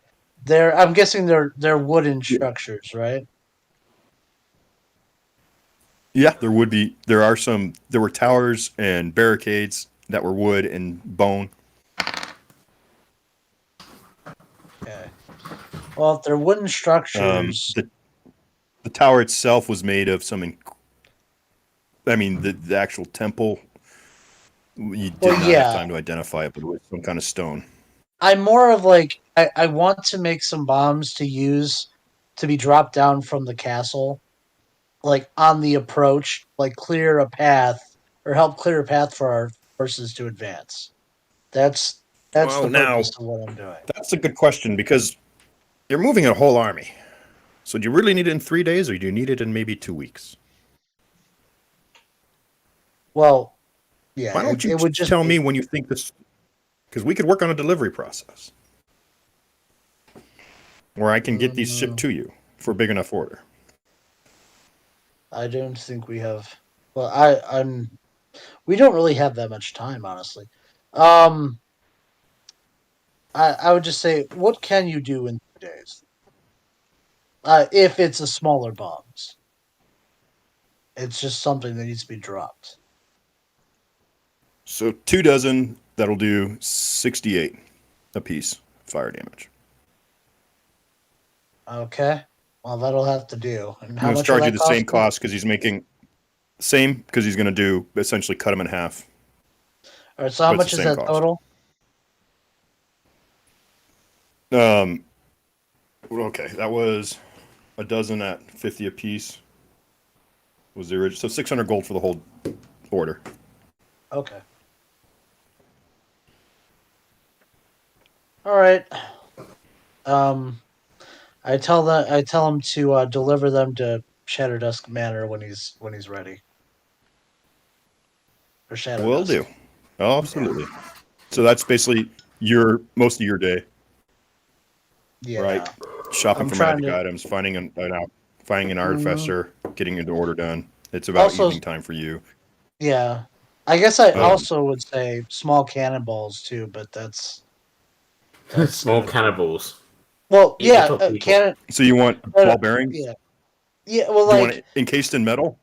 I'm guessing they're wooden structures, right? yeah. There would be. There are some. There were towers and barricades that were wood and bone. Okay. Well, if they're wooden structures, The tower itself was made of some. I mean, the actual temple. You well, did not have yeah. time to identify it, but it was some kind of stone. I'm more of like I want to make some bombs to use to be dropped down from the castle, like on the approach, like clear a path or help clear a path for our forces to advance. That's that's Well, the purpose now of what I'm doing. that's a good question because you're moving a whole army. So do you really need it in 3 days, or do you need it in maybe 2 weeks? Well, yeah, Why don't you it would just tell be me when you think this? Because we could work on a delivery process where I can get these shipped mm, to you for a big enough order. I don't think we have. Well, I'm. We don't really have that much time, honestly. Um, I would just say, what can you do in 3 days? If it's a smaller bombs, it's just something that needs to be dropped. So 2 dozen, that'll do 68 apiece fire damage. Okay. Well, that'll have to do. And I'm how going to much will charge you that the cost same me? cost because he's making same because he's going to do essentially cut them in half, All right. So how but it's the much is same that cost. total? Um, okay, that was a dozen at 50 apiece. Was the original, so 600 gold for the whole order. Okay. All right. Um, I tell him to deliver them to Shatterdusk Manor when he's ready. Or Will Shadowdusk. do. Oh, absolutely. So that's basically your most of your day, right? Yeah. Shopping I'm for trying magic to. items, finding an Mm, artificer, getting the order done. It's about also, evening time for you. yeah. I guess I Um, also would say small cannonballs too, but that's Small gonna take. cannibals. Well, Eat yeah, little people. cannon. so you want ball bearings? Yeah, yeah. Well, Do you want it encased in metal?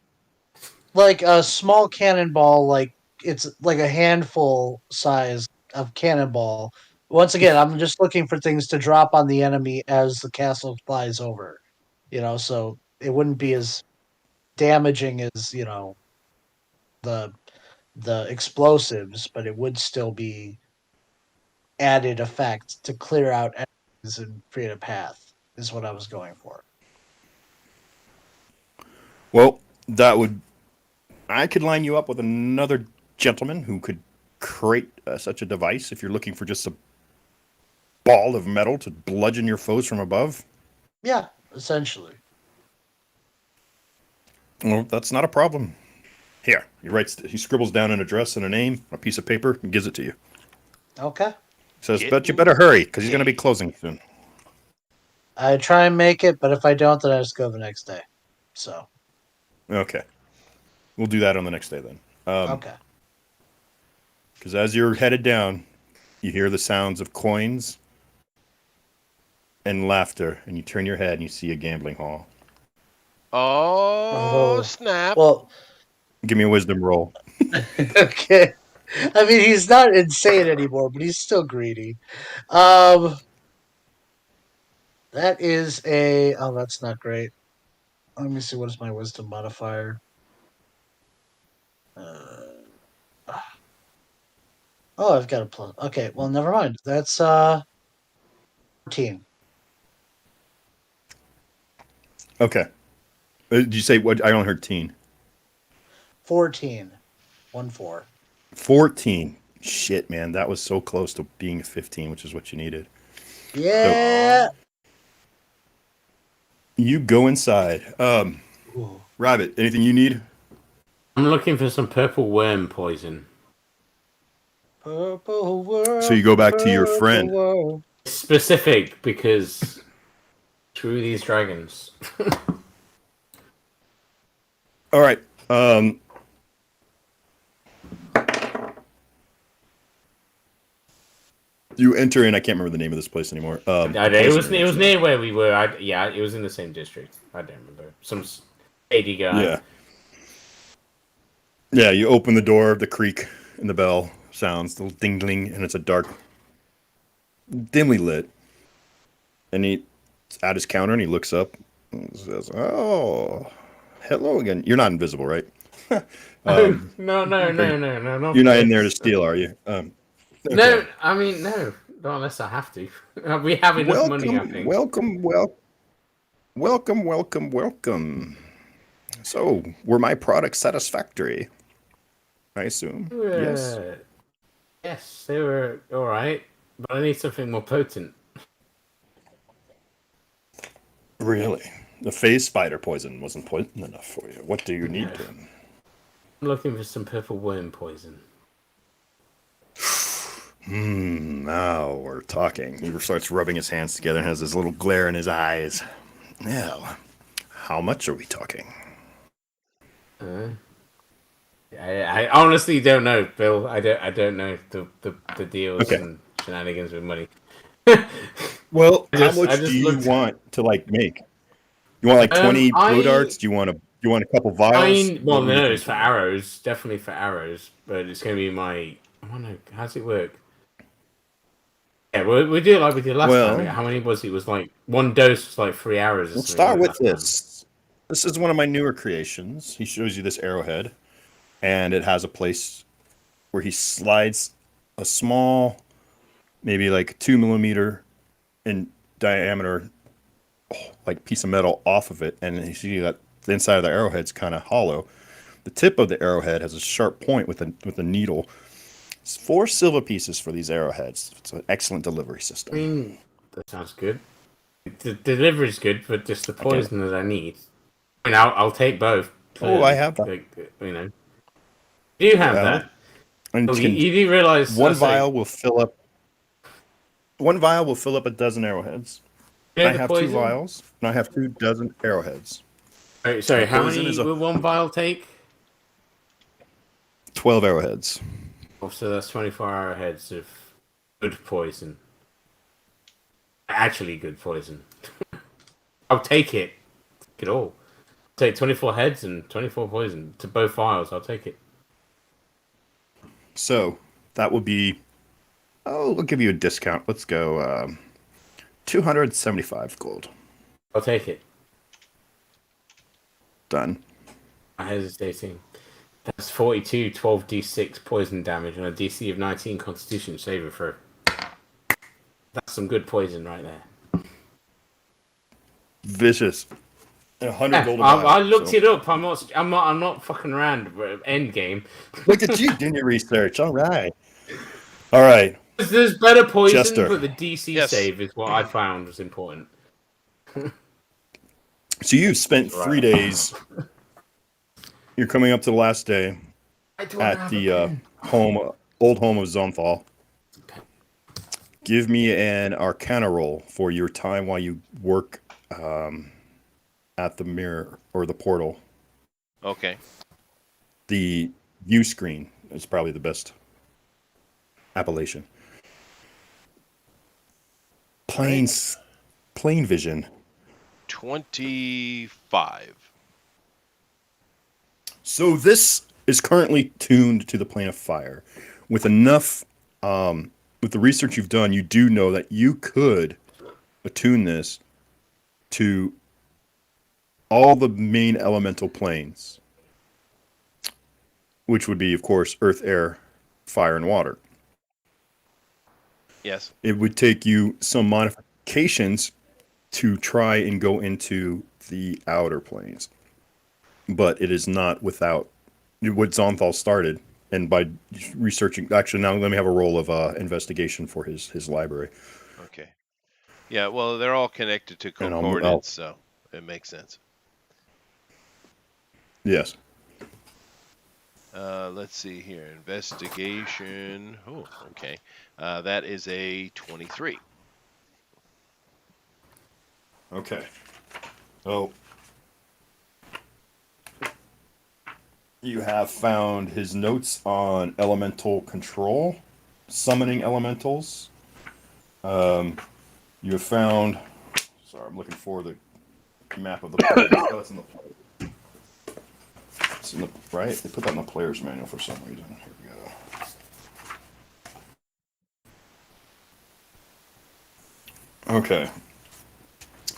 like a small cannonball, like it's like a handful size of cannonball. Once again, I'm just looking for things to drop on the enemy as the castle flies over. So it wouldn't be as damaging as the the explosives, but it would still be added effect to clear out enemies and create a path. Is what I was going for. Well, that would. I could line you up with another gentleman who could create such a device if you're looking for just a ball of metal to bludgeon your foes from above. Yeah, essentially. Well, that's not a problem. Here, he scribbles down an address and a name on a piece of paper and gives it to you. Okay. Says, but you Getting better hurry because he's going to be paid. closing soon. I try and make it, but if I don't, then I just go the next day. So. Okay. We'll do that on the next day then. Okay. Because as you're headed down, you hear the sounds of coins and laughter, and you turn your head and you see a gambling hall. Oh, Oh. snap. Well. Give me a wisdom roll. Okay. I mean, he's not insane anymore, but he's still greedy. That is a. Oh, that's not great. Let me see. What is my wisdom modifier? Oh, I've got a plus. Okay, well, never mind. That's 14. Okay. Did you say what? I only heard teen. 14. 1-4. 14. Shit, man. That was so close to being a 15, which is what you needed. Yeah. So, you go inside. Rabbit, anything you need? I'm looking for some purple worm poison. Purple world. So you go back to your friend. World. Specific because screw these dragons. All right. You enter in. I can't remember the name of this place anymore. It was near where we were. It was in the same district. I don't remember. Some shady guy. Yeah. Yeah. You open the door. The creak and the bell sounds. The little ding-ding, and it's a dark, dimly lit. And he's at his counter, and he looks up and says, "Oh, hello again. You're not invisible, right? No. Not You're not in there to steal, are you? Okay. No, I mean no. Not unless I have to. We have enough money, I think. Welcome. So, were my products satisfactory? I assume. Yes. Yes, they were all right, but I need something more potent. Really? The phase spider poison wasn't potent enough for you. What do you need then? I'm looking for some purple worm poison. Now we're talking. He starts rubbing his hands together and has this little glare in his eyes. Now, how much are we talking? I honestly don't know, Bill. I don't know the deals and shenanigans with money. Well, how much do you want to make? You want 20 blue darts? Do you want a couple vials? I mean, well, no, it's for arrows. Definitely for arrows, but it's going to be my. I don't know. How's it work? Yeah, we do it like we did last time. How many was it? It was like one dose was like 3 hours. We'll start with this. This is one of my newer creations. He shows you this arrowhead, and it has a place where he slides a small, maybe 2 millimeter in diameter, piece of metal off of it, and you see that the inside of the arrowhead's kind of hollow. The tip of the arrowhead has a sharp point with a needle. It's 4 silver pieces for these arrowheads. It's an excellent delivery system. I mean, that sounds good. The delivery's good, but just the poison that I need. I mean, I'll take both. I have that. Do you have that? And you do realize one vial will fill up. One vial will fill up a dozen arrowheads. I have 2 vials, and I have 2 dozen arrowheads. Sorry, how many will one vial take? 12 arrowheads. Oh, so that's 24 arrowheads of good poison. Actually good poison. I'll take it. Take it all. I'll take 24 heads and 24 poison to both vials. I'll take it. So, that will be... we'll give you a discount. Let's go 275 gold. I'll take it. Done. I'm hesitating. That's 42 12d6 poison damage on a DC of 19 Constitution saving throw. That's some good poison right there. Vicious. 100 gold. I looked it up. I'm not fucking around. End game. Look at you doing your research. All right. There's better poison, Jester. but the DC save is what I found was important. So you've spent 3 days You're coming up to the last day I don't at have a the pen. old home of Zonthal. Give me an Arcana roll for your time while you work at the mirror or the portal. Okay. The view screen is probably the best appellation. Planes, plane vision. 25. So this is currently tuned to the plane of fire. With enough, with the research you've done, you do know that you could attune this to all the main elemental planes, which would be, of course, earth, air, fire, and water. Yes. It would take you some modifications to try and go into the outer planes, but it is not without what Zonthal started. And by researching, actually, now let me have a roll of investigation for his library, Okay. Yeah, well, they're all connected to and I'll concordance, so it makes sense. yes. Let's see here. Investigation. Oh, okay. That is a 23. Okay. So you have found his notes on elemental control, summoning elementals. You have found. Sorry, I'm looking for the map of the players. Oh, it's in the. It's in the right. They put that in the player's manual for some reason. Here we go. Okay.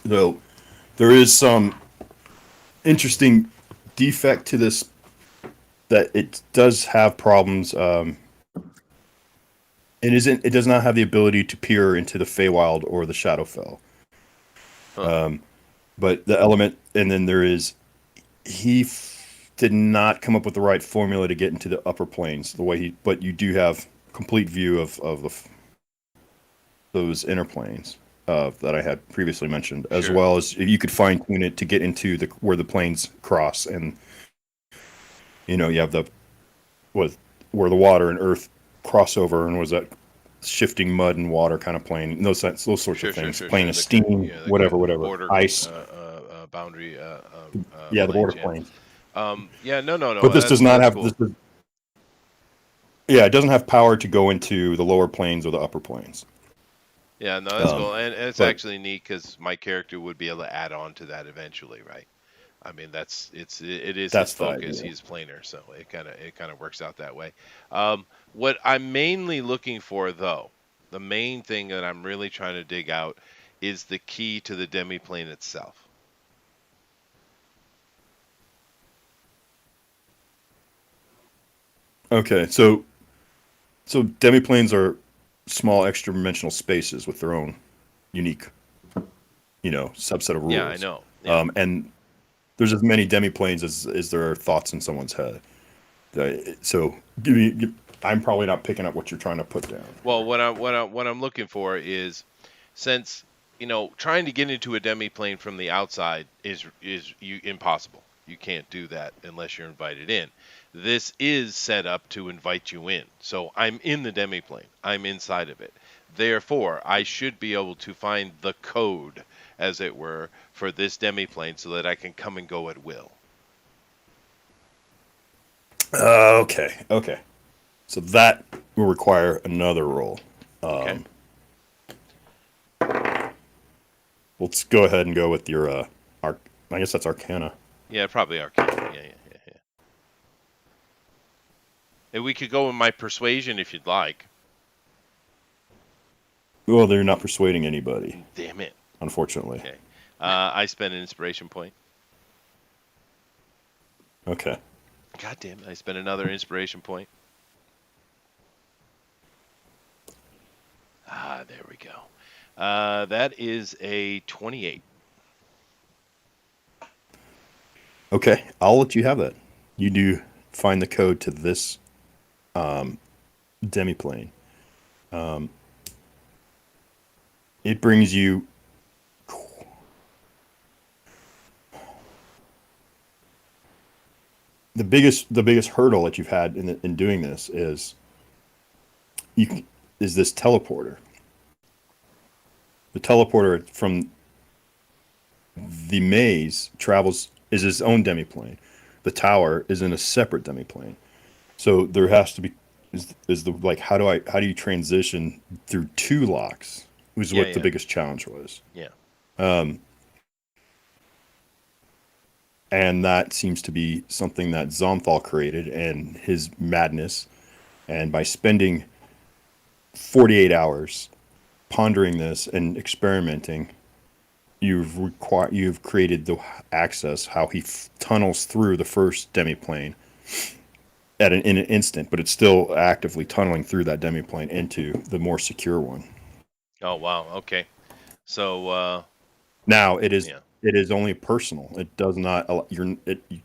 So there is some interesting defect to this that it does have problems. It does not have the ability to peer into the Feywild or the Shadowfell. Huh. But the element, and then there is, did not come up with the right formula to get into the upper planes. But you do have complete view of those inner planes that I had previously mentioned, as Sure. well as you could fine tune it to get into where the planes cross, and you have where the water and earth crossover, and was that shifting mud and water kind of plane, those sorts of things, plane Sure. of steam, The whatever, border ice, boundary yeah, the border planes. Yeah. planes. Yeah. No. But this does not That's have cool. yeah, it doesn't have power to go into the lower planes or the upper planes. Yeah. No, that's cool, and it's But actually neat because my character would be able to add on to that eventually, right? I mean, it is his that's the focus. idea. He's planar, so it kind of works out that way. What I'm mainly looking for, though, the main thing that I'm really trying to dig out is the key to the demiplane itself. Okay, so demiplanes are small extra-dimensional spaces with their own unique, subset of Yeah, I rules. know. Yeah. And there's as many demiplanes as there are thoughts in someone's head. So I'm probably not picking up what you're trying to put down. Well, what I'm looking for is, since trying to get into a demiplane from the outside is impossible. You can't do that unless you're invited in. This is set up to invite you in. So I'm in the demiplane. I'm inside of it. Therefore, I should be able to find the code, as it were, for this demiplane so that I can come and go at will. Okay. So that will require another roll. Okay. Let's go ahead and go with your I guess that's Arcana. Yeah, probably Arcana. Yeah. And we could go with my persuasion if you'd like. Well, they're not persuading anybody, Damn it. unfortunately. Okay. I spent an inspiration point. Okay. God damn it. I spent another inspiration point. There we go. That is a 28. Okay, I'll let you have that. You do find the code to this demiplane. It brings you the biggest hurdle that you've had in doing this is this teleporter. The teleporter from the maze is its own demiplane. The tower is in a separate demiplane. So there has to be how do you transition through two locks? Was what the biggest challenge was. Yeah. And that seems to be something that Zomthal created and his madness. And by spending 48 hours pondering this and experimenting, you've created the access how he tunnels through the first demiplane in an instant, but it's still actively tunneling through that demiplane into the more secure one. Oh wow. Okay. So now it is only personal. It does not you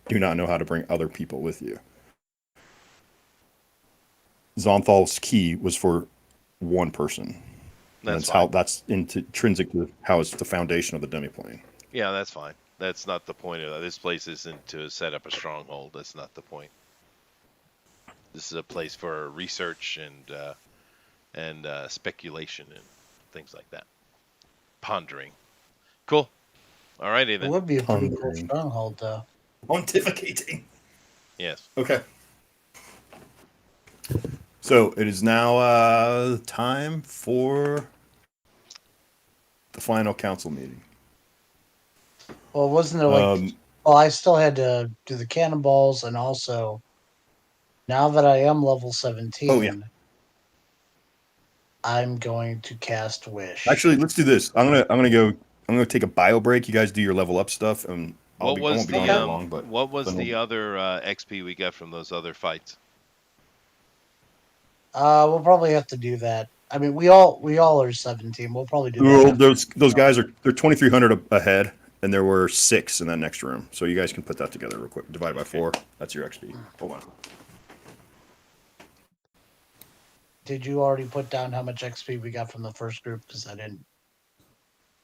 do not know how to bring other people with you. Zonthal's key was for one person. That's intrinsic to how it's the foundation of the demiplane. Yeah, that's fine. That's not the point of that. This place isn't to set up a stronghold. That's not the point. This is a place for research and speculation and things like that. Pondering. Cool. All righty It then. would be a pretty cool stronghold, though. Pontificating. Yes. Okay. So it is now time for the final council meeting. Well, wasn't it I still had to do the cannonballs, and also, now that I am level 17, I'm going to cast Wish. Actually, let's do this. I'm gonna take a bio break. You guys do your level up stuff, and I won't be gone that long. But what was the other XP we got from those other fights? We'll probably have to do that. I mean, we all are 17. We'll probably do that. Those guys they're 2,300 ahead, and there were 6 in that next room. So you guys can put that together real quick. Divide by 4. That's your XP. Hold on. Did you already put down how much XP we got from the first group? Because I didn't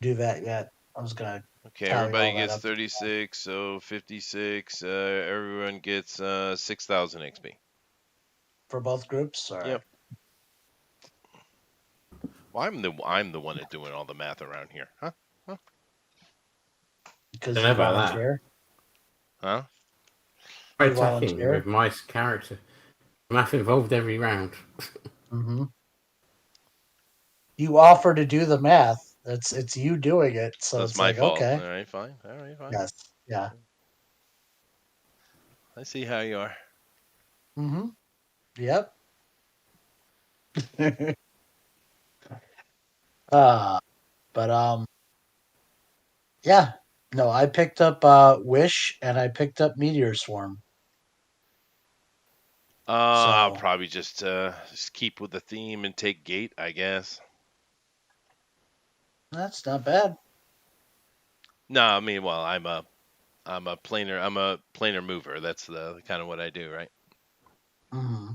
do that yet. I was gonna. Okay, everybody gets 36, so 56. Everyone gets 6,000 XP. For both groups? Or... Yep. Well, I'm the one that's doing all the math around here, huh? Because you volunteer. Huh? I'm attacking with my character. Math involved every round. Mm-hmm. You offer to do the math. It's you doing it, so that's it's my like fault. okay. All right, fine. All right, fine. Yes. Yeah. I see how you are. Mm-hmm. Yep. But yeah. No, I picked up Wish and I picked up Meteor Swarm. I'll probably just keep with the theme and take Gate, I guess. That's not bad. No, I mean, well, I'm a planar mover. That's the kind of what I do, right? Mm-hmm.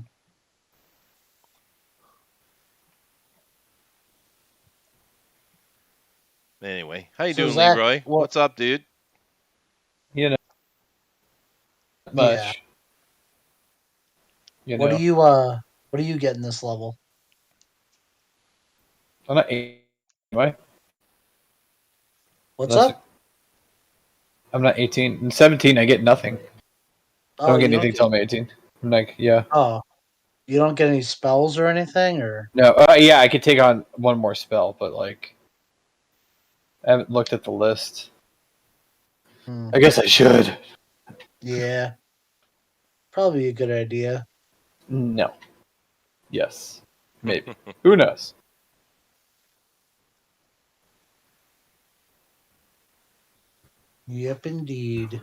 Anyway, how you doing, Zach, Leroy? What's up, dude? You know, much. Yeah. What do you get in this level? I'm not 18, right? What's up? I'm not 18. In 17, I get nothing. I don't get anything until I'm 18. I'm like, yeah. Oh, you don't get any spells or anything, or no? Yeah, I could take on one more spell, but like, I haven't looked at the list. I guess I should. Yeah, probably a good idea. No. Yes. Maybe. Who knows? Yep, indeed.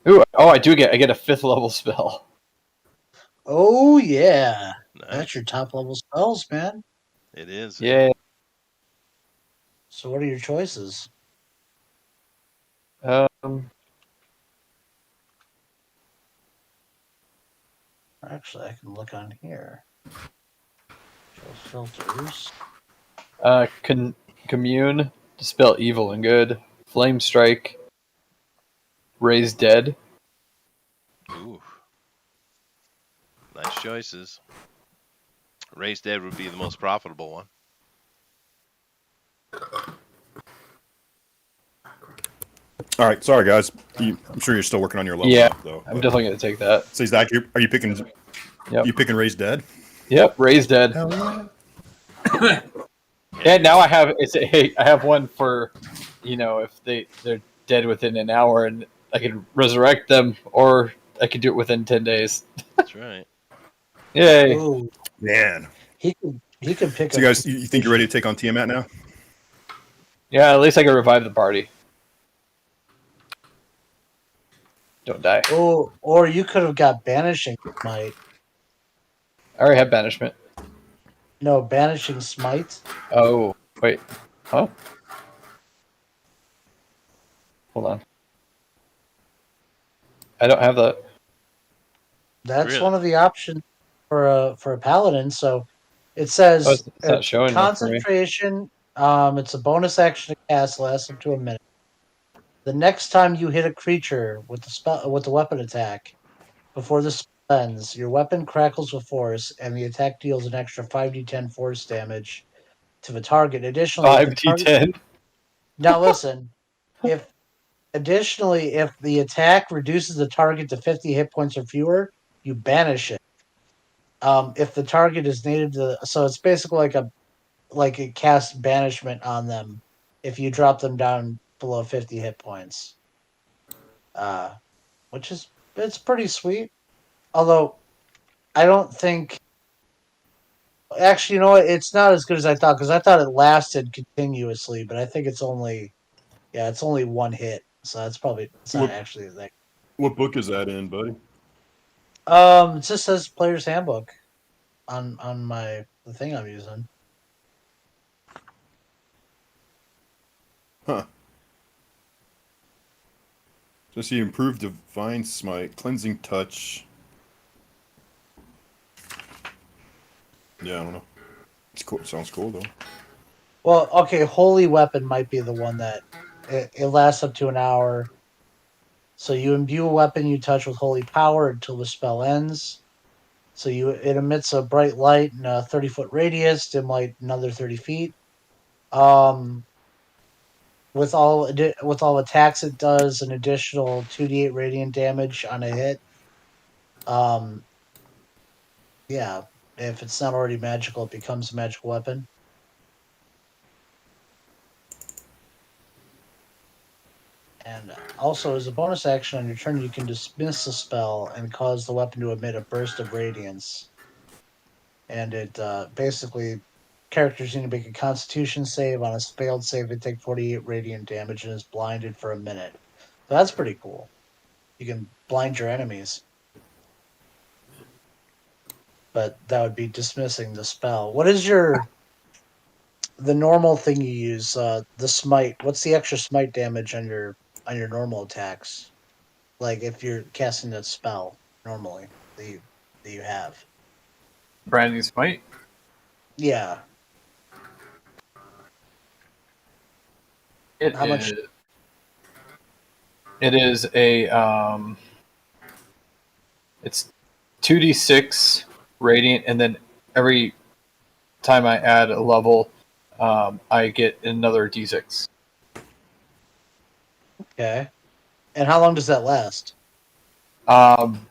Ooh, I get a 5th level spell. Oh yeah, nice. That's your top level spells, man. It is. Yeah. So what are your choices? Actually, I can look on here. Show filters. Commune, dispel evil and good. Flame strike. Raise dead. Nice choices. Raise Dead would be the most profitable one. All right, sorry guys. I'm sure you're still working on your level Yeah, up though. I'm definitely gonna take that. So Zach, are you picking? Yep. You picking Raise Dead? Yep. Raise Dead. Hell yeah. Yeah. Now I have one for, if they're dead within an hour, and I can resurrect them, or I can do it within 10 days. That's right. Yay! Ooh, Man. he can pick So a. you guys, you think you're ready to take on Tiamat now? Yeah, at least I can revive the party. Don't die. Oh, or you could have got banishing smite. I already have banishment. No, banishing smite. Oh, wait. Huh? Hold on. I don't have that. That's Really? one of the options for a paladin. So it Oh, says it's not showing one for me. concentration. It's a bonus action to cast, lasts up to a minute. The next time you hit a creature with the weapon attack, before the spell ends, your weapon crackles with force, and the attack deals an extra 5d10 force damage to the target. Additionally, if the target 5d10. now listen, if additionally if the attack reduces the target to 50 hit points or fewer, you banish it. If the target is native to, so it's basically like it casts banishment on them if you drop them down below 50 hit points. Uh, which is it's pretty sweet. Although I don't think actually, you know what? It's not as good as I thought because I thought it lasted continuously, but I think it's only one hit, so it's not What actually that. what book is that in, buddy? It just says player's handbook on the thing I'm using. Huh. Just you improve Divine Smite, Cleansing Touch. Yeah, I don't know. It's cool. Sounds cool though. Well, okay, holy weapon might be the one that it lasts up to an hour. So you imbue a weapon you touch with holy power until the spell ends. So it emits a bright light in a 30-foot radius, dim light another 30 feet. Um, with all attacks, it does an additional 2d8 radiant damage on a hit. Um, yeah, if it's not already magical, it becomes a magical weapon. And also, as a bonus action on your turn, you can dismiss a spell and cause the weapon to emit a burst of radiance. And it basically, characters need to make a Constitution save. On a failed save, they take 48 radiant damage and is blinded for a minute. So that's pretty cool. You can blind your enemies, but that would be dismissing the spell. What is the normal thing you use? The smite. What's the extra smite damage on your normal attacks? Like if you're casting that spell normally that you have. Branding Smite. Yeah. It How much? is. It is a. It's 2d6 radiant, and then every time I add a level, I get another d6. Okay. And how long does that last? Um,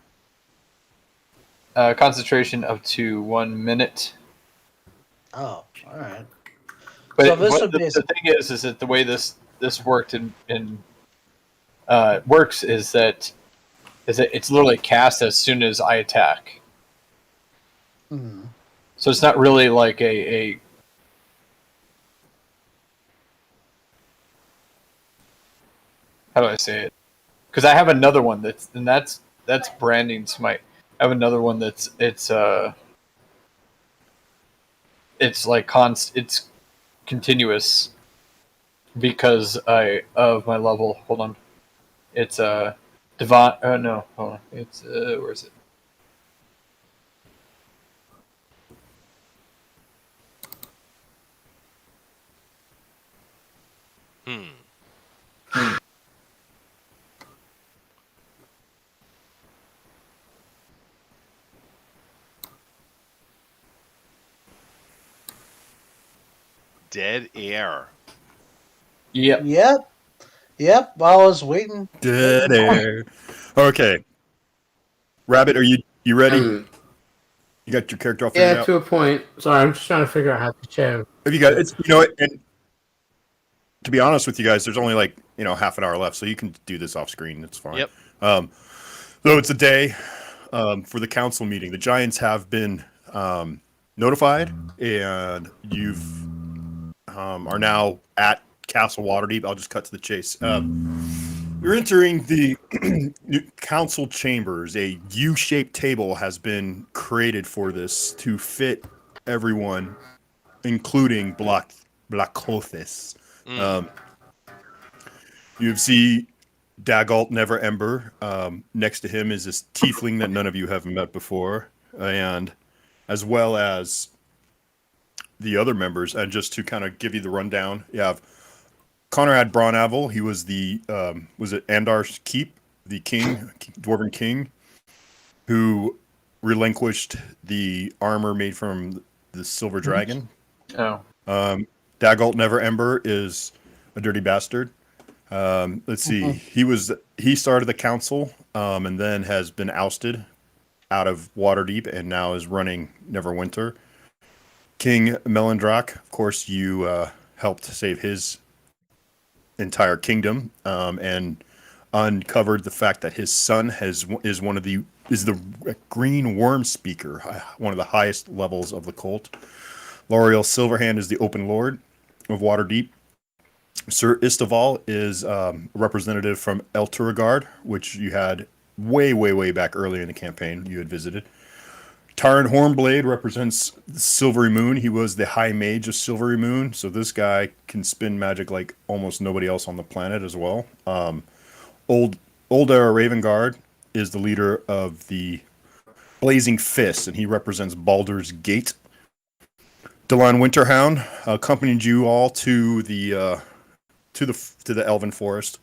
concentration up to 1 minute. Oh, all right. But So this what would the thing is that the way this worked in works is that it's literally cast as soon as I attack. hmm. So it's not really like a how do I say it? Because I have another one that's branding smite. I have another one it's like it's continuous because I of my level. Hold on, it's divine. No, hold on. It's where is it? Hmm. Dead air. Yep. Yep. While I was waiting. Dead air. Okay, Rabbit, are you ready? You got your character all figured Yeah, out? to a point. Sorry, I'm just trying to figure out how to share. Have you got it's you know what, and to be honest with you guys, there's only like half an hour left, so you can do this off screen. It's fine. Yep. Though it's a day for the council meeting. The Giants have been notified, and you've are now at Castle Waterdeep. I'll just cut to the chase. You're entering the council chambers. A U-shaped table has been created for this to fit everyone, including Blackothis. You see Dagalt Never Ember. Next to him is this tiefling that none of you have met before, and as well as the other members. And just to kind of give you the rundown, you have Conrad Bronavel. He was was it Andar's Keep, the king, dwarven king, who relinquished the armor made from the silver dragon. Oh. Dagalt Never Ember is a dirty bastard. Let's see. He started the council, and then has been ousted out of Waterdeep, and now is running Neverwinter. King Melindrak, of course, you helped save his entire kingdom, and uncovered the fact that his son is the Green Worm Speaker, one of the highest levels of the cult. L'Oreal Silverhand is the Open Lord of Waterdeep. Sir Istaval is a representative from El Turagard, which you had way back earlier in the campaign you had visited. Taran Hornblade represents Silvery Moon. He was the High Mage of Silvery Moon, so this guy can spin magic like almost nobody else on the planet as well. Oldera Ravengard is the leader of the Blazing Fist, and he represents Baldur's Gate. Delon Winterhound accompanied you all to the Elven Forest,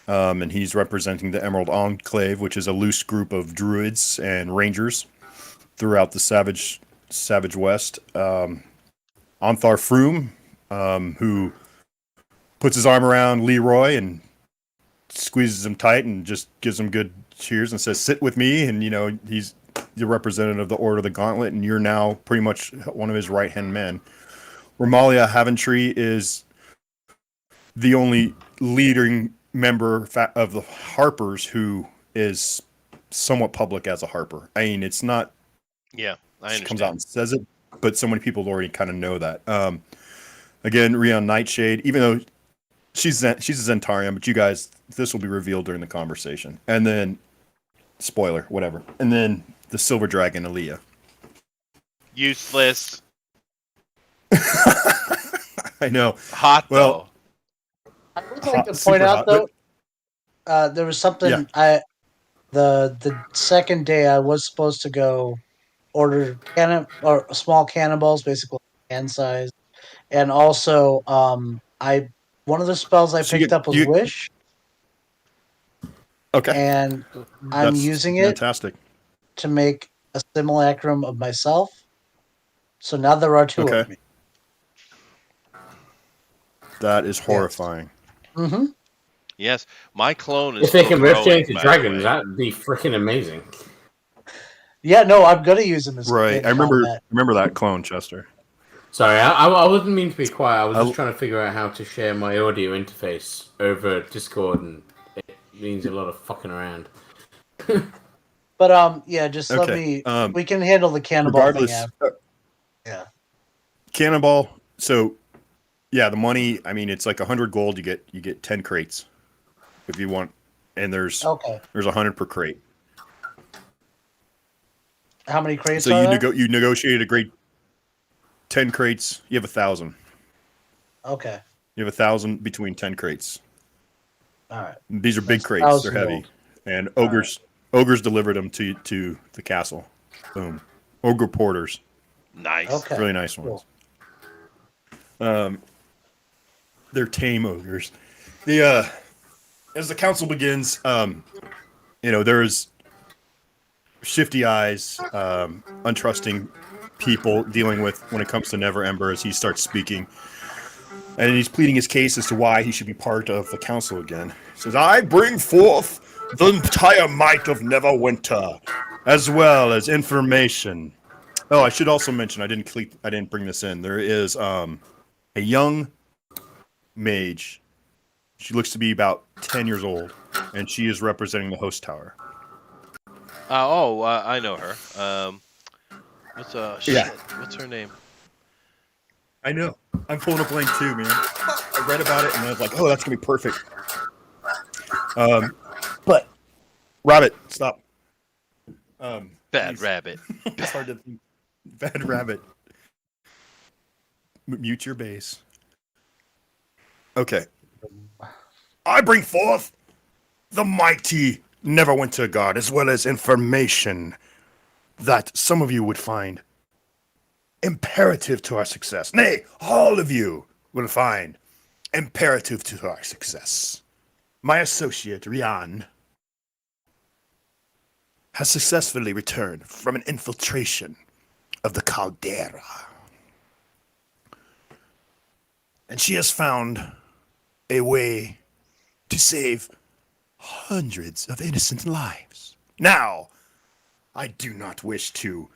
and he's representing the Emerald Enclave, which is a loose group of druids and rangers throughout the Savage West. Anthar Froome, who puts his arm around Leroy and squeezes him tight and just gives him good cheers and says, "Sit with me." And he's the representative of the Order of the Gauntlet, and you're now pretty much one of his right-hand men. Romalia Haventree is the only leading member of the Harpers who is somewhat public as a Harper. I mean, it's not. Yeah, I understand. Comes out and says it, but so many people already kind of know that. Again, Rion Nightshade, even though she's a Zentarian, but you guys, this will be revealed during the conversation. And then, spoiler, whatever. And then the Silver Dragon, Aaliyah. Useless. I know. Hot though. I would like to point out though, there was something the second day I was supposed to go order small cannonballs, basically hand size, and also one of the spells I picked up was Wish. Okay. And I'm using it fantastic to make a simulacrum of myself. So now there are two of me. That is horrifying. Yes. Mm-hmm. Yes, my clone is. If they can rift into dragons, that'd be freaking amazing. Yeah, no, I'm gonna use him as right. I remember that clone, Chester. Sorry, I wouldn't mean to be quiet. I was just trying to figure out how to share my audio interface over Discord, and it means a lot of fucking around. But yeah, just let me. We can handle the cannonball thing. Yeah. Cannonball. So, yeah, the money. I mean, it's like 100 gold. You get 10 crates if you want, and there's 100 per crate. How many crates? So you negotiated a great 10 crates. You have 1,000. Okay. You have 1,000 between 10 crates. All right. These are big crates. They're heavy, and ogres delivered them to the castle. Boom. Ogre porters. Nice. Okay. Really nice ones. Cool. They're tame ogres. As the council begins, there's shifty eyes, untrusting people dealing with when it comes to Never Ember as he starts speaking. And he's pleading his case as to why he should be part of the council again. He says, I bring forth the entire might of Neverwinter, as well as information. Oh, I should also mention, I didn't bring this in. There is a young mage. She looks to be about 10 years old, and she is representing the host tower. I know her. What's her name? I know. I'm pulling a blank too, man. I read about it and I was like, oh, that's gonna be perfect. But Rabbit, stop. Bad Rabbit. It's hard to think. Bad Rabbit. Mute your bass. Okay. I bring forth the mighty Neverwinter Guard, as well as information that some of you would find imperative to our success. Nay, all of you will find imperative to our success. My associate, Rian, has successfully returned from an infiltration of the Caldera. And she has found a way to save hundreds of innocent lives. Now, I do not wish to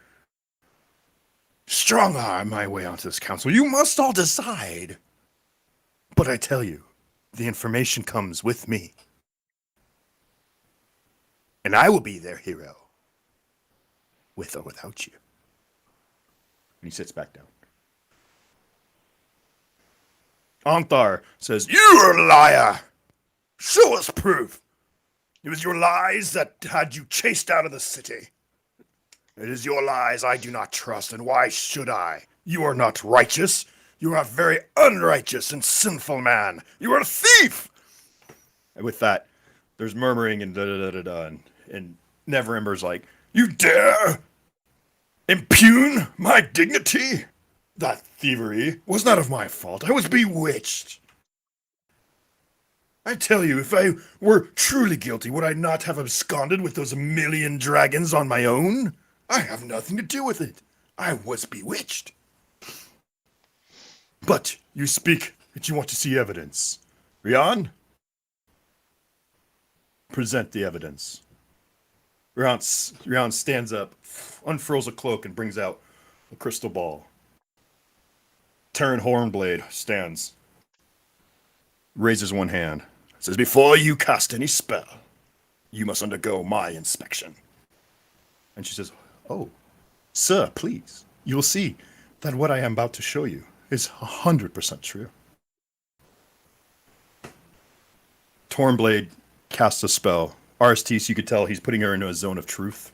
strong-arm my way onto this council. You must all decide. But I tell you, the information comes with me. And I will be their hero. With or without you. And he sits back down. Anthar says, "You're a liar! Show us proof! It was your lies that had you chased out of the city. It is your lies I do not trust, and why should I? You are not righteous. You are a very unrighteous and sinful man. You are a thief!" And with that, there's murmuring and da-da-da-da-da, and Neverember's like, "You dare impugn my dignity? That thievery was not of my fault. I was bewitched. I tell you, if I were truly guilty, would I not have absconded with those 1,000,000 dragons on my own? I have nothing to do with it. I was bewitched. But you speak that you want to see evidence. Rian? Present the evidence." Rian stands up, unfurls a cloak, and brings out a crystal ball. Terran Hornblade stands, raises one hand, says, "Before you cast any spell, you must undergo my inspection." And she says, "Oh, sir, please. You will see that what I am about to show you is 100% true." Tornblade casts a spell. RST, so you could tell he's putting her into a zone of truth.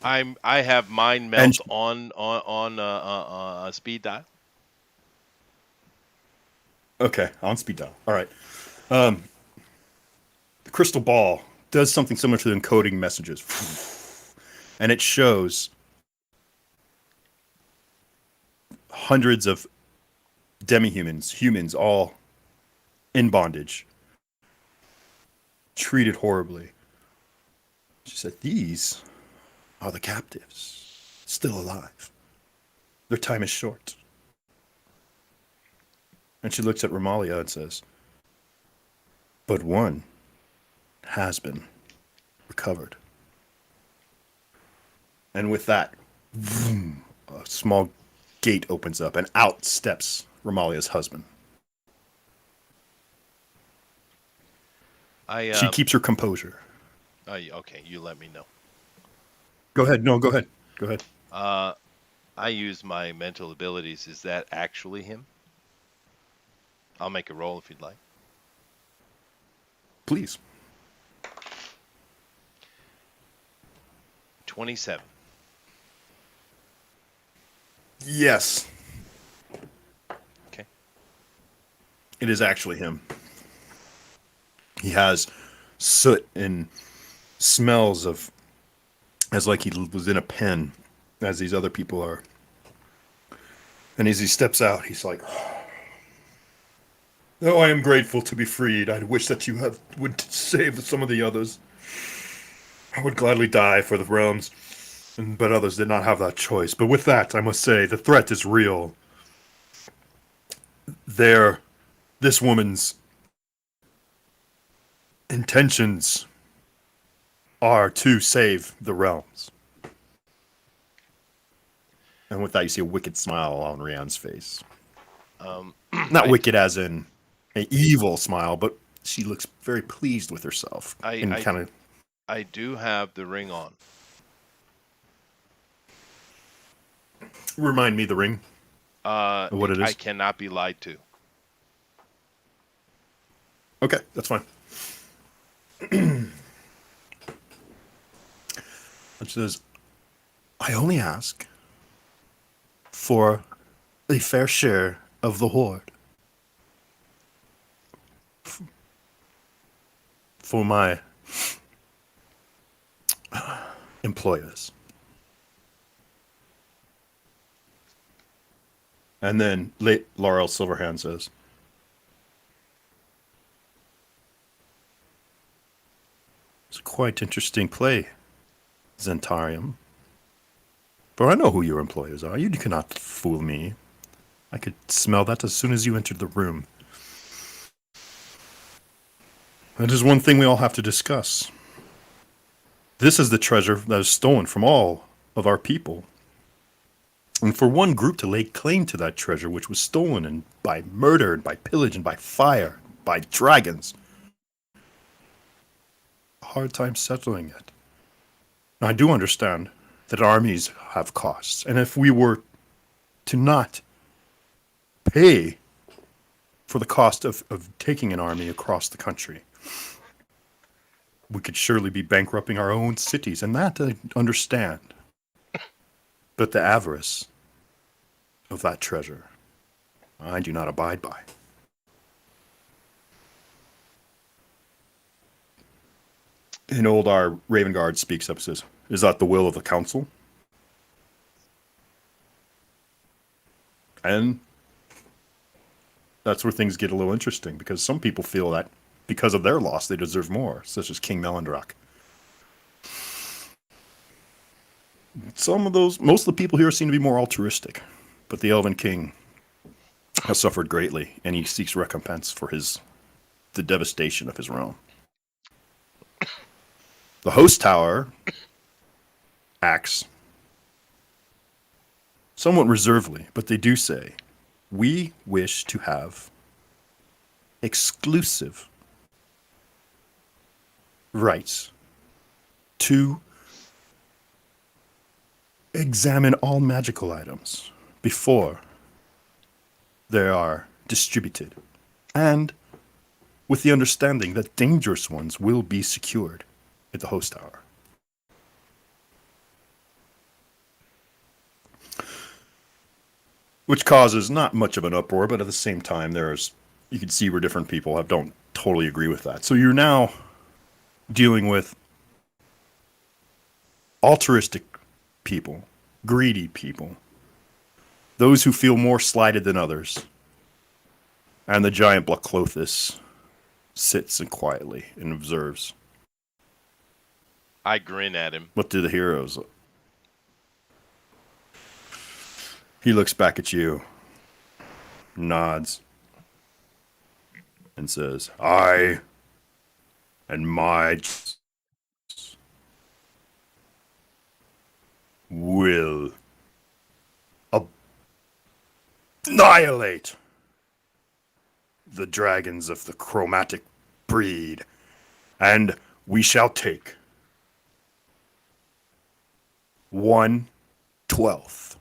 I have mind melt on speed dial. Okay, on speed dial. All right. The crystal ball does something similar to encoding messages, and it shows hundreds of humans, all in bondage, treated horribly. She said, "These are the captives, still alive. Their time is short." And she looks at Romalia and says, "But one has been recovered." And with that, vroom, a small gate opens up, and out steps Romalia's husband. She keeps her composure. Okay, you let me know. Go ahead. No, go ahead. Go ahead. I use my mental abilities. Is that actually him? I'll make a roll if you'd like. Please. 27. Yes. Okay. It is actually him. He has soot and smells of, as like he was in a pen, as these other people are. And as he steps out, he's like, "Though I am grateful to be freed, I wish that you would save some of the others. I would gladly die for the realms, but others did not have that choice. But with that, I must say, the threat is real. this woman's intentions are to save the realms. And with that, you see a wicked smile on Rianne's face. Not wicked as in an evil smile, but she looks very pleased with herself. I do have the ring on. Remind me the ring. What it is? I cannot be lied to. Okay, that's fine. It says, I only ask for a fair share of the hoard. For my employers. And then late Laurel Silverhand says, it's a quite interesting play, Zentarium. For I know who your employers are. You cannot fool me. I could smell that as soon as you entered the room. That is one thing we all have to discuss. This is the treasure that is stolen from all of our people. And for one group to lay claim to that treasure, which was stolen and by murder and by pillage and by fire, by dragons, a hard time settling it. Now, I do understand that armies have costs, and if we were to not pay for the cost of taking an army across the country, we could surely be bankrupting our own cities, and that I understand. But the avarice of that treasure, I do not abide by. And old our Ravengard speaks up and says, is that the will of the council? And that's where things get a little interesting, because some people feel that because of their loss, they deserve more, such as King Melindrak. Most of the people here seem to be more altruistic, but the Elven King has suffered greatly, and he seeks recompense for the devastation of his realm. The host tower acts somewhat reservedly, but they do say, we wish to have exclusive rights to examine all magical items before they are distributed, and with the understanding that dangerous ones will be secured at the host tower. Which causes not much of an uproar, but at the same time, you can see where different people don't totally agree with that. So you're now dealing with altruistic people, greedy people, those who feel more slighted than others, and the giant Blackclothis sits and quietly and observes. I grin at him. What do the heroes? He looks back at you, nods, and says, I and my will annihilate the dragons of the chromatic breed, and we shall take 1/12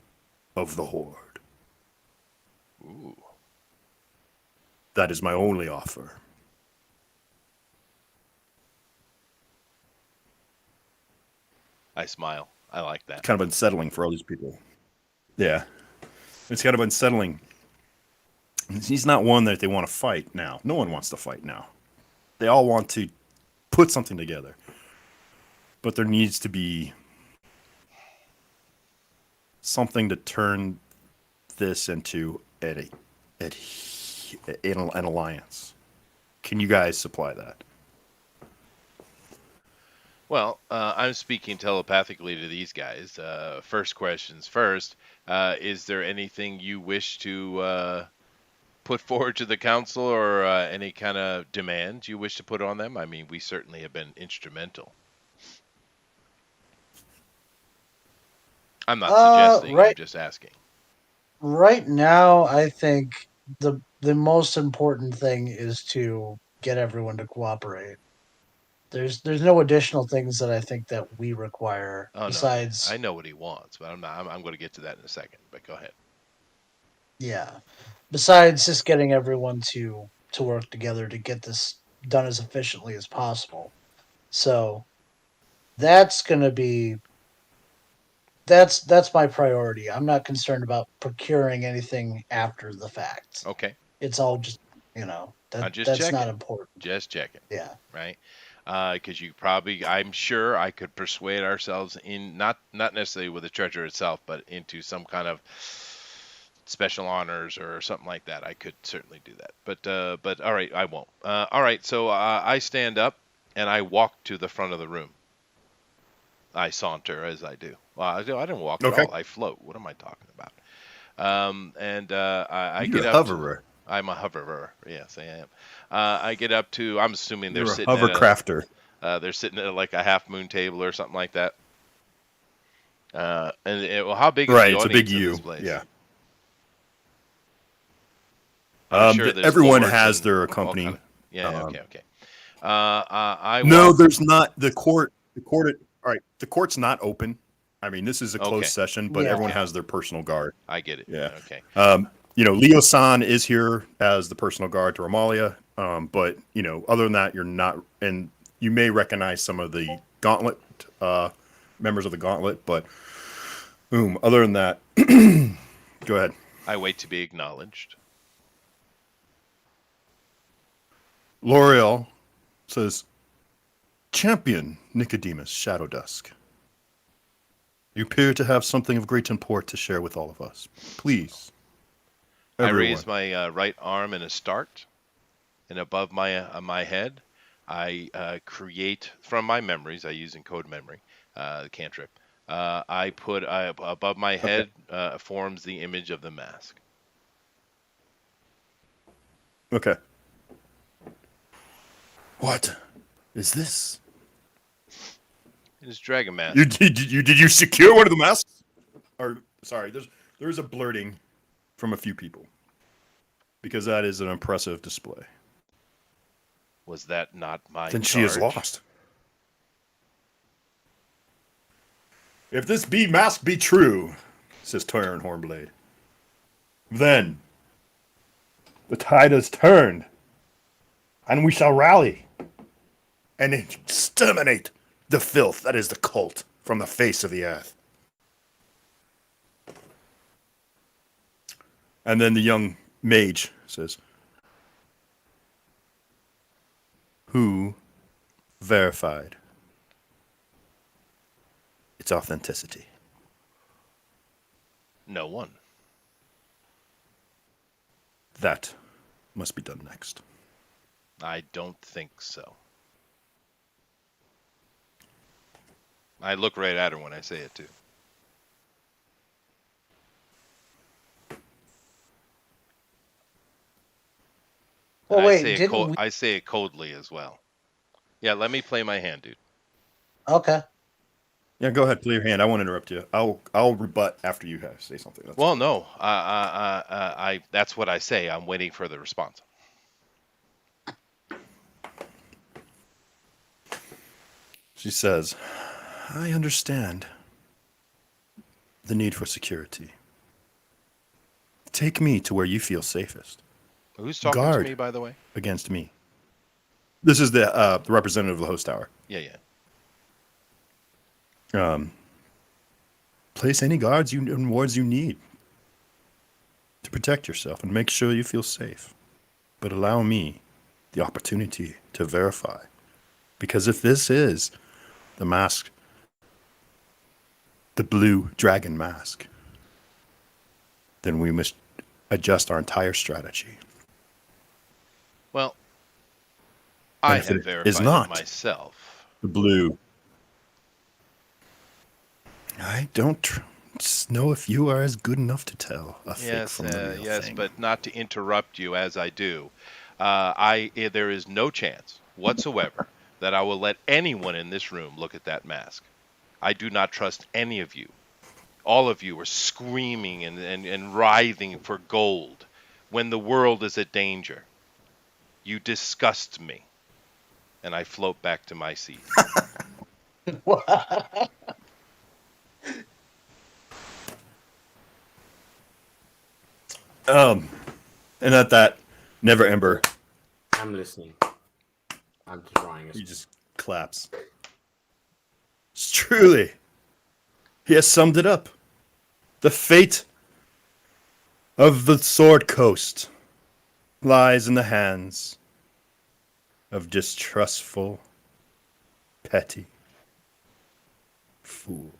of the hoard. Ooh. That is my only offer. I smile. I like that. Kind of unsettling for all these people. Yeah. It's kind of unsettling. He's not one that they want to fight now. No one wants to fight now. They all want to put something together. But there needs to be something to turn this into an alliance. Can you guys supply that? Well, I'm speaking telepathically to these guys. First questions first. Is there anything you wish to put forward to the council, or any kind of demands you wish to put on them? I mean, we certainly have been instrumental. I'm not suggesting, I'm Right just asking. right now, I think the most important thing is to get everyone to cooperate. There's no additional things that I think that we require Oh no, yeah, I besides, know what he wants, but I'm not. I'm going to get to that in a second. But go ahead. yeah, besides just getting everyone to work together to get this done as efficiently as possible. So that's going to be that's my priority. I'm not concerned about procuring anything after the fact. Okay, It's all just, I'm just that's not checking. important. Just checking. Yeah. Right? Because you probably, I'm sure, I could persuade ourselves in not necessarily with the treasure itself, but into some kind of special honors or something like that. I could certainly do that. But all right, I won't. All right, so I stand up and I walk to the front of the room. I saunter as I do. Well, I didn't walk at Okay. all. I float. What am I talking about? And I You're get a up to. hoverer. I'm a hoverer. Yes, I am. I get up to. I'm assuming they're You're a sitting at hovercrafter. they're sitting at like a half moon table or something like that. Well, how big is Right, the it's a big audience in this U. place? Yeah. I'm sure there's Everyone lords has and their all kind accompanying. of. Yeah. Um, Okay. Okay. I no, walk. there's not. All right, the court's not open. I mean, this is a closed Okay, session, but everyone Yeah. has their personal guard. I get it. Yeah. Okay. Leo-san is here as the personal guard to Amalia. But other than that, you're not, and you may recognize some of the Gauntlet members of the Gauntlet, but other than that, go ahead. I wait to be acknowledged. L'Oreal says, Champion Nicodemus Shadow Dusk. You appear to have something of great import to share with all of us. Please, I everyone. raise my right arm in a start, and above my head, I create from my memories. I use encode memory, the cantrip. I put above my Okay. head forms the image of the mask. Okay. What is this? It is dragon mask. Did you secure one of the masks? Or sorry, there is a blurting from a few people because that is an impressive display. Was that not my Then charge? she is lost. If this mask be true, says Tyrant Hornblade, then the tide has turned, and we shall rally and exterminate the filth that is the cult from the face of the earth. And then the young mage says, who verified its authenticity? No one. That must be done next. I don't think so. I look right at her when I say it too. Well, I wait, say it didn't we? I say it coldly as well. Yeah, let me play my hand, dude. Okay. Yeah, go ahead, play your hand. I won't interrupt you. I'll rebut after you say something. That's Well, cool. no, that's what I say. I'm waiting for the response. She says, I understand the need for security. Take me to where you feel safest. Who's talking Guard to me, by the way? against me. This is the representative of the host tower. Yeah, yeah. Place any guards and wards you need to protect yourself and make sure you feel safe. But allow me the opportunity to verify. Because if this is the mask, the blue dragon mask, then we must adjust our entire strategy. Well, And I if have it verified is not it myself. the blue, I don't just know if you are as good enough to tell a fake Yes, from the real yes, thing. but not to interrupt you as I do. There is no chance whatsoever that I will let anyone in this room look at that mask. I do not trust any of you. All of you are screaming and writhing for gold when the world is at danger. You disgust me. And I float back to my seat. And at that, Never Ember, I'm listening. I'm trying. he just claps. It's truly, he has summed it up. The fate of the Sword Coast lies in the hands of distrustful, petty fools.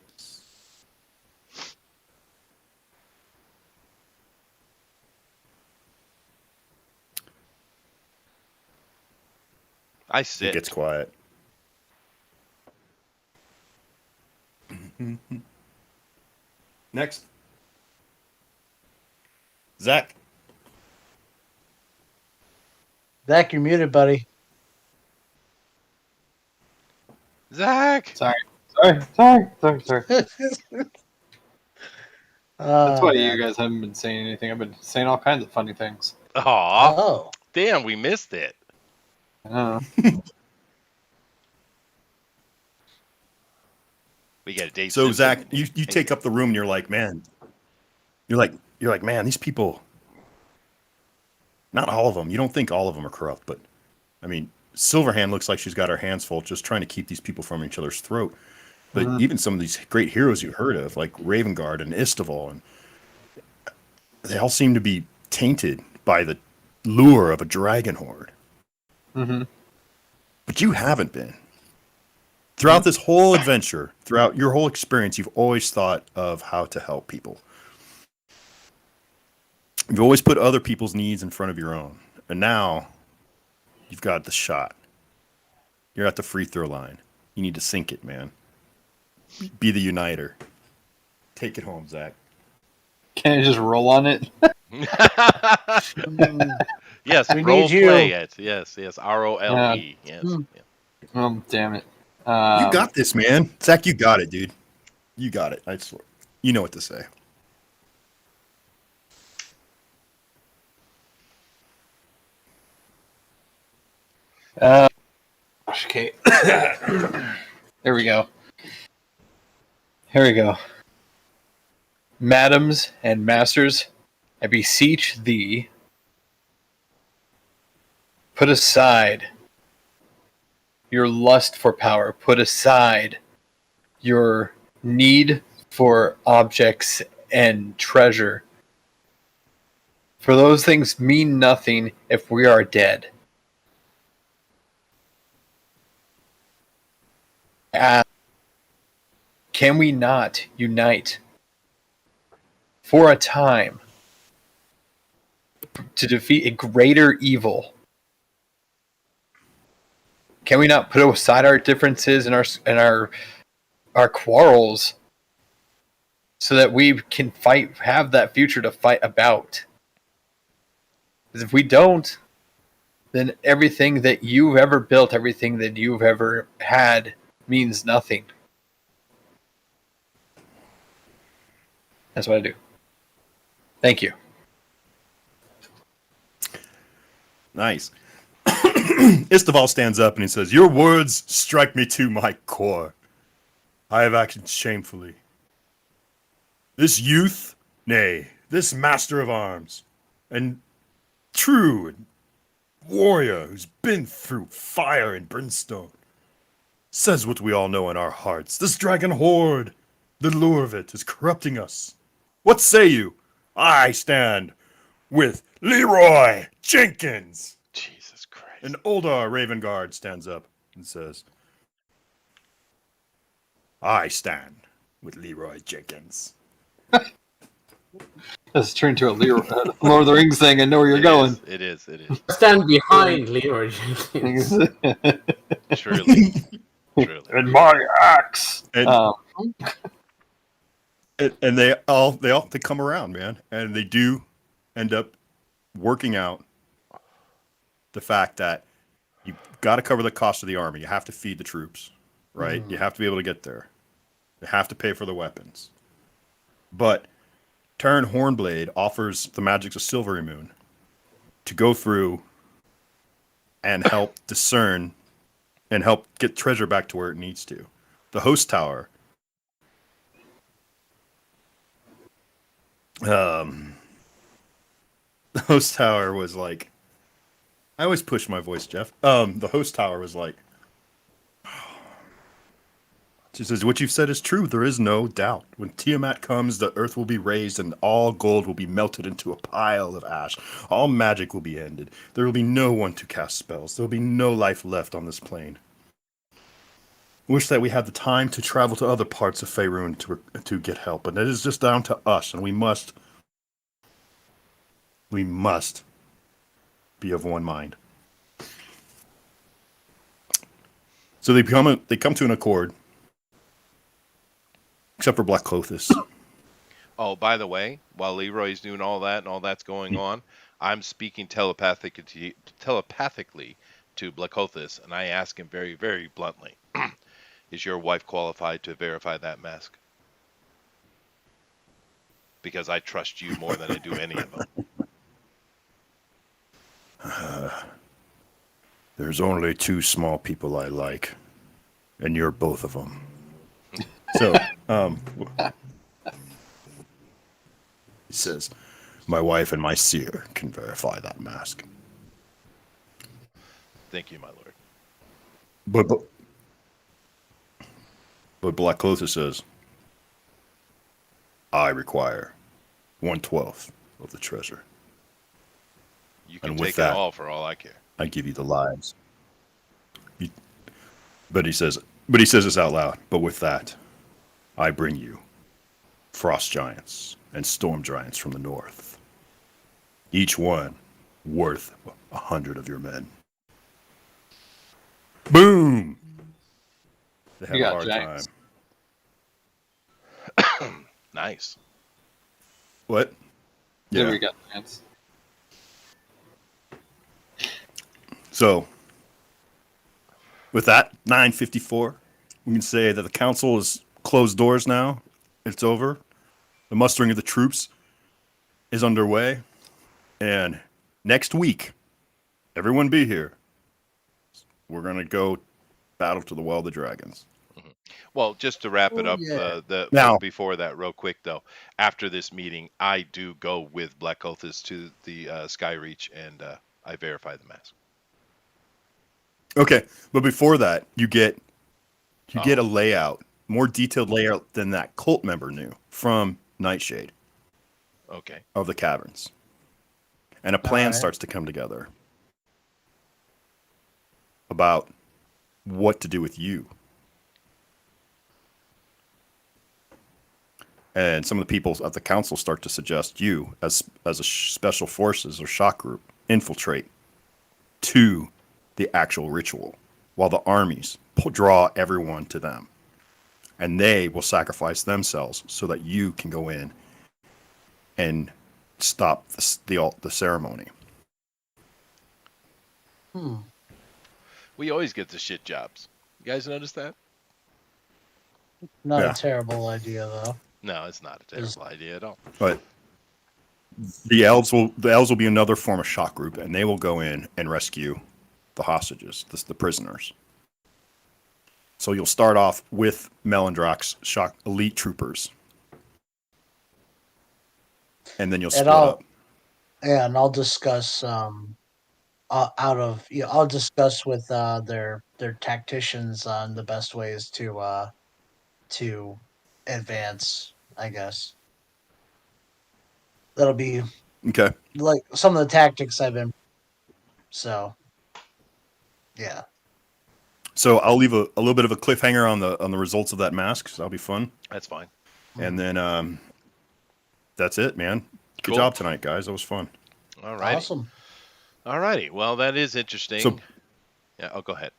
I It sit. gets quiet. Next. Zach. Zach, you're muted, buddy. Zach! Sorry. That's Oh, why you man. guys haven't been saying anything. I've been saying all kinds of funny things. Aw. Oh. Damn, we missed it. I don't know. We got a Dave So Simpson. Zach, you take up the room and you're like, man, man, these people, not all of them. You don't think all of them are corrupt, but I mean, Silverhand looks like she's got her hands full just trying to keep these people from each other's throat. But even some of these great heroes you heard of, like Ravengard and Istival, and they all seem to be tainted by the lure of a dragon horde. Mm-hmm. But you haven't been. Throughout this whole adventure, throughout your whole experience, you've always thought of how to help people. You've always put other people's needs in front of your own. And now you've got the shot. You're at the free throw line. You need to sink it, man. Be the uniter. Take it home, Zach. Can't I just roll on it? Yes, We role need you. play it. Yes, ROLE. Yes. Hmm. Oh, damn it. You got this, man. Zach, you got it, dude. You got it. I swear. You know what to say. Okay. There we go. Here we go. Madams and masters, I beseech thee, put aside your lust for power. Put aside your need for objects and treasure. For those things mean nothing if we are dead. Can we not unite for a time to defeat a greater evil? Can we not put aside our differences and our quarrels so that we can fight, have that future to fight about? Because if we don't, then everything that you've ever built, everything that you've ever had means nothing. That's what I do. Thank you. Nice. Istival stands up and he says, "Your words strike me to my core. I have acted shamefully. This youth, nay, this master of arms, and true and warrior who's been through fire and brimstone, says what we all know in our hearts. This dragon horde, the lure of it is corrupting us. What say you? I stand with Leroy Jenkins." Jesus Christ. And Oldar Ravengard stands up and says, "I stand with Leroy Jenkins." Let's turn to a Lord of the Rings thing. I know where you're going. It is. Stand behind Leroy Jenkins. Truly. And my axe. And And they come around, man, and they do end up working out the fact that you got to cover the cost of the army. You have to feed the troops, right? You have to be able to get there. You have to pay for the weapons. But Terran Hornblade offers the Magics of Silvery Moon to go through and help discern and help get treasure back to where it needs to. The host tower, the host tower was like, I always push my voice, Jeff. The host tower was like, she says, what you've said is true. There is no doubt. When Tiamat comes, the earth will be raised and all gold will be melted into a pile of ash. All magic will be ended. There will be no one to cast spells. There will be no life left on this plane. Wish that we had the time to travel to other parts of Faerun to get help, but it is just down to us, and we must be of one mind. So they come to an accord. Except for Black Clothis. Oh, by the way, while Leroy's doing all that and all that's going on, I'm speaking telepathically to Blakothis, and I ask him very, very bluntly, is your wife qualified to verify that mask? Because I trust you more than I do any of them. There's only two small people I like, and you're both of them. So, he says, my wife and my seer can verify that mask. Thank you, my lord. But Black Clothis says, I require 1/12 of the treasure. You can And with take that, it all for all I care. I give you the lives. But he says this out loud. But with that, I bring you frost giants and storm giants from the north. Each one worth 100 of your men. Boom! They have You a got hard giants. time. Nice. What? Yeah, we got giants. So, with that, 9:54, we can say that the council is closed doors now. It's over. The mustering of the troops is underway. And next week, everyone be here. We're going to go battle to the Well of the Dragons. Well, just to wrap it Oh, up, yeah. Now- before that, real quick though, after this meeting, I do go with Black Othis to the Skyreach, and I verify the mask. Okay, but before that, you get a layout, more detailed layout than that cult member knew from Nightshade Okay. of the caverns. And a plan Alright. starts to come together about what to do with you. And some of the people at the council start to suggest you as a special forces or shock group infiltrate to the actual ritual, while the armies draw everyone to them, and they will sacrifice themselves so that you can go in and stop the ceremony. We always get the shit jobs. You guys notice that? Not Yeah. a terrible idea, though. No, it's not a terrible idea at all. But the elves will be another form of shock group, and they will go in and rescue the hostages, the prisoners. So you'll start off with Melandrak's shock elite troopers, and then you'll split up. Yeah, and I'll discuss I'll discuss with their tacticians on the best ways to advance, I guess. That'll be Okay. like some of the tactics I've been. So, yeah. So I'll leave a little bit of a cliffhanger on the results of that mask. So that'll be fun. That's fine. And then that's it, man. Good Cool. job tonight, guys. That was fun. All righty. Awesome. All righty. Well, that is interesting. So- Yeah. Oh, go ahead.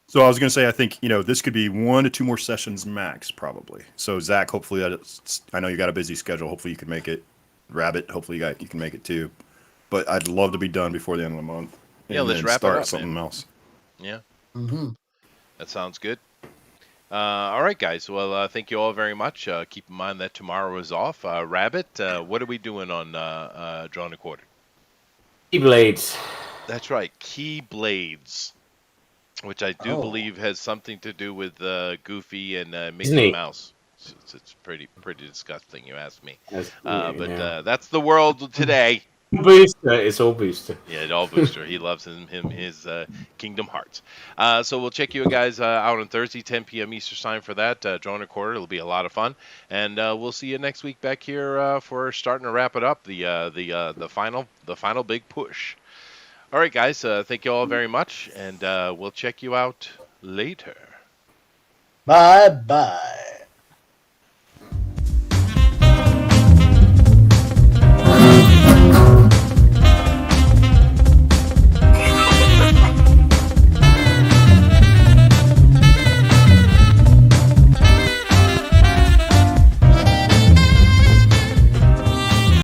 So I was going to say, I think, this could be 1 to 2 more sessions max, probably. So Zach, hopefully, I know you got a busy schedule. Hopefully you can make it. Rabbit, hopefully you can make it too. But I'd love to be done before the end of the month. Yeah, And let's then wrap it start up, something man. else. Yeah, Mm-hmm. that sounds good. All right, guys. Well, thank you all very much. Keep in mind that tomorrow is off. Rabbit, what are we doing on Drawn and Quartered? Keyblades. That's right, Keyblades, which I do believe has something to do with Goofy and Mickey Disney. Mouse. It's pretty disgusting, you ask me. That's, That's the world today. Booster. It's all Booster. Yeah, all Booster. He loves his Kingdom Hearts. So we'll check you guys out on Thursday, 10 p.m. Eastern time for that. Drawn and Quartered. It'll be a lot of fun, and we'll see you next week back here for starting to wrap it up. The final big push. All right, guys. Thank you all very much, and we'll check you out later. Bye bye.